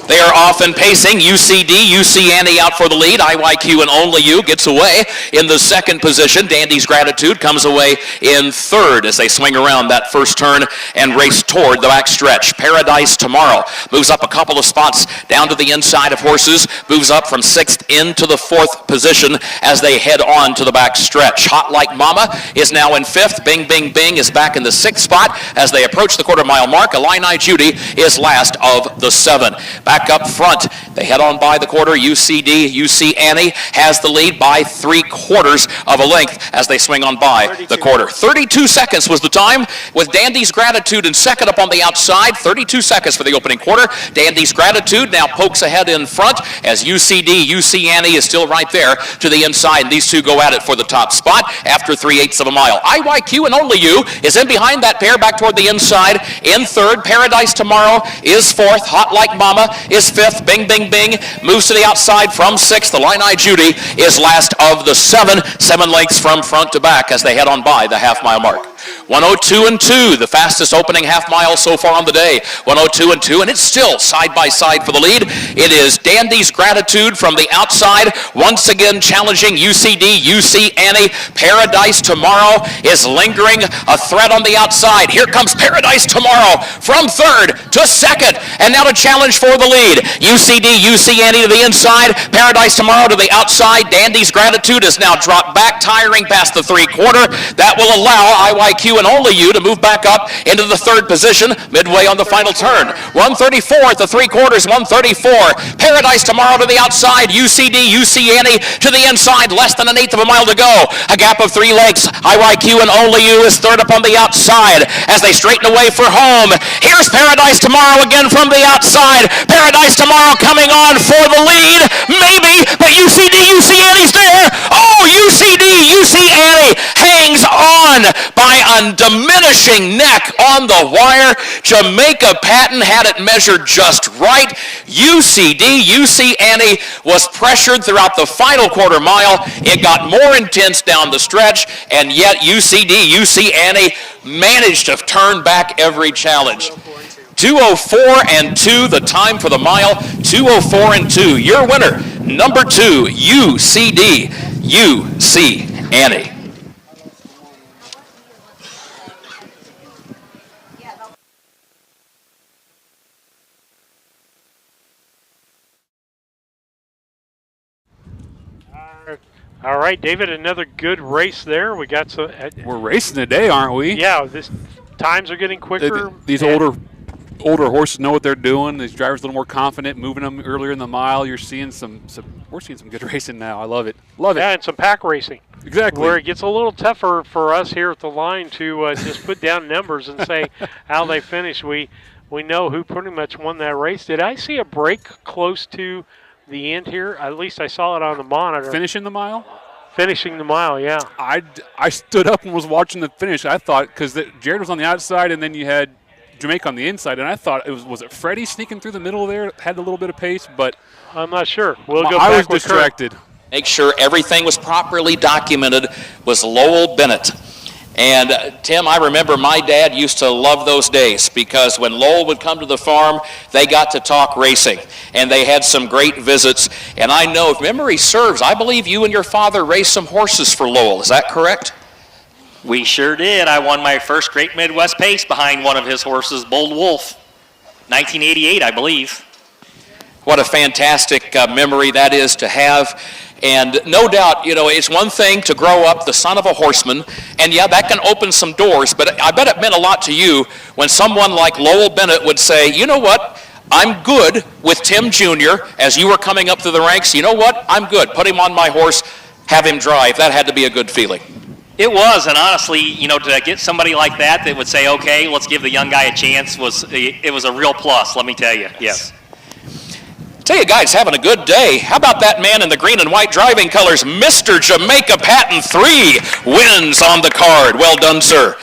They are off and pacing. UCD, UC Annie out for the lead. IYQ and Only You gets away in the second position. Dandy's Gratitude comes away in third as they swing around that first turn and race toward the back stretch. Paradise Tomorrow moves up a couple of spots down to the inside of horses, moves up from 6th into the 4th position as they head on to the back stretch. Hot Like Mama is now in 5th. Bing Bing Bing is back in the 6th spot as they approach the quarter-mile mark. Illini Judy is last of the 7. Back up front front. They head on by the quarter. UC Annie has the lead by 3/4 of a length as they swing on by the quarter. 32 seconds was the time, with Dandy's Gratitude in second up on the outside. 32 seconds for the opening quarter. Dandy's Gratitude now pokes ahead in front as UC Annie is still right there to the inside, and these two go at it for the top spot after 3/8 of a mile. IYQ and Only You is in behind that pair back toward the inside. In third, Paradise Tomorrow is fourth. Hot Like Mama is fifth. Bing Bing Bing moves to the outside from sixth. The Illini Judy is last of the 7 lengths from front to back as they head on by the half-mile mark. 102-2, the fastest opening half mile so far on the day. 102-2, and it's still side by side for the lead. It is Dandy's Gratitude from the outside, once again challenging UC Annie. Paradise Tomorrow is lingering, a threat on the outside. Here comes Paradise Tomorrow from third to second, and now to challenge for the lead. UC Annie to the inside, Paradise Tomorrow to the outside. Dandy's Gratitude is now dropped back, tiring past the 3/4. That will allow IYQ and Only You to move back up into the third position midway on the final turn. 134 at the 3/4, 134. Paradise Tomorrow to the outside, UC Annie to the inside, less than 1/8 of a mile to go. A gap of 3 lengths. IYQ and Only You is third up on the outside as they straighten away for home. Here's Paradise Tomorrow again from the outside. Paradise Tomorrow coming on for the lead, maybe, but UC Annie's there. Oh, UC Annie hangs on by a diminishing neck on the wire. Jamaica Patton had it measured just right. UC Annie was pressured throughout the final quarter mile. It got more intense down the stretch, and yet UC Annie managed to turn back every challenge. 2:04-2, the time for the mile, 2:04-2. Your winner, number 2, UC Annie. All right, David, another good race there. We got some. We're racing today, aren't we? Yeah, times are getting quicker. These older horses know what they're doing. These drivers a little more confident, moving them earlier in the mile. You're seeing we're seeing some good racing now. I love it. Yeah, and some pack racing. Exactly. Where it gets a little tougher for us here at the line to just put down numbers and say how they finish. We know who pretty much won that race. Did I see a break close to the end here? At least I saw it on the monitor. Finishing the mile? Finishing the mile, yeah. I stood up and was watching the finish. I thought, because Jared was on the outside and then you had Jamaica on the inside, and I thought was it Freddie sneaking through the middle there? Had a little bit of pace, but I'm not sure. We'll go I back was with distracted. Kurt. Make sure everything was properly documented was Lowell Bennett. And Tim, I remember my dad used to love those days because when Lowell would come to the farm, they got to talk racing. And they had some great visits. And I know, if memory serves, I believe you and your father raced some horses for Lowell. Is that correct? We sure did. I won my first Great Midwest Pace behind one of his horses, Bold Wolf, 1988, I believe. What a fantastic memory that is to have. And no doubt, it's one thing to grow up the son of a horseman, and yeah, that can open some doors, but I bet it meant a lot to you when someone like Lowell Bennett would say, you know what, I'm good with Tim Jr. as you were coming up through the ranks. You know what, I'm good. Put him on my horse, have him drive. That had to be a good feeling. It was, and honestly, to get somebody like that would say, okay, let's give the young guy a chance, it was a real plus, let me tell you, yes. Tell you guys, having a good day. How about that man in the green and white driving colors? Mr. Jamaica Patton, 3 wins on the card. Well done, sir.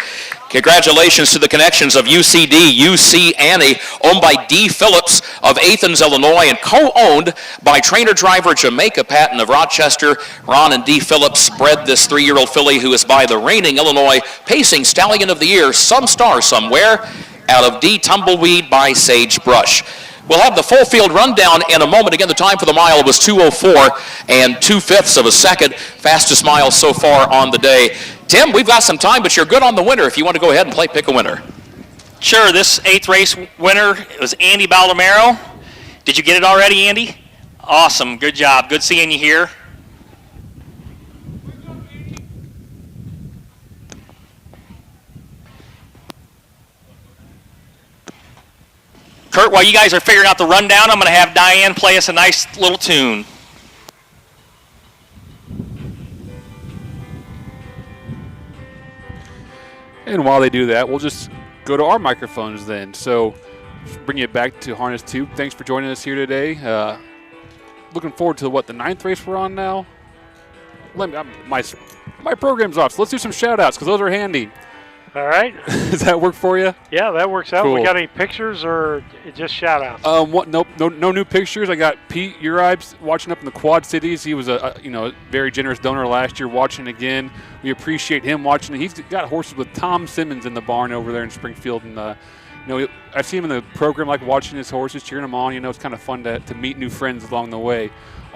Congratulations to the connections of UC Annie, owned by D. Phillips of Athens, Illinois, and co-owned by trainer-driver Jamaica Patton of Rochester. Ron and D. Phillips bred this 3-year-old filly who is by the reigning Illinois Pacing Stallion of the Year, Some Star Somewhere, out of D. Tumbleweed by Sagebrush. We'll have the full field rundown in a moment. Again, the time for the mile was 2:04 2/5 of a second. Fastest mile so far on the day. Tim, we've got some time, but you're good on the winner if you want to go ahead and play Pick a Winner. Sure, this 8th race winner was Andy Baldamero. Did you get it already, Andy? Awesome, good job. Good seeing you here. Kurt, while you guys are figuring out the rundown, I'm going to have Diane play us a nice little tune. And while they do that, we'll just go to our microphones then. So bring it back to Harness Tube. Thanks for joining us here today. Looking forward to the 9th race we're on now. My program's off, so let's do some shout-outs because those are handy. All right. Does that work for you? Yeah, that works out. Cool. We got any pictures or just shout-outs? No new pictures. I got Pete Uribes watching up in the Quad Cities. He was a very generous donor last year watching again. We appreciate him watching. He's got horses with Tom Simmons in the barn over there in Springfield, and I see him in the program, like watching his horses, cheering them on. It's kind of fun to meet new friends along the way.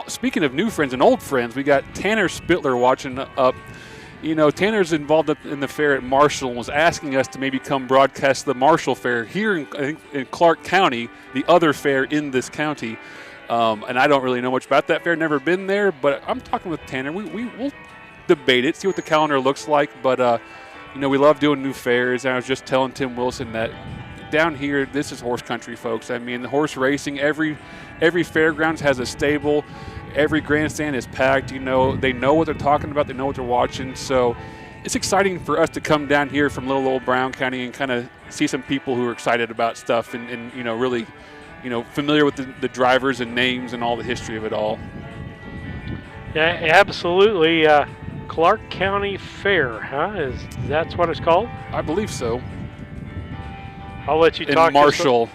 Speaking of new friends and old friends, we got Tanner Spittler watching up. Tanner's involved in the fair at Marshall and was asking us to maybe come broadcast the Marshall Fair here in Clark County, the other fair in this county. And I don't really know much about that fair, never been there, but I'm talking with Tanner. We'll debate it, see what the calendar looks like, but we love doing new fairs. And I was just telling Tim Wilson that down here, this is horse country, folks. I mean, the horse racing, every fairgrounds has a stable. Every grandstand is packed. They know what they're talking about. They know what they're watching. So it's exciting for us to come down here from little old Brown County and kind of see some people who are excited about stuff and really, familiar with the drivers and names and all the history of it all. Yeah, absolutely. Clark County Fair, huh? That's what it's called? I believe so. I'll let you talk. In Marshall.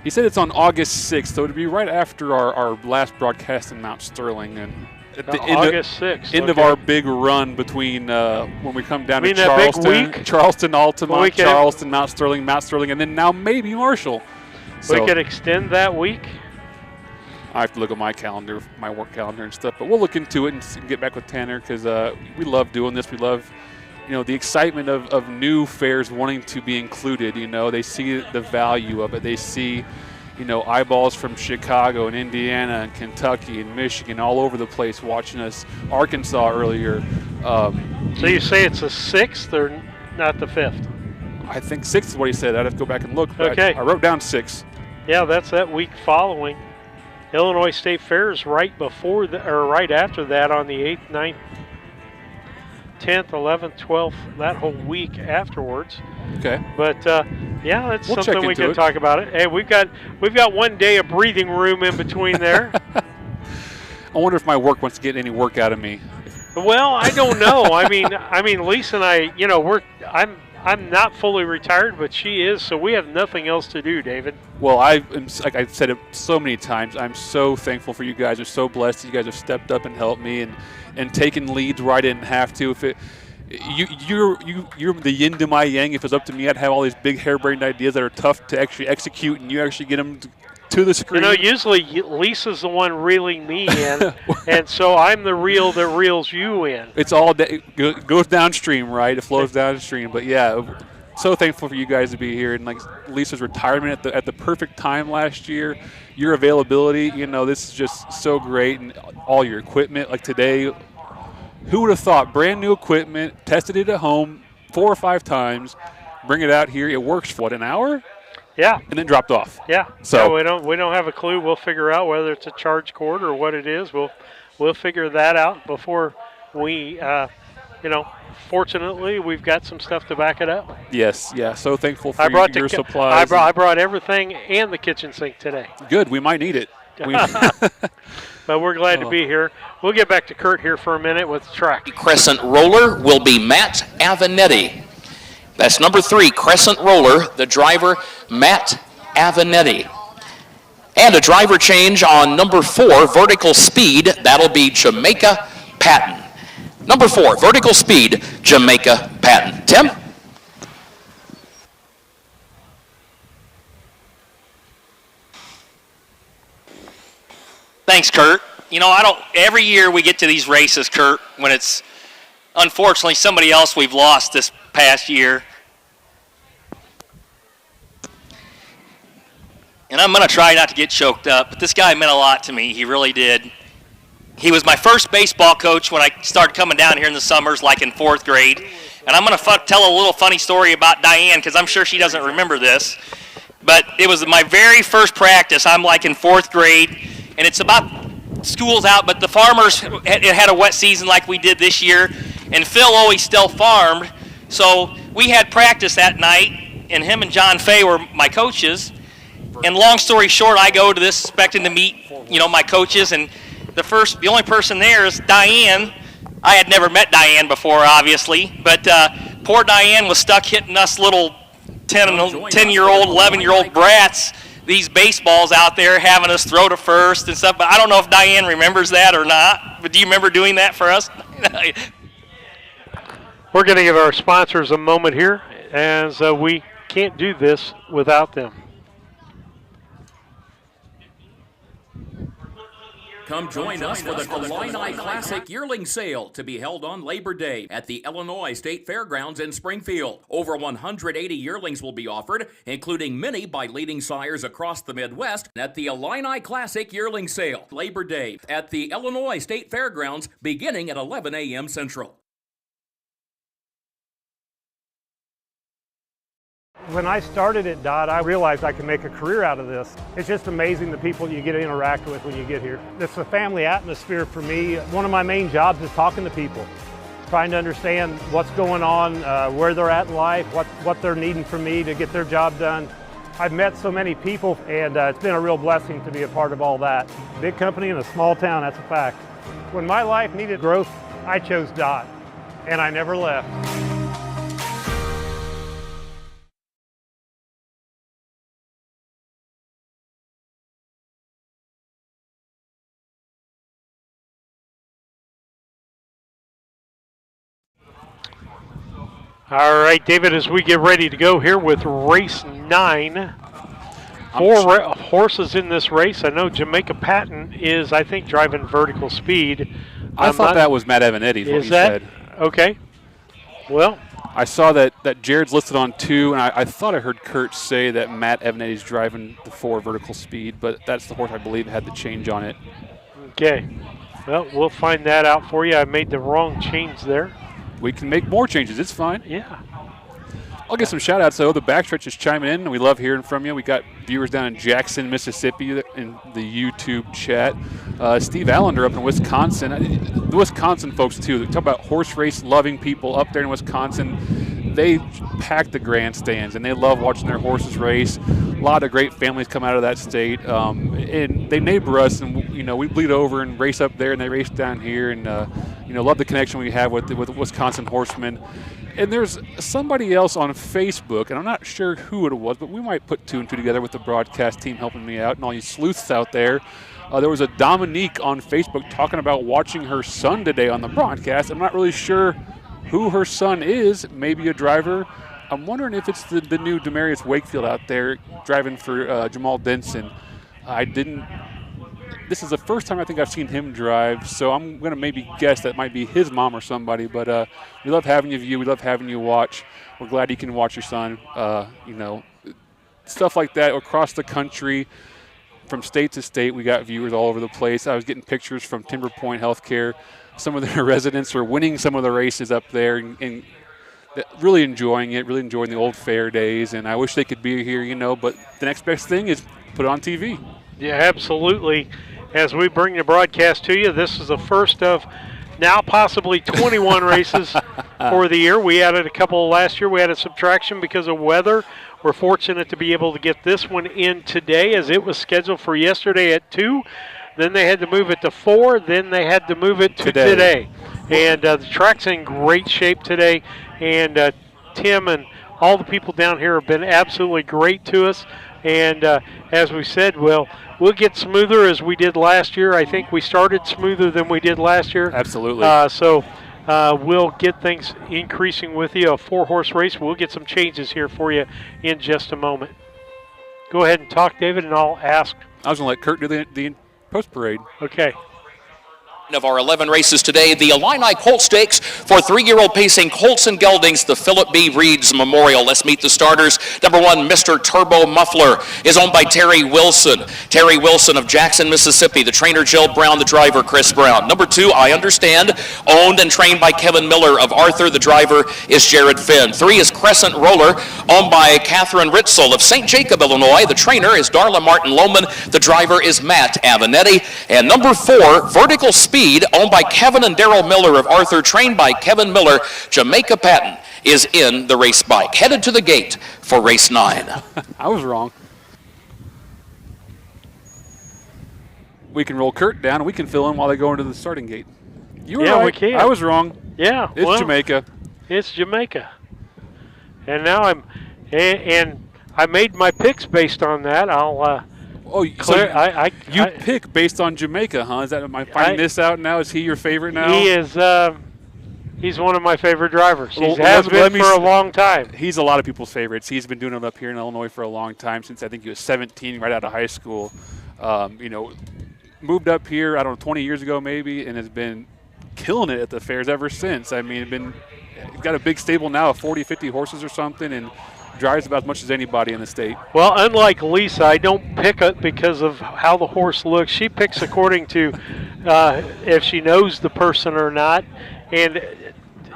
He said it's on August 6th, so it'd be right after our last broadcast in Mount Sterling. And at the August 6th. End of our big run between when we come down to Charleston, Altamont, Charleston, Mount Sterling, and then now maybe Marshall. We could extend that week. I have to look at my calendar, my work calendar and stuff, but we'll look into it and get back with Tanner because we love doing this. We love the excitement of new fairs wanting to be included. They see the value of it. They see, eyeballs from Chicago and Indiana and Kentucky and Michigan all over the place watching us. Arkansas earlier. So you say it's the 6th or not the 5th? I think 6th is what he said. I'd have to go back and look. Okay. I wrote down 6. Yeah, that's that week following. Illinois State Fair is right after that on the 8th, 9th, 10th, 11th, 12th, that whole week afterwards. Okay. But that's we'll something we can talk about it. Hey, we've got 1 day of breathing room in between there. I wonder if my work wants to get any work out of me. Well, I don't know. I mean, Lisa and I, I'm not fully retired, but she is, so we have nothing else to do, David. Well, like I've said it so many times, I'm so thankful for you guys. I'm so blessed. You guys have stepped up and helped me and taken leads where I didn't have to. If you're the yin to my yang. If it's up to me, I'd have all these big harebrained ideas that are tough to actually execute, and you actually get them to the screen. Usually Lisa's the one reeling me in, and so I'm the reel that reels you in. It's all it goes downstream, right? It flows downstream. But yeah, so thankful for you guys to be here, and like Lisa's retirement at the perfect time last year. Your availability, this is just so great, and all your equipment. Like today, who would have thought? Brand new equipment, tested it at home 4 or 5 times, bring it out here. It works for what, an hour? Yeah. And then dropped off. Yeah. So we don't have a clue. We'll figure out whether it's a charge cord or what it is. We'll figure that out before we fortunately we've got some stuff to back it up. Yes, yeah. So thankful for your supplies. I brought everything and the kitchen sink today. Good. We might need it. But we're glad to be here. We'll get back to Kurt here for a minute with track. Crescent roller will be Matt Avenatti. That's number 3, Crescent Roller, the driver, Matt Avenatti. And a driver change on number 4, Vertical Speed, that'll be Jamaica Patton. Number 4, Vertical Speed, Jamaica Patton. Tim? Thanks, Kurt. Every year we get to these races, Kurt, when it's unfortunately somebody else we've lost this past year. And I'm going to try not to get choked up, but this guy meant a lot to me. He really did. He was my first baseball coach when I started coming down here in the summers, like in 4th grade. And I'm going to tell a little funny story about Diane, because I'm sure she doesn't remember this. But it was my very first practice. I'm like in 4th grade, and it's about school's out, but the farmers, it had a wet season like we did this year, and Phil always still farmed. So we had practice that night, and him and John Fay were my coaches. And long story short, I go to this expecting to meet, my coaches, and the only person there is Diane. I had never met Diane before, obviously, but poor Diane was stuck hitting us little 10-year-old, 11-year-old brats, these baseballs out there, having us throw to first and stuff. But I don't know if Diane remembers that or not. But do you remember doing that for us? We're going to give our sponsors a moment here, as we can't do this without them. Come join us for the Illini Classic Yearling Sale to be held on Labor Day at the Illinois State Fairgrounds in Springfield. Over 180 yearlings will be offered, including many by leading sires across the Midwest at the Illini Classic Yearling Sale, Labor Day at the Illinois State Fairgrounds beginning at 11 a.m. Central. When I started at DOT, I realized I could make a career out of this. It's just amazing the people you get to interact with when you get here. It's a family atmosphere for me. One of my main jobs is talking to people, trying to understand what's going on, where they're at in life, what they're needing from me to get their job done. I've met so many people, and it's been a real blessing to be a part of all that. Big company in a small town, that's a fact. When my life needed growth, I chose DOT, and I never left. All right, David, as we get ready to go here with race 9, 4 horses in this race. I know Jamaica Patton is, I think, driving vertical speed. I thought that was Matt Evanetti, what you said. Okay. Well, I saw that Jared's listed on 2, and I thought I heard Kurt say that Matt Evanetti's driving the 4 vertical speed, but that's the horse I believe had the change on it. Okay. Well, we'll find that out for you. I made the wrong change there. We can make more changes. It's fine. Yeah. I'll get some shout-outs, though. The backstretch is chiming in, and we love hearing from you. We got viewers down in Jackson, Mississippi in the YouTube chat. Steve Allender up in Wisconsin. The Wisconsin folks, too. They talk about horse race-loving people up there in Wisconsin. They pack the grandstands, and they love watching their horses race. A lot of great families come out of that state. And they neighbor us, and we bleed over and race up there, and they race down here, and love the connection we have with Wisconsin horsemen. And there's somebody else on Facebook, and I'm not sure who it was, but we might put 2 and 2 together with the broadcast team helping me out and all you sleuths out there. There was a Dominique on Facebook talking about watching her son today on the broadcast. I'm not really sure who her son is, maybe a driver. I'm wondering if it's the new Demarius Wakefield out there driving for Jamal Denson. This is the first time I think I've seen him drive, so I'm going to maybe guess that might be his mom or somebody. But we love having you view. We love having you watch. We're glad you can watch your son. Stuff like that across the country, from state to state. We got viewers all over the place. I was getting pictures from Timber Point Healthcare. Some of their residents are winning some of the races up there and really enjoying it, really enjoying the old fair days. And I wish they could be here, but the next best thing is put it on TV. Yeah, absolutely. As we bring the broadcast to you, this is the first of now possibly 21 races for the year. We added a couple last year. We had a subtraction because of weather. We're fortunate to be able to get this one in today, as it was scheduled for yesterday at 2. Then they had to move it to 4. Then they had to move it to today. And the track's in great shape today. And Tim and all the people down here have been absolutely great to us. And as we said, we'll get smoother as we did last year. I think we started smoother than we did last year. Absolutely. So we'll get things increasing with you. A 4-horse race. We'll get some changes here for you in just a moment. Go ahead and talk, David, and I'll ask. I was going to let Kurt do the post parade. Okay. Of our 11 races today, the Illini Colt Stakes for 3-year-old pacing colts and geldings, the Philip B. Reed's Memorial. Let's meet the starters. Number 1, Mr. Turbo Muffler, is owned by Terry Wilson. Terry Wilson of Jackson, Mississippi. The trainer, Jill Brown. The driver, Chris Brown. Number 2, I Understand, owned and trained by Kevin Miller of Arthur. The driver is Jared Finn. 3 is Crescent Roller, owned by Catherine Ritzel of St. Jacob, Illinois. The trainer is Darla Martin Lohman. The driver is Matt Avenetti. And number 4, Vertical Speed, owned by Kevin and Daryl Miller of Arthur, trained by Kevin Miller. Jamaica Patton is in the race bike. Headed to the gate for race 9. I was wrong. We can roll Kurt down and we can fill in while they go into the starting gate. You were right. We can. I was wrong. Yeah. It's Jamaica. It's Jamaica. And now I made my picks based on that. I'll you pick based on Jamaica, huh? Is that, am I finding this out now? Is he your favorite now? He is. He's one of my favorite drivers. He has been for a long time. He's a lot of people's favorites. He's been doing it up here in Illinois for a long time, since I think he was 17, right out of high school. Moved up here, I don't know, 20 years ago maybe, and has been killing it at the fairs ever since. I mean, he's got a big stable now of 40, 50 horses or something, and drives about as much as anybody in the state. Well, unlike Lisa, I don't pick it because of how the horse looks. She picks according to if she knows the person or not. And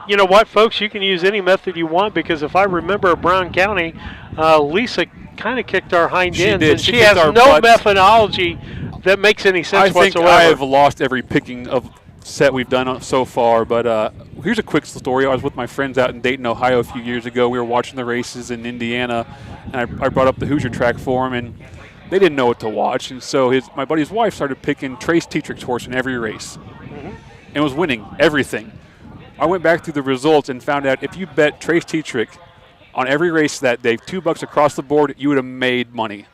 you know what, folks? You can use any method you want, because if I remember Brown County, Lisa kind of kicked our hind ends. Did. And she has no methodology that makes any sense whatsoever. I think I have lost every picking of set we've done so far, but here's a quick story. I was with my friends out in Dayton, Ohio a few years ago. We were watching the races in Indiana, and I brought up the Hoosier track for them, and they didn't know what to watch. And so my buddy's wife started picking Trace Tetrick's horse in every race and was winning everything. I went back through the results and found out if you bet Trace Tetrick on every race that day, $2 across the board, you would have made money.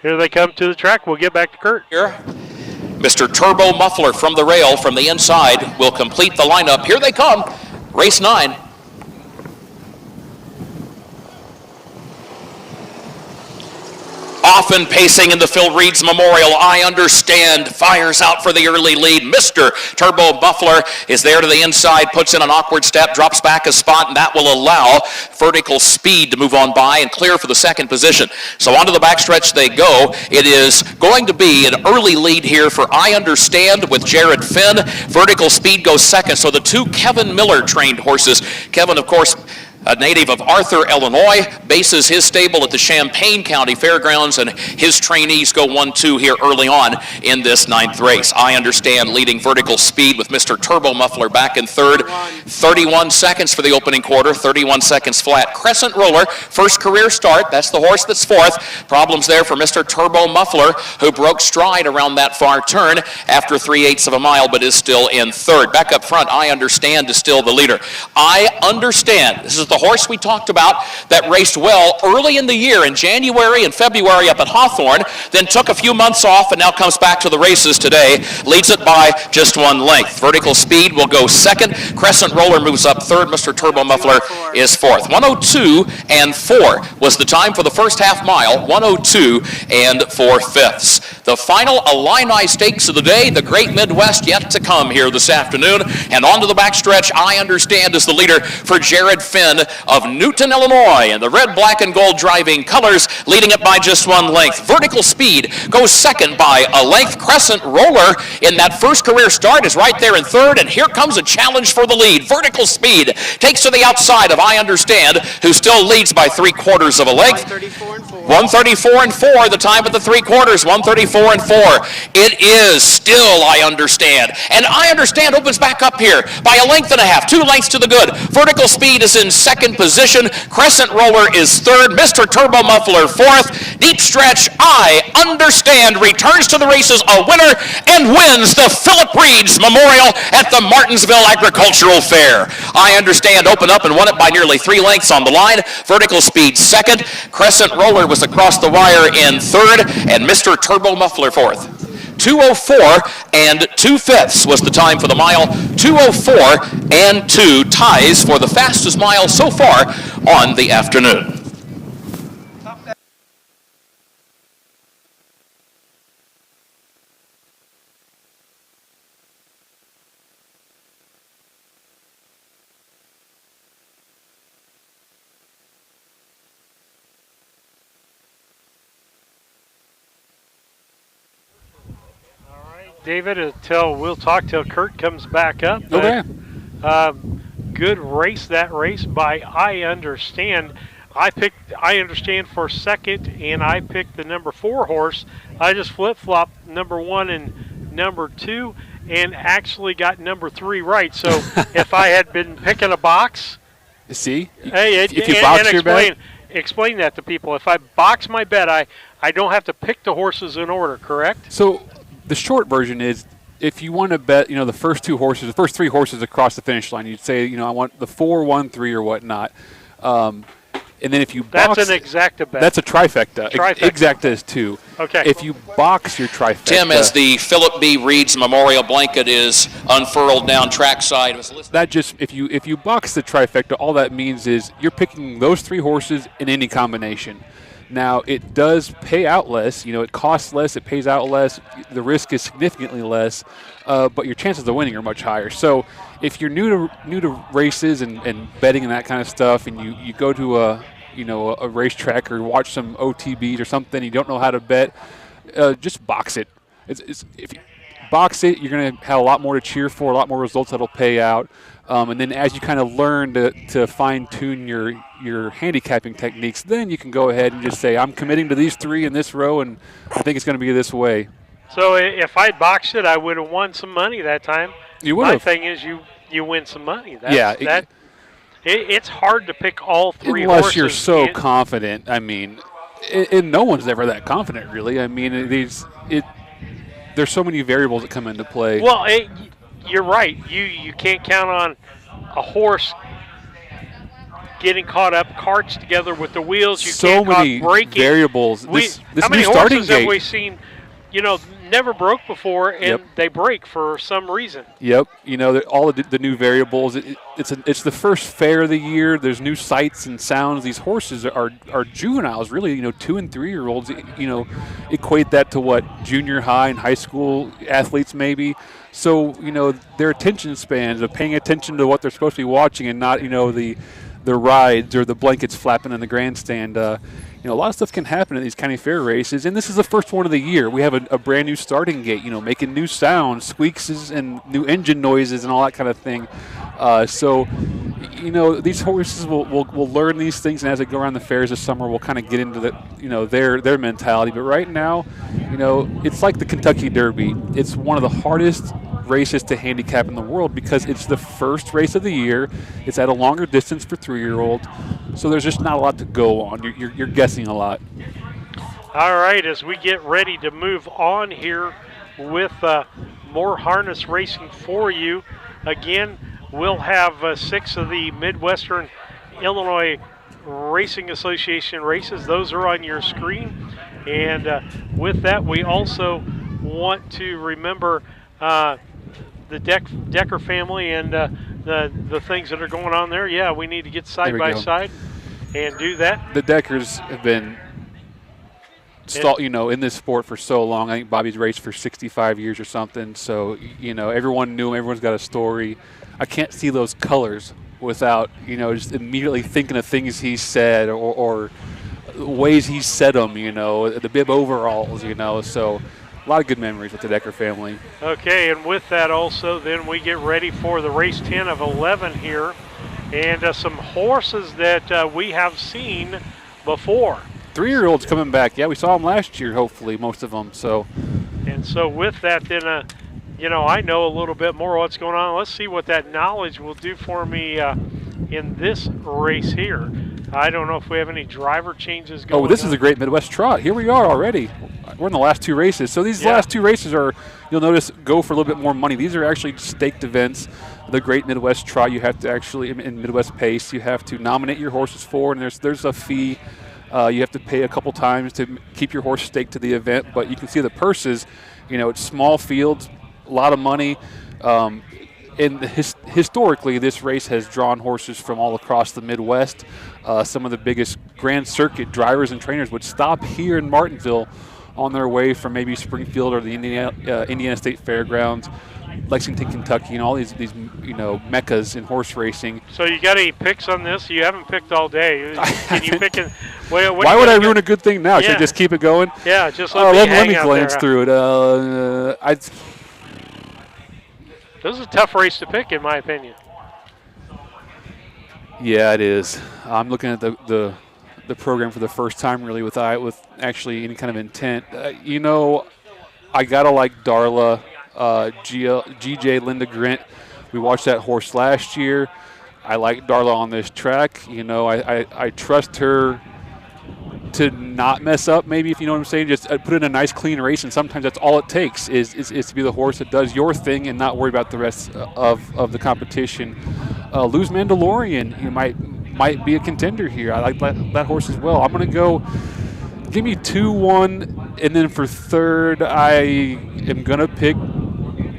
Here they come to the track. We'll get back to Kurt. Here, Mr. Turbo Muffler from the rail, from the inside, will complete the lineup. Here they come, race 9. Often pacing in the Phil Reed's Memorial, I Understand, fires out for the early lead. Mr. Turbo Muffler is there to the inside, puts in an awkward step, drops back a spot, and that will allow Vertical Speed to move on by and clear for the second position. So onto the backstretch they go. It is going to be an early lead here for I Understand with Jared Finn. Vertical Speed goes second. So the 2 Kevin Miller trained horses. Kevin, of course, a native of Arthur, Illinois, bases his stable at the Champaign County Fairgrounds, and his trainees go 1-2 here early on in this 9th race. I Understand leading Vertical Speed with Mr. Turbo Muffler back in third. 31 seconds for the opening quarter, 31 seconds flat. Crescent Roller, first career start. That's the horse that's fourth. Problems there for Mr. Turbo Muffler, who broke stride around that far turn after 3/8 of a mile, but is still in third. Back up front, I Understand is still the leader. I Understand. This is the horse we talked about that raced well early in the year in January and February up at Hawthorne, then took a few months off and now comes back to the races today, leads it by just 1 length. Vertical Speed will go second. Crescent Roller moves up third. Mr. Turbo Muffler is fourth. 1:02 and 4 was the time for the first half mile, 1:02 and 4/5. The final Illini Stakes of the day, the Great Midwest, yet to come here this afternoon. And onto the backstretch, I Understand is the leader for Jared Finn of Newton, Illinois, and the red, black, and gold driving colors, leading it by just 1 length. Vertical Speed goes second by a length. Crescent Roller in that first career start is right there in third, and here comes a challenge for the lead. Vertical Speed takes to the outside of I Understand, who still leads by 3/4 of a length. 1:34 and 4, the time at the 3/4, 1:34 and 4. It is still I Understand, and I Understand opens back up here by a length and a half, 2 lengths to the good. Vertical Speed is in second position. Crescent Roller is third. Mr. Turbo Muffler fourth. Deep stretch, I Understand returns to the races a winner and wins the Philip Reed's Memorial at the Martinsville Agricultural Fair. I Understand opened up and won it by nearly 3 lengths on the line. Vertical Speed second. Crescent Roller was across the wire in third, and Mr. Turbo Muffler fourth. 2:04 and 2/5 was the time for the mile. 2:04 and 2 ties for the fastest mile so far on the afternoon. David, we'll talk till Kurt comes back up. Okay. Good race, that race by I Understand. I Understand for second, and I picked the number 4 horse. I just flip-flopped number 1 and number 2, and actually got number 3 right. So if I had been picking a box, see, if you box your bet, explain that to people. If I box my bet, I don't have to pick the horses in order, correct? So the short version is, if you want to bet, the first 3 horses across the finish line, you'd say, I want the 4, 1, 3, or whatnot. And then if you box, that's an exacta bet. That's a trifecta. Trifecta. Exacta is 2. Okay. If you box your trifecta, Tim, as the Philip B. Reed's memorial blanket is unfurled down trackside, that just if you box the trifecta, all that means is you're picking those 3 horses in any combination. Now, it does pay out less. It costs less. It pays out less. The risk is significantly less, but your chances of winning are much higher. So, if you're new to races and betting and that kind of stuff, and you go to a racetrack or watch some OTBs or something, you don't know how to bet, just box it. If you box it, you're going to have a lot more to cheer for, a lot more results that'll pay out. And then as you kind of learn to fine-tune your handicapping techniques, then you can go ahead and just say, I'm committing to these 3 in this row, and I think it's going to be this way. So if I boxed it, I would have won some money that time. You would have. My thing is you win some money. It's hard to pick all 3 unless horses. You're so confident. I mean, and no one's ever that confident, really. I mean, there's so many variables that come into play. Well, you're right. You can't count on a horse getting caught up, carts together with the wheels. You so can't many breaking. Variables. How many horses have we seen? Never broke before, and they break for some reason. Yep. All the new variables. It's the first fair of the year. There's new sights and sounds. These horses are juveniles, really. 2 and 3-year-olds. Equate that to what junior high and high school athletes maybe. So their attention spans of paying attention to what they're supposed to be watching and not the rides or the blankets flapping in the grandstand. A lot of stuff can happen at these county fair races, and this is the first one of the year. We have a brand new starting gate, making new sounds, squeaks and new engine noises and all that kind of thing. So these horses will learn these things, and as they go around the fairs this summer, we'll kind of get into their mentality. But right now, it's like the Kentucky Derby. It's one of the hardest races to handicap in the world because it's the first race of the year. It's at a longer distance for 3-year-olds, so there's just not a lot to go on. You're guessing a lot. All right, as we get ready to move on here with more harness racing for you, again, we'll have 6 of the Midwestern Illinois Racing Association races. Those are on your screen, and with that, we also want to remember the Decker family and the things that are going on there. Yeah, we need to get side by side and do that. The Deckers have been in this sport for so long. I think Bobby's raced for 65 years or something. So, everyone knew him. Everyone's got a story. I can't see those colors without, just immediately thinking of things he said or ways he said them, the bib overalls, So a lot of good memories with the Decker family. Okay, and with that also, then we get ready for the race 10 of 11 here, and some horses that we have seen before. 3-year-olds coming back. Yeah, we saw them last year, hopefully, most of them. And so with that, then, I know a little bit more what's going on. Let's see what that knowledge will do for me in this race here. I don't know if we have any driver changes going on. Oh, this is a great Midwest trot. Here we are already. We're in the last 2 races. So these last 2 races you'll notice, go for a little bit more money. These are actually staked events. The Great Midwest Trot, you have to actually, in Midwest Pace, you have to nominate your horses for, and there's a fee. You have to pay a couple times to keep your horse staked to the event. But you can see the purses, it's small fields, a lot of money. And historically, this race has drawn horses from all across the Midwest. Some of the biggest Grand Circuit drivers and trainers would stop here in Martinsville on their way from maybe Springfield or the Indiana State Fairgrounds, Lexington, Kentucky, and all these meccas in horse racing. So you got any picks on this? You haven't picked all day. Can you pick? Why would I ruin a good thing now? Should I just keep it going? Yeah, just let me glance through it. This is a tough race to pick, in my opinion. Yeah, it is. I'm looking at the program for the first time, really, with actually any kind of intent. I gotta like Darla, GJ Linda Grint. We watched that horse last year. I like Darla on this track. I trust her to not mess up, maybe, if you know what I'm saying. Just put in a nice, clean race, and sometimes that's all it takes is to be the horse that does your thing and not worry about the rest of the competition. Lose Mandalorian, might be a contender here. I like that horse as well. I'm going to go, give me 2-1, and then for third, I am going to pick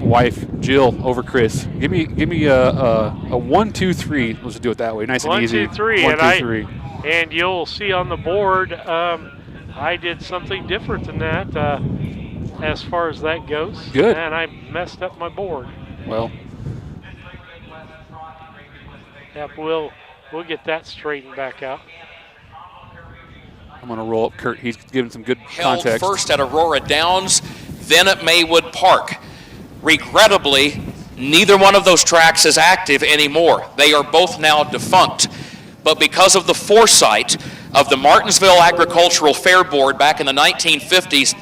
wife Jill over Chris. Give me a 1-2-3. Let's do it that way. Nice and easy. 1-2-3, 1-2-3. And you'll see on the board, I did something different than that as far as that goes. Good. And I messed up my board. Well. Yep, we'll get that straightened back out. I'm going to roll up Kurt. He's giving some good Held context. first at Aurora Downs, then at Maywood Park. Regrettably, neither one of those tracks is active anymore. They are both now defunct. But because of the foresight of the Martinsville Agricultural Fair Board back in the 1950s,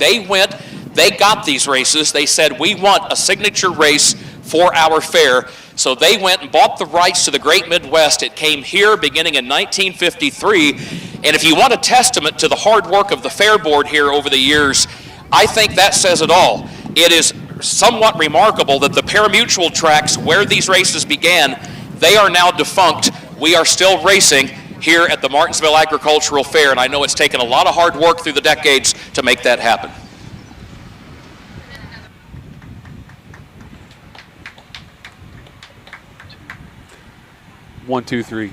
they got these races. They said, we want a signature race for our fair. So they went and bought the rights to the Great Midwest. It came here beginning in 1953. And if you want a testament to the hard work of the fair board here over the years, I think that says it all. It is somewhat remarkable that the parimutuel tracks where these races began, they are now defunct. We are still racing here at the Martinsville Agricultural Fair, and I know it's taken a lot of hard work through the decades to make that happen. One, two, three.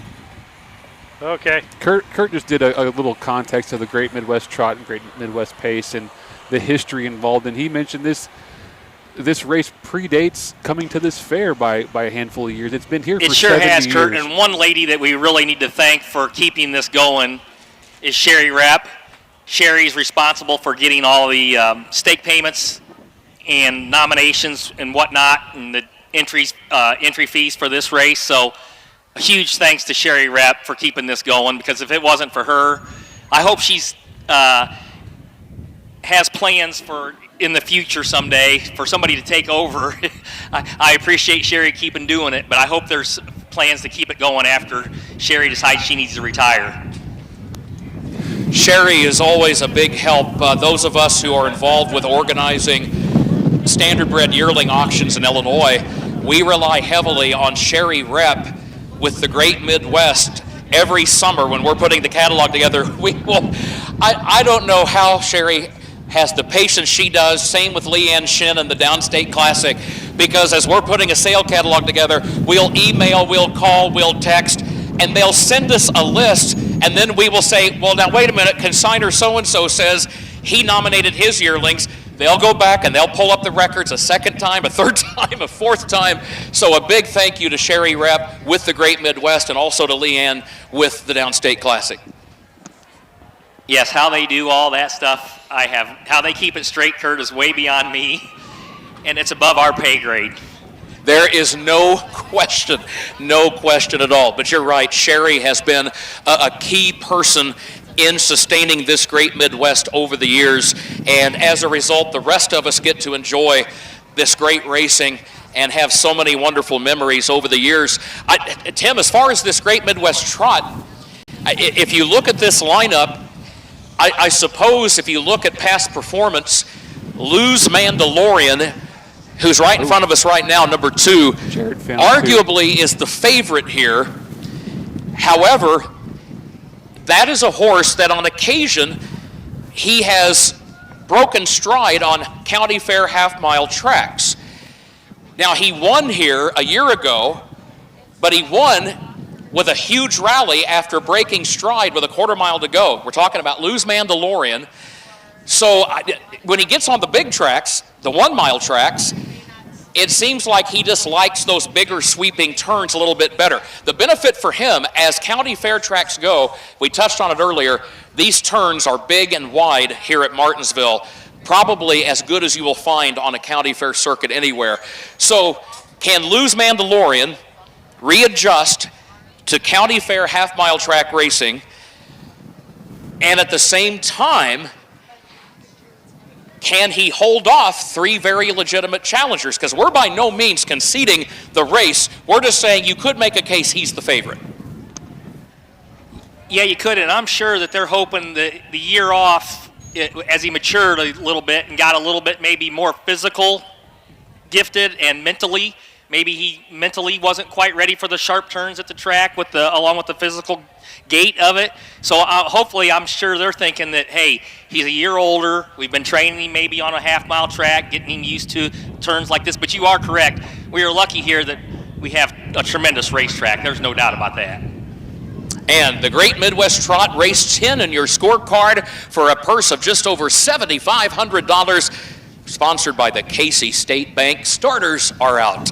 Okay. Kurt just did a little context of the Great Midwest Trot and Great Midwest Pace and the history involved, and he mentioned this race predates coming to this fair by a handful of years. It's been here for 70 years. It sure has, Kurt. And one lady that we really need to thank for keeping this going is Sherry Rapp. Sherry's responsible for getting all the stake payments and nominations and whatnot and the entry fees for this race. So a huge thanks to Sherry Rapp for keeping this going, because if it wasn't for her, I hope she's has plans for in the future someday for somebody to take over. I appreciate Sherry keeping doing it, but I hope there's plans to keep it going after Sherry decides she needs to retire. Sherry is always a big help. Those of us who are involved with organizing standardbred yearling auctions in Illinois, we rely heavily on Sherry Rep with the Great Midwest. Every summer when we're putting the catalog together, I don't know how Sherry has the patience she does, same with Leanne Shin and the Downstate Classic, because as we're putting a sale catalog together, we'll email, we'll call, we'll text, and they'll send us a list, and then we will say, well, now wait a minute, consignor so-and-so says he nominated his yearlings. They'll go back and they'll pull up the records a second time, a third time, a fourth time. So a big thank you to Sherry Rep with the Great Midwest and also to Leanne with the Downstate Classic. Yes, how they do all that stuff, how they keep it straight, Kurt, is way beyond me, and it's above our pay grade. There is no question at all. But you're right, Sherry has been a key person in sustaining this Great Midwest over the years, and as a result, the rest of us get to enjoy this great racing and have so many wonderful memories over the years. Tim, as far as this Great Midwest Trot, if you look at this lineup, I suppose if you look at past performance, Lose Mandalorian, who's right in front of us right now, number 2, arguably is the favorite here. However, that is a horse that on occasion he has broken stride on county fair half-mile tracks. Now, he won here a year ago, but he won with a huge rally after breaking stride with a quarter mile to go. We're talking about Lose Mandalorian. So when he gets on the big tracks, the 1 mile tracks, it seems like he just likes those bigger sweeping turns a little bit better. The benefit for him, as county fair tracks go, we touched on it earlier, these turns are big and wide here at Martinsville, probably as good as you will find on a county fair circuit anywhere. So Can Luz Mandalorian readjust to county fair half-mile track racing, and at the same time, can he hold off 3 very legitimate challengers? Because we're by no means conceding the race. We're just saying you could make a case he's the favorite. Yeah, you could, and I'm sure that they're hoping that the year off, as he matured a little bit and got a little bit maybe more physical gifted and mentally, maybe he mentally wasn't quite ready for the sharp turns at the track along with the physical gait of it. So hopefully, I'm sure they're thinking that, hey, he's a year older. We've been training him maybe on a half-mile track, getting him used to turns like this. But you are correct. We are lucky here that we have a tremendous racetrack. There's no doubt about that. And the Great Midwest Trot Race 10 in your scorecard for a purse of just over $7,500, sponsored by the Casey State Bank. Starters are out.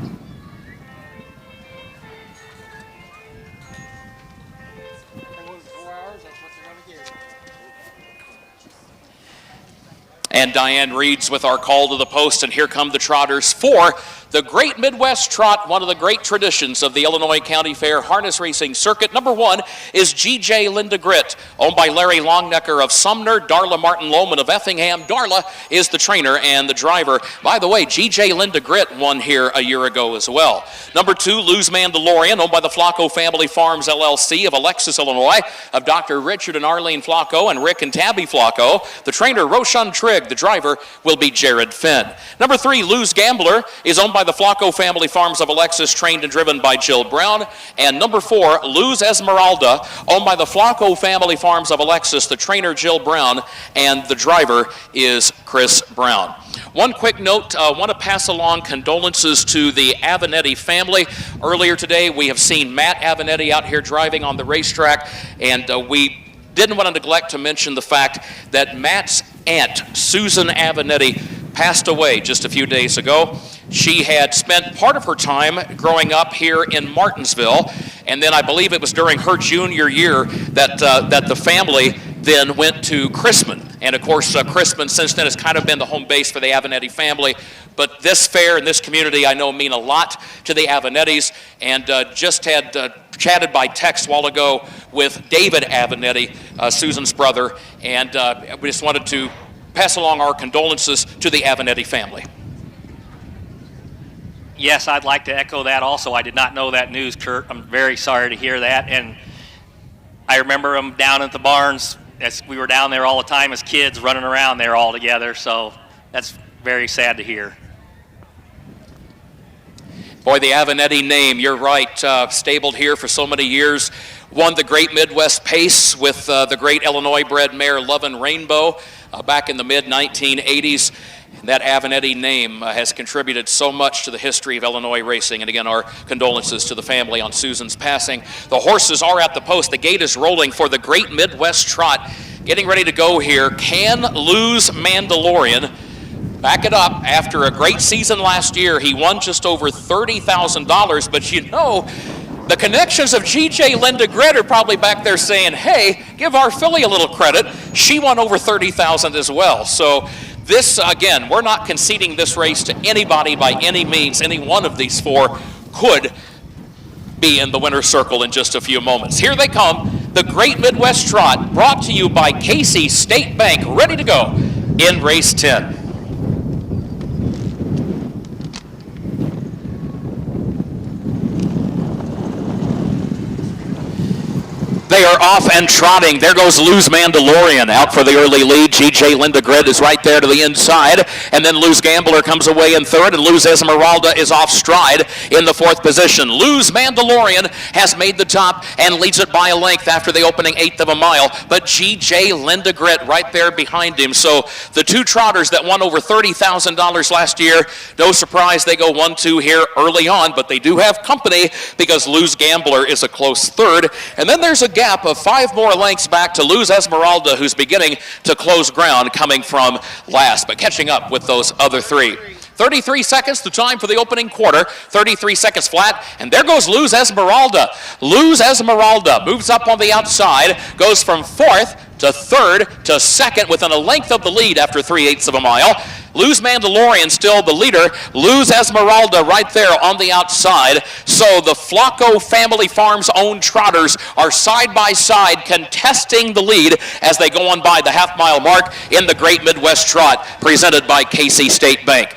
And Diane reads with our call to the post, and here come the trotters for the Great Midwest Trot, one of the great traditions of the Illinois County Fair harness racing circuit. Number 1 is G.J. Linda Grit, owned by Larry Longnecker of Sumner, Darla Martin Lohman of Effingham. Darla is the trainer and the driver. By the way, G.J. Linda Grit won here a year ago as well. Number 2, Luz Mandalorian, owned by the Flacco Family Farms LLC of Alexis, Illinois, of Dr. Richard and Arlene Flacco and Rick and Tabby Flacco. The trainer, Roshan Trigg. The driver will be Jared Finn. Number 3, Luz Gambler, is owned by the Flacco Family Farms of Alexis, trained and driven by Jill Brown. And number 4, Luz Esmeralda, owned by the Flacco Family Farms of Alexis, the trainer Jill Brown, and the driver is Chris Brown. One quick note, I want to pass along condolences to the Avenetti family. Earlier today, we have seen Matt Avenetti out here driving on the racetrack, and we didn't want to neglect to mention the fact that Matt's aunt, Susan Avenetti, passed away just a few days ago. She had spent part of her time growing up here in Martinsville, and then I believe it was during her junior year that the family then went to Chrisman. And of course, Chrisman since then has kind of been the home base for the Avenetti family. But this fair and this community I know mean a lot to the Avenettis, and just had chatted by text a while ago with David Avenetti, Susan's brother, and we just wanted to pass along our condolences to the Avenetti family. Yes, I'd like to echo that also. I did not know that news, Kurt. I'm very sorry to hear that. And I remember them down at the barns as we were down there all the time as kids running around there all together. So that's very sad to hear. Boy, the Avenetti name, you're right, stabled here for so many years. Won the Great Midwest Pace with the great Illinois-bred mare Lovin' Rainbow back in the mid-1980s. That Avenetti name has contributed so much to the history of Illinois racing. And again, our condolences to the family on Susan's passing. The horses are at the post. The gate is rolling for the Great Midwest Trot. Getting ready to go here. Can Luz Mandalorian back it up after a great season last year? He won just over $30,000, but you know, the connections of G.J. Linda Grit are probably back there saying, hey, give our filly a little credit. She won over $30,000 as well. So this, again, we're not conceding this race to anybody by any means. Any one of these 4 could be in the winner's circle in just a few moments. Here they come, the Great Midwest Trot, brought to you by Casey State Bank, ready to go in race 10. They are off and trotting. There goes Luz Mandalorian out for the early lead. G.J. Linda Grit is right there to the inside. And then Luz Gambler comes away in third, and Luz Esmeralda is off stride in the 4th position. Luz Mandalorian has made the top and leads it by a length after the opening 1/8 of a mile. But G.J. Linda Grit right there behind him. So the 2 trotters that won over $30,000 last year, no surprise they go 1-2 here early on, but they do have company because Luz Gambler is a close third. And then there's a gap of 5 more lengths back to Luz Esmeralda, who's beginning to close ground coming from last, but catching up with those other 3. 33 seconds, the time for the opening quarter. 33 seconds flat, and there goes Luz Esmeralda. Luz Esmeralda moves up on the outside, goes from 4th to 3rd to 2nd within a length of the lead after 3/8 of a mile. Luz Mandalorian still the leader. Luz Esmeralda right there on the outside. So the Flacco Family Farms owned trotters are side by side contesting the lead as they go on by the half-mile mark in the Great Midwest Trot presented by Casey State Bank.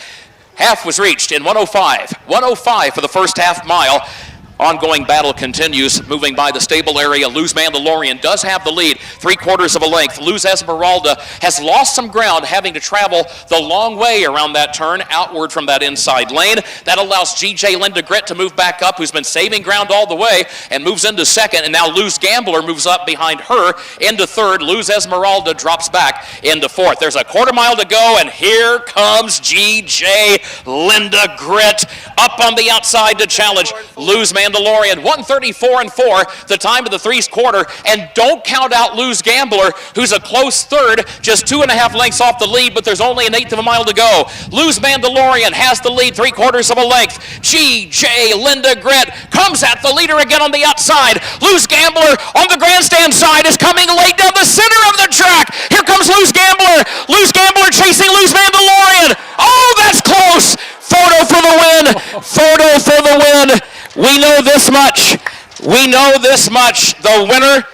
Half was reached in 105. 105 for the first half mile. Ongoing battle continues, moving by the stable area. Luz Mandalorian does have the lead, 3/4 of a length. Luz Esmeralda has lost some ground, having to travel the long way around that turn, outward from that inside lane. That allows GJ Linda Grit to move back up, who's been saving ground all the way, and moves into second. And now Luz Gambler moves up behind her into third. Luz Esmeralda drops back into fourth. There's a 1/4 mile to go, and here comes GJ Linda Grit up on the outside to challenge Luz Mandalorian. 1:34.4, the time of the 3/4, and don't count out Luz Gambler, who's a close third, just 2.5 lengths off the lead, but there's only 1/8 of a mile to go. Luz Mandalorian has the lead, 3/4 of a length. GJ Linda Grit comes at the leader again on the outside. Luz Gambler on the grandstand side is coming late down the center of the track. Here comes Luz Gambler. Luz Gambler chasing Luz Mandalorian. Oh, that's close. Photo for the win. Photo for the win. We know this much. We know this much. The winner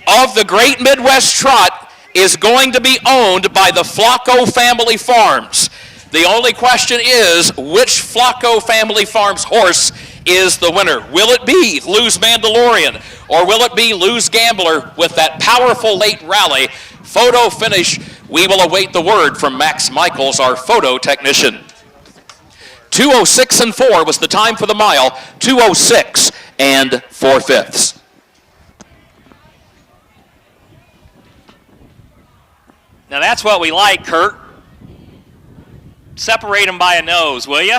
of the Great Midwest Trot is going to be owned by the Flacco Family Farms. The only question is, which Flacco Family Farms horse is the winner? Will it be Luz Mandalorian, or will it be Luz Gambler with that powerful late rally? Photo finish, we will await the word from Max Michaels, our photo technician. 2:06.4 was the time for the mile, 2:06 4/5. Now that's what we like, Kurt. Separate them by a nose, will you?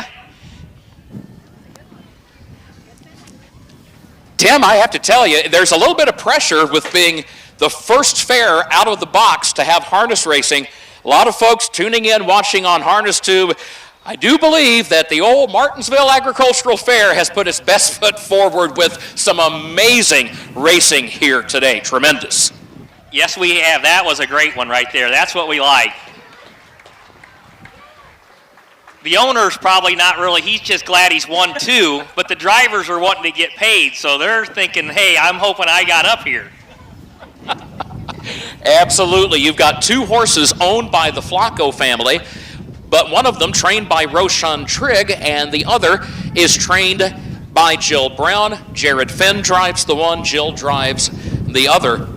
Tim, I have to tell you, there's a little bit of pressure with being the first fair out of the box to have harness racing. A lot of folks tuning in, watching on Harness Tube. I do believe that the old Martinsville Agricultural Fair has put its best foot forward with some amazing racing here today. Tremendous. Yes, we have. That was a great one right there. That's what we like. The owner's probably not really, he's just glad he's won 2, but the drivers are wanting to get paid, so they're thinking, hey, I'm hoping I got up here. Absolutely. You've got 2 horses owned by the Flacco family, but one of them trained by Roshan Trigg, and the other is trained by Jill Brown. Jared Finn drives the one, Jill drives the other.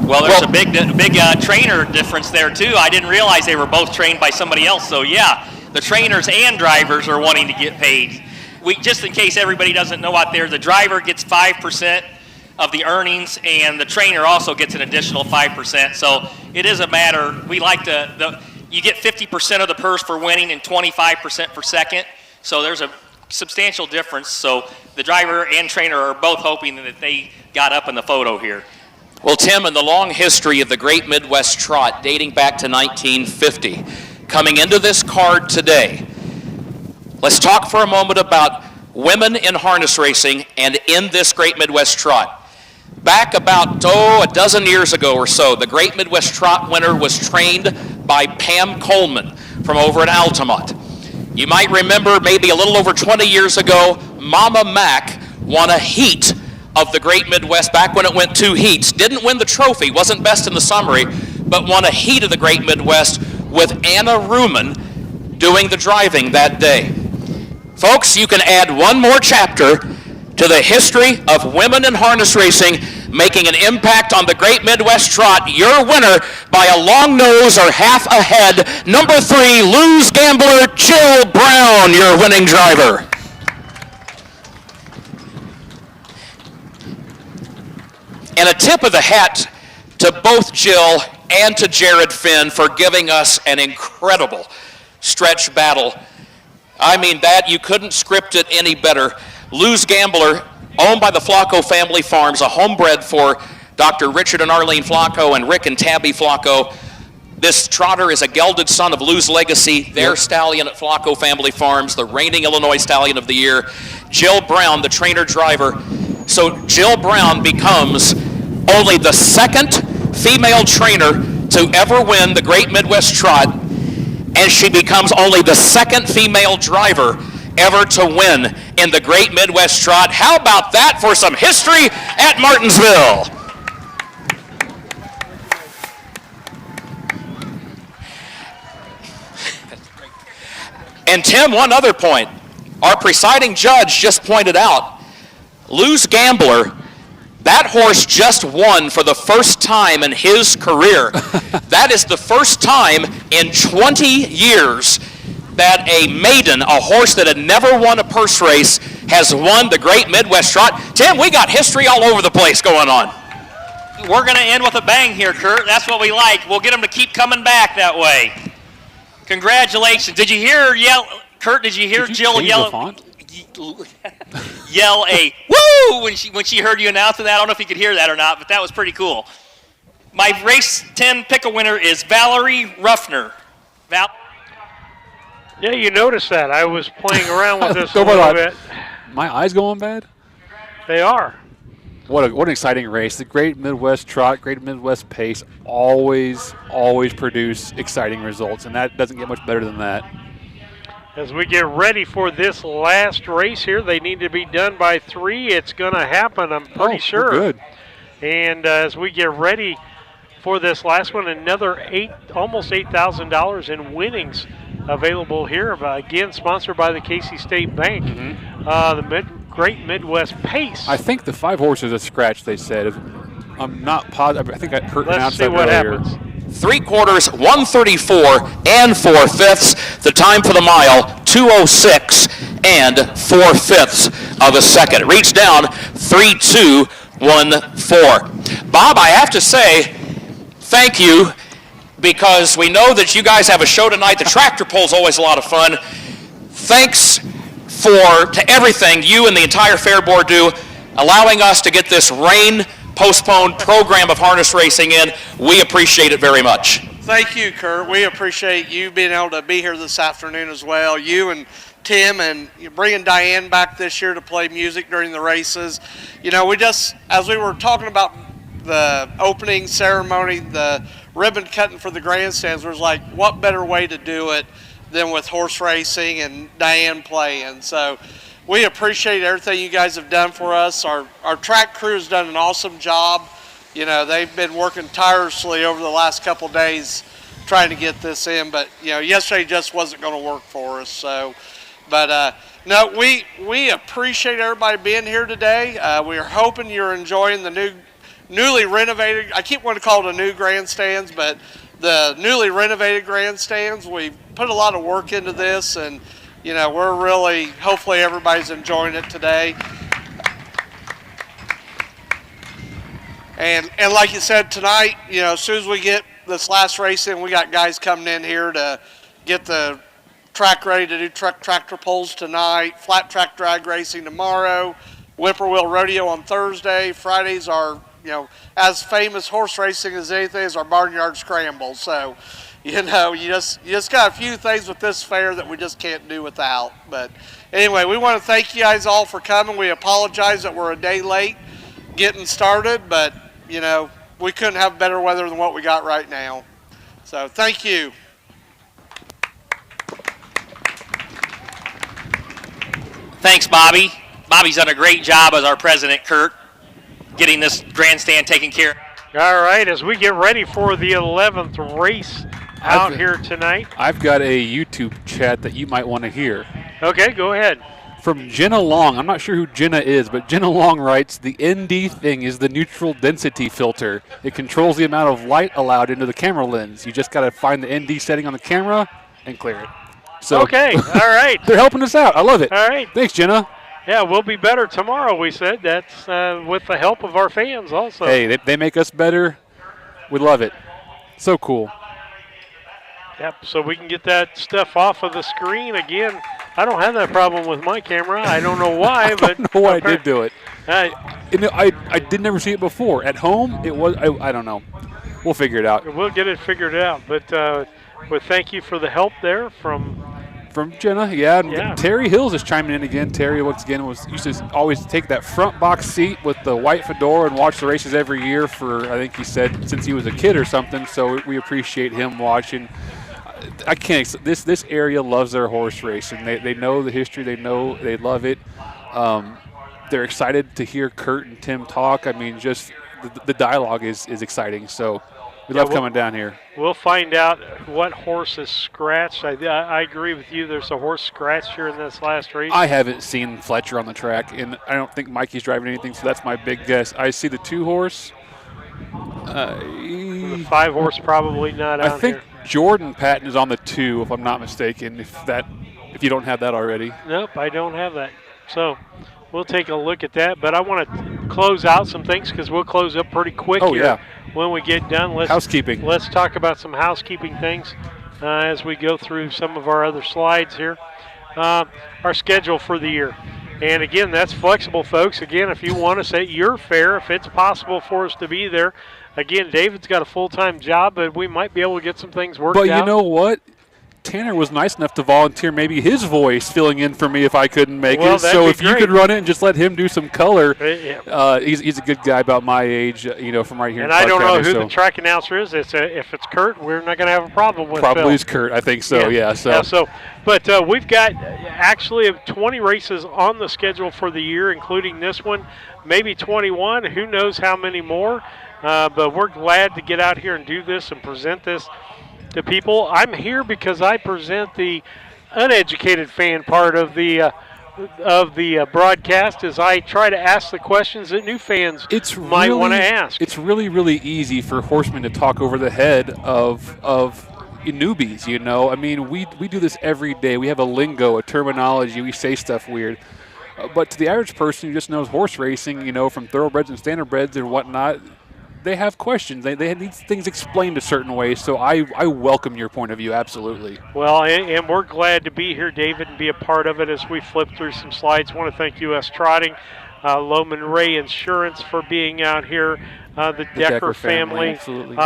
Well, there's a big trainer difference there, too. I didn't realize they were both trained by somebody else. So, yeah, the trainers and drivers are wanting to get paid. Just in case everybody doesn't know out there, the driver gets 5% of the earnings, and the trainer also gets an additional 5%. So it is a matter, we like you get 50% of the purse for winning and 25% for second. So there's a substantial difference. So the driver and trainer are both hoping that they got up in the photo here. Well, Tim, in the long history of the Great Midwest Trot, dating back to 1950, coming into this card today, let's talk for a moment about women in harness racing and in this Great Midwest Trot. Back about, a dozen years ago or so, the Great Midwest Trot winner was trained by Pam Coleman from over at Altamont. You might remember maybe a little over 20 years ago, Mama Mac won a heat of the Great Midwest back when it went 2 heats. Didn't win the trophy, wasn't best in the summary, but won a heat of the Great Midwest with Anna Ruman doing the driving that day. Folks, you can add one more chapter to the history of women in harness racing making an impact on the Great Midwest Trot. Your winner by a long nose or half a head, number 3, Luz Gambler, Jill Brown, your winning driver. And a tip of the hat to both Jill and to Jared Finn for giving us an incredible stretch battle. I mean, that you couldn't script it any better. Luz Gambler, owned by the Flacco Family Farms, a homebred for Dr. Richard and Arlene Flacco and Rick and Tabby Flacco. This trotter is a gelded son of Luz Legacy, their stallion at Flacco Family Farms, the reigning Illinois Stallion of the Year. Jill Brown, the trainer driver. So Jill Brown becomes only the second female trainer to ever win the Great Midwest Trot, and she becomes only the second female driver ever to win in the Great Midwest Trot. How about that for some history at Martinsville? And Tim, one other point. Our presiding judge just pointed out, Lou's Gambler, that horse just won for the first time in his career. That is the first time in 20 years that a maiden, a horse that had never won a purse race, has won the Great Midwest Trot. Tim, we got history all over the place going on. We're going to end with a bang here, Kurt. That's what we like. We'll get them to keep coming back that way. Congratulations. Did you hear her yell? Kurt, did you hear Jill yell? Yell a woo when she heard you announce that. I don't know if you could hear that or not, but that was pretty cool. My race 10 pick a winner is Valerie Ruffner. Yeah, you noticed that. I was playing around with this a little bit. My eyes going bad? They are. What an exciting race. The Great Midwest Trot, Great Midwest Pace always produce exciting results, and that doesn't get much better than that. As we get ready for this last race here, they need to be done by 3. It's going to happen, I'm pretty sure. Good. And as we get ready for this last one, another almost $8,000 in winnings available here. Again, sponsored by the Casey State Bank. The Great Midwest Pace. I think the 5 horses are scratched, they said. I'm not positive. I think I heard Let's announced see that what earlier. happens. 3/4, 134 and 4/5. The time for the mile, 2:06 and 4/5 of a second. Reach down, 3:2:14. Bob, I have to say, thank you, because we know that you guys have a show tonight. The tractor pull is always a lot of fun. Thanks to everything you and the entire fair board do, allowing us to get this rain-postponed program of harness racing in. We appreciate it very much. Thank you, Kurt. We appreciate you being able to be here this afternoon as well. You and Tim, and bringing Diane back this year to play music during the races. You know, as we were talking about the opening ceremony, the ribbon cutting for the grandstands, was like, what better way to do it than with horse racing and Diane playing. So we appreciate everything you guys have done for us. Our track crew has done an awesome job. You know, they've been working tirelessly over the last couple days trying to get this in, but you know, yesterday just wasn't going to work for us. So, but no, we appreciate everybody being here today. We are hoping you're enjoying the newly renovated, I keep wanting to call it a new grandstands, but the newly renovated grandstands. We've put a lot of work into this, and you know, we're really, hopefully everybody's enjoying it today. And like you said, tonight, you know, as soon as we get this last race in, we got guys coming in here to get the track ready to do tractor pulls tonight, flat track drag racing tomorrow, whippoorwill rodeo on Thursday. Fridays are, you know, as famous horse racing as anything is our barnyard scramble. So, you know, you just got a few things with this fair that we just can't do without. But anyway, we want to thank you guys all for coming. We apologize that we're a day late getting started, but you know, we couldn't have better weather than what we got right now. So thank you. Thanks, Bobby. Bobby's done a great job as our president, Kurt, getting this grandstand taken care of. All right, as we get ready for the 11th race out here tonight. I've got a YouTube chat that you might want to hear. Okay, go ahead. From Jenna Long. I'm not sure who Jenna is, but Jenna Long writes, the ND thing is the neutral density filter. It controls the amount of light allowed into the camera lens. You just got to find the ND setting on the camera and clear it. So, okay, all right. They're helping us out. I love it. All right. Thanks, Jenna. Yeah, we'll be better tomorrow, we said. That's with the help of our fans also. Hey, they make us better. We love it. So cool. Yep, so we can get that stuff off of the screen again. I don't have that problem with my camera. I don't know why, I but don't know why I did do it. I did never see it before. At home, it was. I don't know. We'll figure it out. We'll get it figured out. But thank you for the help there from From Jenna, yeah. And Yeah. Terry Hills is chiming in again. Terry, once again, used to always take that front box seat with the white fedora and watch the races every year for, I think he said, since he was a kid or something. So we appreciate him watching. I can't. This area loves their horse racing. They know the history. They know they love it. They're excited to hear Kurt and Tim talk. I mean, just the dialogue is exciting. So we love coming down here. We'll find out what horse is scratched. I agree with you. There's a horse scratched here in this last race. I haven't seen Fletcher on the track, and I don't think Mikey's driving anything, so that's my big guess. I see the 2-horse. The 5-horse probably not out I think here. Jordan Patton is on the 2, if I'm not mistaken, if you don't have that already. Nope, I don't have that. So we'll take a look at that. But I want to close out some things because we'll close up pretty quick here. Yeah. When we get done. Housekeeping. Let's talk about some housekeeping things as we go through some of our other slides here. Our schedule for the year. And again, that's flexible, folks. Again, if you want to set your fare, if it's possible for us to be there. Again, David's got a full-time job, but we might be able to get some things worked out. But you know what? Tanner was nice enough to volunteer maybe his voice filling in for me if I couldn't make it. So if you could run it and just let him do some color, he's a good guy about my age, from right here in Clark County. And I don't know who the track announcer is. If it's Kurt, we're not going to have a problem with Probably Phil. is Kurt, I think so, yeah. But we've got actually 20 races on the schedule for the year, including this one, maybe 21. Who knows how many more? But we're glad to get out here and do this and present this to people. I'm here because I present the uneducated fan part of the broadcast as I try to ask the questions that new fans might want to ask. It's really, really easy for horsemen to talk over the head of newbies, I mean, we do this every day. We have a lingo, a terminology. We say stuff weird. But to the average person who just knows horse racing, from thoroughbreds and standardbreds and whatnot, they have questions. They need things explained a certain way, so I welcome your point of view, absolutely. Well, and we're glad to be here, David, and be a part of it as we flip through some slides. I want to thank U.S. Trotting, Loman Ray Insurance for being out here, the Decker family,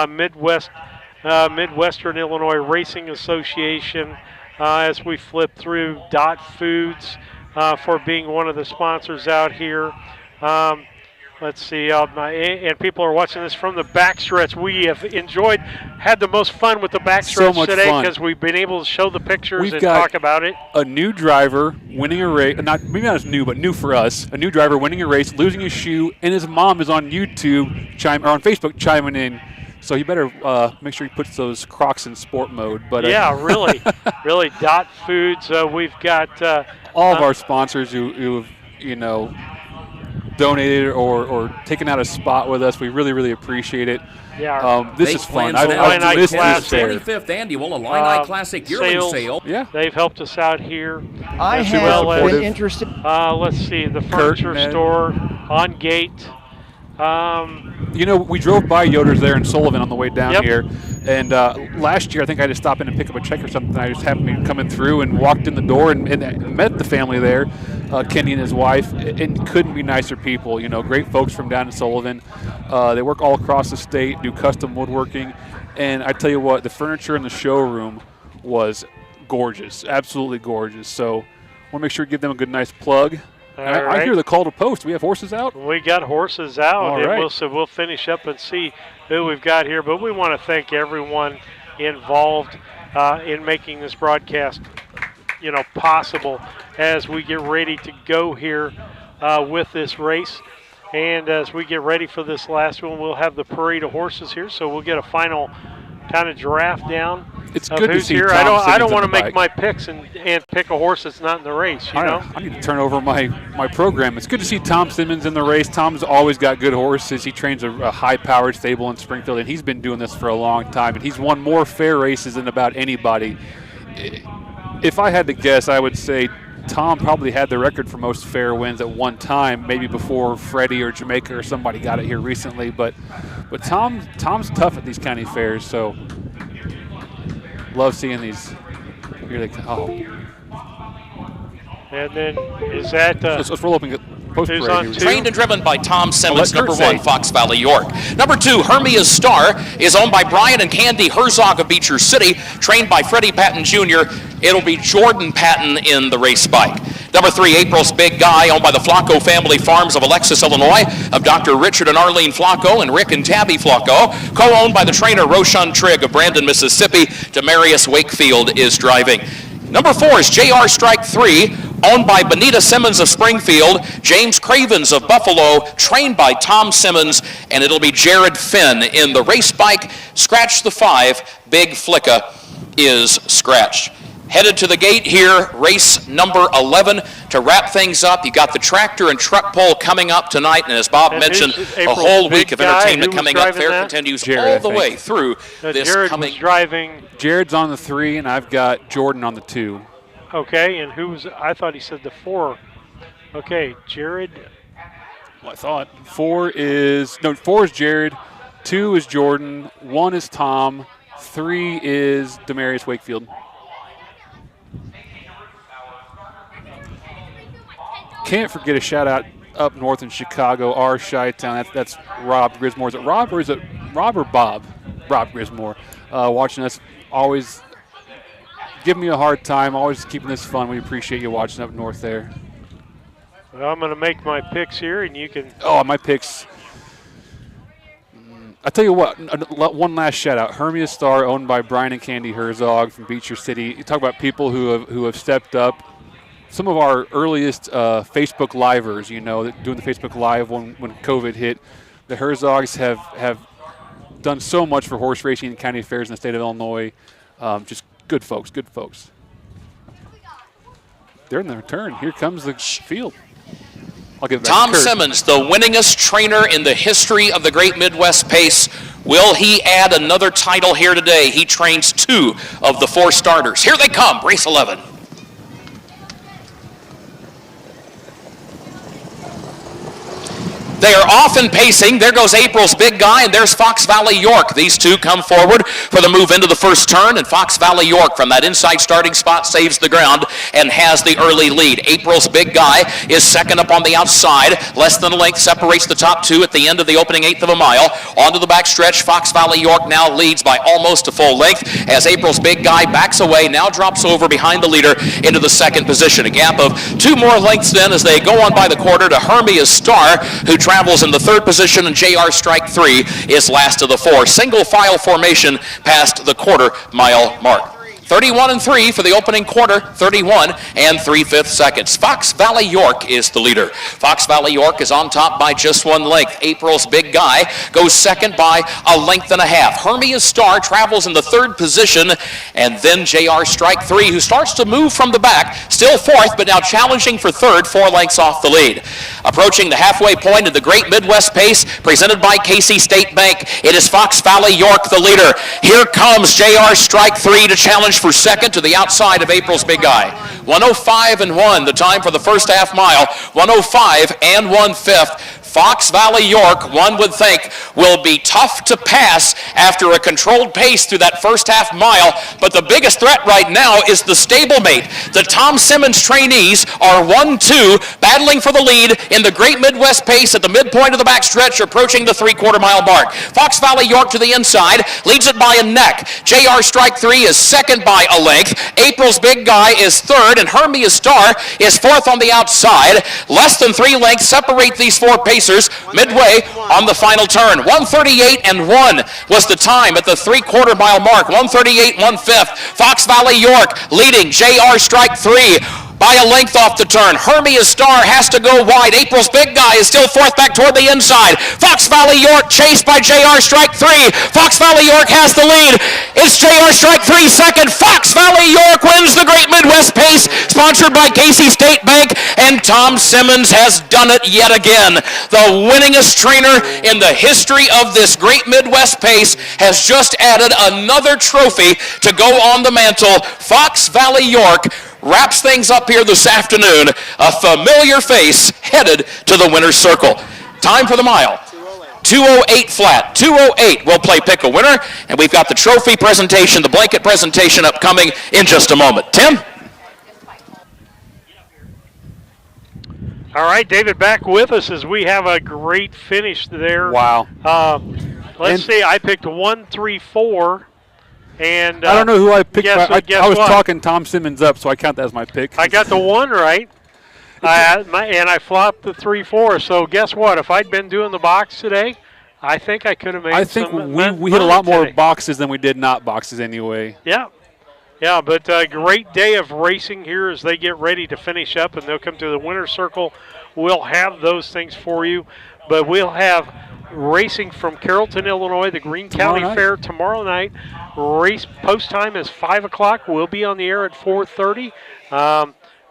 Midwestern Illinois Racing Association, as we flip through Dot Foods for being one of the sponsors out here. Let's see, and people are watching this from the backstretch. We have had the most fun with the backstretch today because we've been able to show the pictures and talk about it. A new driver winning a race, maybe not as new, but new for us. A new driver winning a race, losing his shoe, and his mom is on YouTube or on Facebook chiming in. So you better make sure he puts those Crocs in sport mode. But really, really. Dot Foods. We've got all of our sponsors who've donated or taken out a spot with us. We really, really appreciate it. Yeah. This is fun. I missed this this 25th annual Illini Classic Yearling Sale. Yeah. They've helped us out here. I have been interested. Let's see, the furniture store on gate. We drove by Yoder's there in Sullivan on the way down here. And last year, I think I had to stop in and pick up a check or something. I just happened to be coming through and walked in the door and met the family there, Kenny and his wife, and couldn't be nicer people. Great folks from down in Sullivan. They work all across the state, do custom woodworking. And I tell you what, the furniture in the showroom was gorgeous, absolutely gorgeous. So I want to make sure to give them a good, nice plug. I hear the call to post. We have horses out? We got horses out. All right. We'll finish up and see who we've got here. But we want to thank everyone involved in making this broadcast, possible as we get ready to go here with this race. And as we get ready for this last one, we'll have the parade of horses here. So we'll get a final kind of draft down. It's good to see here. Tom I don't Simmons want to on the make bike. my picks and pick a horse that's not in the race, I need to turn over my program. It's good to see Tom Simmons in the race. Tom's always got good horses. He trains a high-powered stable in Springfield, and he's been doing this for a long time, and he's won more fair races than about anybody. If I had to guess, I would say Tom probably had the record for most fair wins at one time, maybe before Freddie or Jamaica or somebody got it here recently. But Tom's tough at these county fairs, so love seeing these. Here they come. Oh. And then is that Let's roll up and post-parade. Who's on two? Trained and driven by Tom Simmons, I'll let number Kurt 1, say. Fox Valley York. Number 2, Hermia's Star, is owned by Brian and Candy Herzog of Beecher City, trained by Freddie Patton Jr. It'll be Jordan Patton in the race bike. Number 3, April's Big Guy, owned by the Flacco family farms of Alexis, Illinois, of Dr. Richard and Arlene Flacco and Rick and Tabby Flacco, co-owned by the trainer Roshan Trigg of Brandon, Mississippi. Demarius Wakefield is driving. Number 4 is JR Strike 3, owned by Benita Simmons of Springfield, James Cravens of Buffalo, trained by Tom Simmons, and it'll be Jared Finn in the race bike. Scratch the 5, Big Flicka is scratched. Headed to the gate here, race number 11. To wrap things up, you got the tractor and truck pull coming up tonight, and as Bob mentioned, a whole week of entertainment coming up. Fair continues Jared, all the way through this Jared coming. was driving. Jared's on the 3, and I've got Jordan on the 2. Okay, and who's? I thought he said the 4. Okay, Jared. Well, I thought 4 is Jared, 2 is Jordan, 1 is Tom, 3 is Demarius Wakefield. Can't forget a shout out up north in Chicago, our Chi-Town. That's Rob Grismore. Is it Rob or Bob? Rob Grismore. Watching us, always giving me a hard time, always keeping this fun. We appreciate you watching up north there. Well, I'm going to make my picks here, and you can. Oh, my picks. I tell you what, one last shout out. Hermia's Star, owned by Brian and Candy Herzog from Beecher City. You talk about people who have stepped up. Some of our earliest Facebook livers, doing the Facebook Live when COVID hit, the Herzogs have done so much for horse racing and county fairs in the state of Illinois. Just good folks. They're in their turn. Here comes the field. I'll give it back Tom to Kurt. Simmons, the winningest trainer in the history of the Great Midwest Pace. Will he add another title here today? He trains 2 of the 4 starters. Here they come, race 11. They are off and pacing. There goes April's Big Guy, and there's Fox Valley York. These two come forward for the move into the first turn, and Fox Valley York from that inside starting spot saves the ground and has the early lead. April's Big Guy is second up on the outside. Less than a length separates the top 2 at the end of the opening 1/8 of a mile. Onto the back stretch, Fox Valley York now leads by almost a full length as April's Big Guy backs away, now drops over behind the leader into the second position. A gap of 2 more lengths then as they go on by the quarter to Hermia's Star, who travels in the third position, and JR Strike 3 is last of the 4. Single file formation past the quarter-mile mark. 31-3 for the opening quarter, 31 3/5 seconds. Fox Valley York is the leader. Fox Valley York is on top by just 1 length. April's Big Guy goes second by 1.5 lengths. Hermia's Star travels in the third position, and then JR Strike 3, who starts to move from the back, still fourth, but now challenging for third, 4 lengths off the lead. Approaching the halfway point of the Great Midwest Pace, presented by Casey State Bank, it is Fox Valley York, the leader. Here comes JR Strike 3 to challenge for second to the outside of April's Big Guy. 1:05.1, the time for the first half mile. 1:05 1/5. Fox Valley York, one would think, will be tough to pass after a controlled pace through that first half mile, but the biggest threat right now is the stablemate. The Tom Simmons trainees are 1-2, battling for the lead in the Great Midwest Pace at the midpoint of the backstretch, approaching the 3/4 mile mark. Fox Valley York to the inside, leads it by a neck. JR Strike 3 is second by a length. April's Big Guy is third, and Hermia's Star is fourth on the outside. Less than 3 lengths separate these 4 pacers midway on the final turn. 1:38.1 was the time at the 3/4 mile mark. 1:38 1/5. Fox Valley York leading JR Strike 3 by a length off the turn. Hermia's Star has to go wide. April's Big Guy is still fourth back toward the inside. Fox Valley York chased by JR Strike 3. Fox Valley York has the lead. It's JR Strike 3 second. Fox Valley York wins the Great Midwest Pace, sponsored by Casey State Bank, and Tom Simmons has done it yet again. The winningest trainer in the history of this Great Midwest Pace has just added another trophy to go on the mantle. Fox Valley York wraps things up here this afternoon. A familiar face headed to the winner's circle. Time for the mile. 2:08 flat. 2:08. We'll play pick a winner, and we've got the trophy presentation, the blanket presentation upcoming in just a moment. Tim? All right, David, back with us as we have a great finish there. Wow. Let's see. I picked 1, 3, 4. And I don't know who I picked. Guess I was what? talking Tom Simmons up, so I count that as my pick. I got the 1 right. And I flopped the 3, 4. So guess what? If I'd been doing the box today, I think I could have made I think some we hit a lot more today. boxes than we did not boxes anyway. Yeah. Yeah, but a great day of racing here as they get ready to finish up, and they'll come to the winner's circle. We'll have those things for you, but we'll have racing from Carrollton, Illinois, the Greene County Fair tomorrow night. Race post time is 5 o'clock. We'll be on the air at 4:30.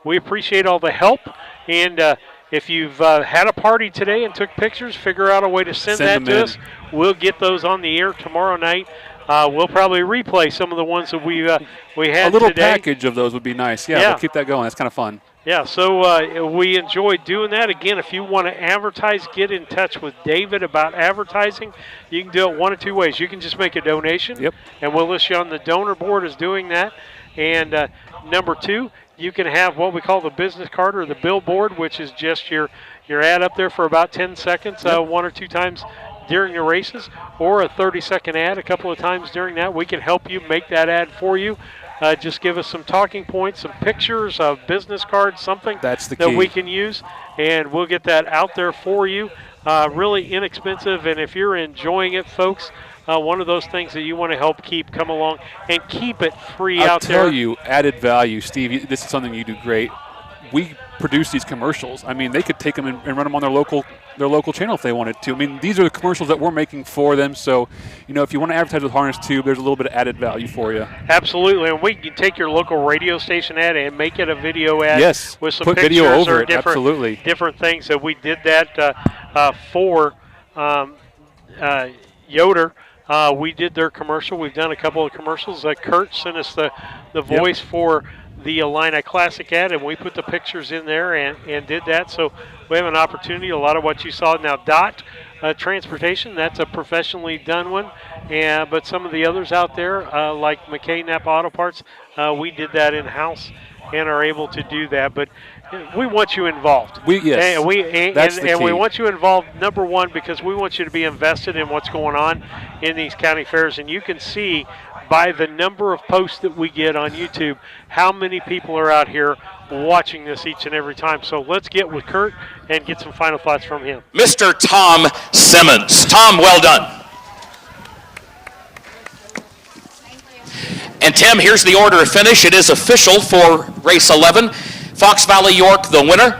We appreciate all the help, and if you've had a party today and took pictures, figure out a way to send that to us. We'll get those on the air tomorrow night. We'll probably replay some of the ones that we had A little today. package of those would be nice. Yeah, we'll keep that going. That's kind of fun. Yeah, so we enjoy doing that. Again, if you want to advertise, get in touch with David about advertising. You can do it one of two ways. You can just make a donation, and we'll list you on the donor board as doing that. And number 2, you can have what we call the business card or the billboard, which is just your ad up there for about 10 seconds, 1 or 2 times during the races, or a 30-second ad a couple of times during that. We can help you make that ad for you. Just give us some talking points, some pictures, a business card, something that we can use, and we'll get that out there for you. Really inexpensive, and if you're enjoying it, folks, one of those things that you want to help keep come along and keep it free out there. I'll tell you, added value, Steve, this is something you do great. We produce these commercials. I mean, they could take them and run them on their local channel if they wanted to. I mean, these are the commercials that we're making for them. So, if you want to advertise with Harness Tube, there's a little bit of added value for you. Absolutely, and we can take your local radio station ad and make it a video ad. Yes, with some put pictures video over or it. Absolutely, different things. So we did that for Yoder. We did their commercial. We've done a couple of commercials. Kurt sent us the voice for the Illini Classic ad, and we put the pictures in there and did that. So we have an opportunity. A lot of what you saw now, DOT Transportation, that's a professionally done one. But some of the others out there, like McKay Napa Auto Parts, we did that in-house and are able to do that. But we want you involved. We want you involved, number one, because we want you to be invested in what's going on in these county fairs. And you can see by the number of posts that we get on YouTube how many people are out here watching this each and every time. So let's get with Kurt and get some final thoughts from him. Mr. Tom Simmons. Tom, well done. And Tim, here's the order of finish. It is official for race 11. Fox Valley York, the winner.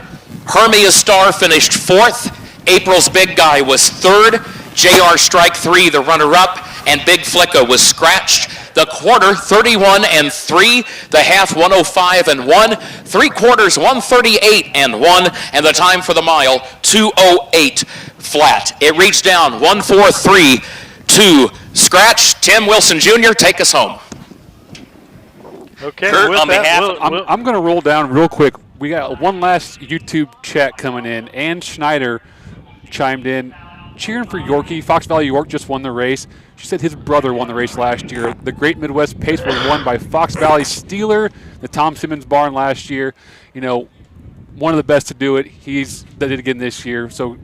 Hermia Star finished 4th. April's Big Guy was 3rd. JR Strike 3, the runner-up. And Big Flicka was scratched. The quarter, 31-3. The half, 105-1. 3 quarters, 138-1. And the time for the mile, 2:08 flat. It reached down, 1:43-2. Scratch. Tim Wilson Jr., take us home. Okay, Kurt, on behalf, I'm going to roll down real quick. We got one last YouTube chat coming in. Ann Schneider chimed in, cheering for Yorkie. Fox Valley York just won the race. She said his brother won the race last year. The Great Midwest Pace was won by Fox Valley Steeler, the Tom Simmons barn last year. One of the best to do it. He's did it again this year. So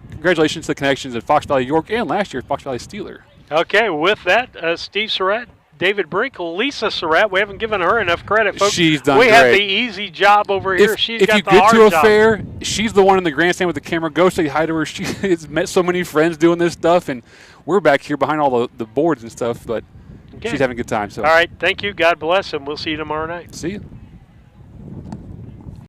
congratulations to the connections at Fox Valley York and last year Fox Valley Steeler. Okay, with that, Steve Surratt, David Brink, Lisa Surratt. We haven't given her enough credit, folks. She's done great. We have the easy job over here. If you get to a fair, she's the one in the grandstand with the camera. Go say hi to her. She has met so many friends doing this stuff, and we're back here behind all the boards and stuff, but she's having a good time. So. All right, thank you. God bless, and we'll see you tomorrow night. See you.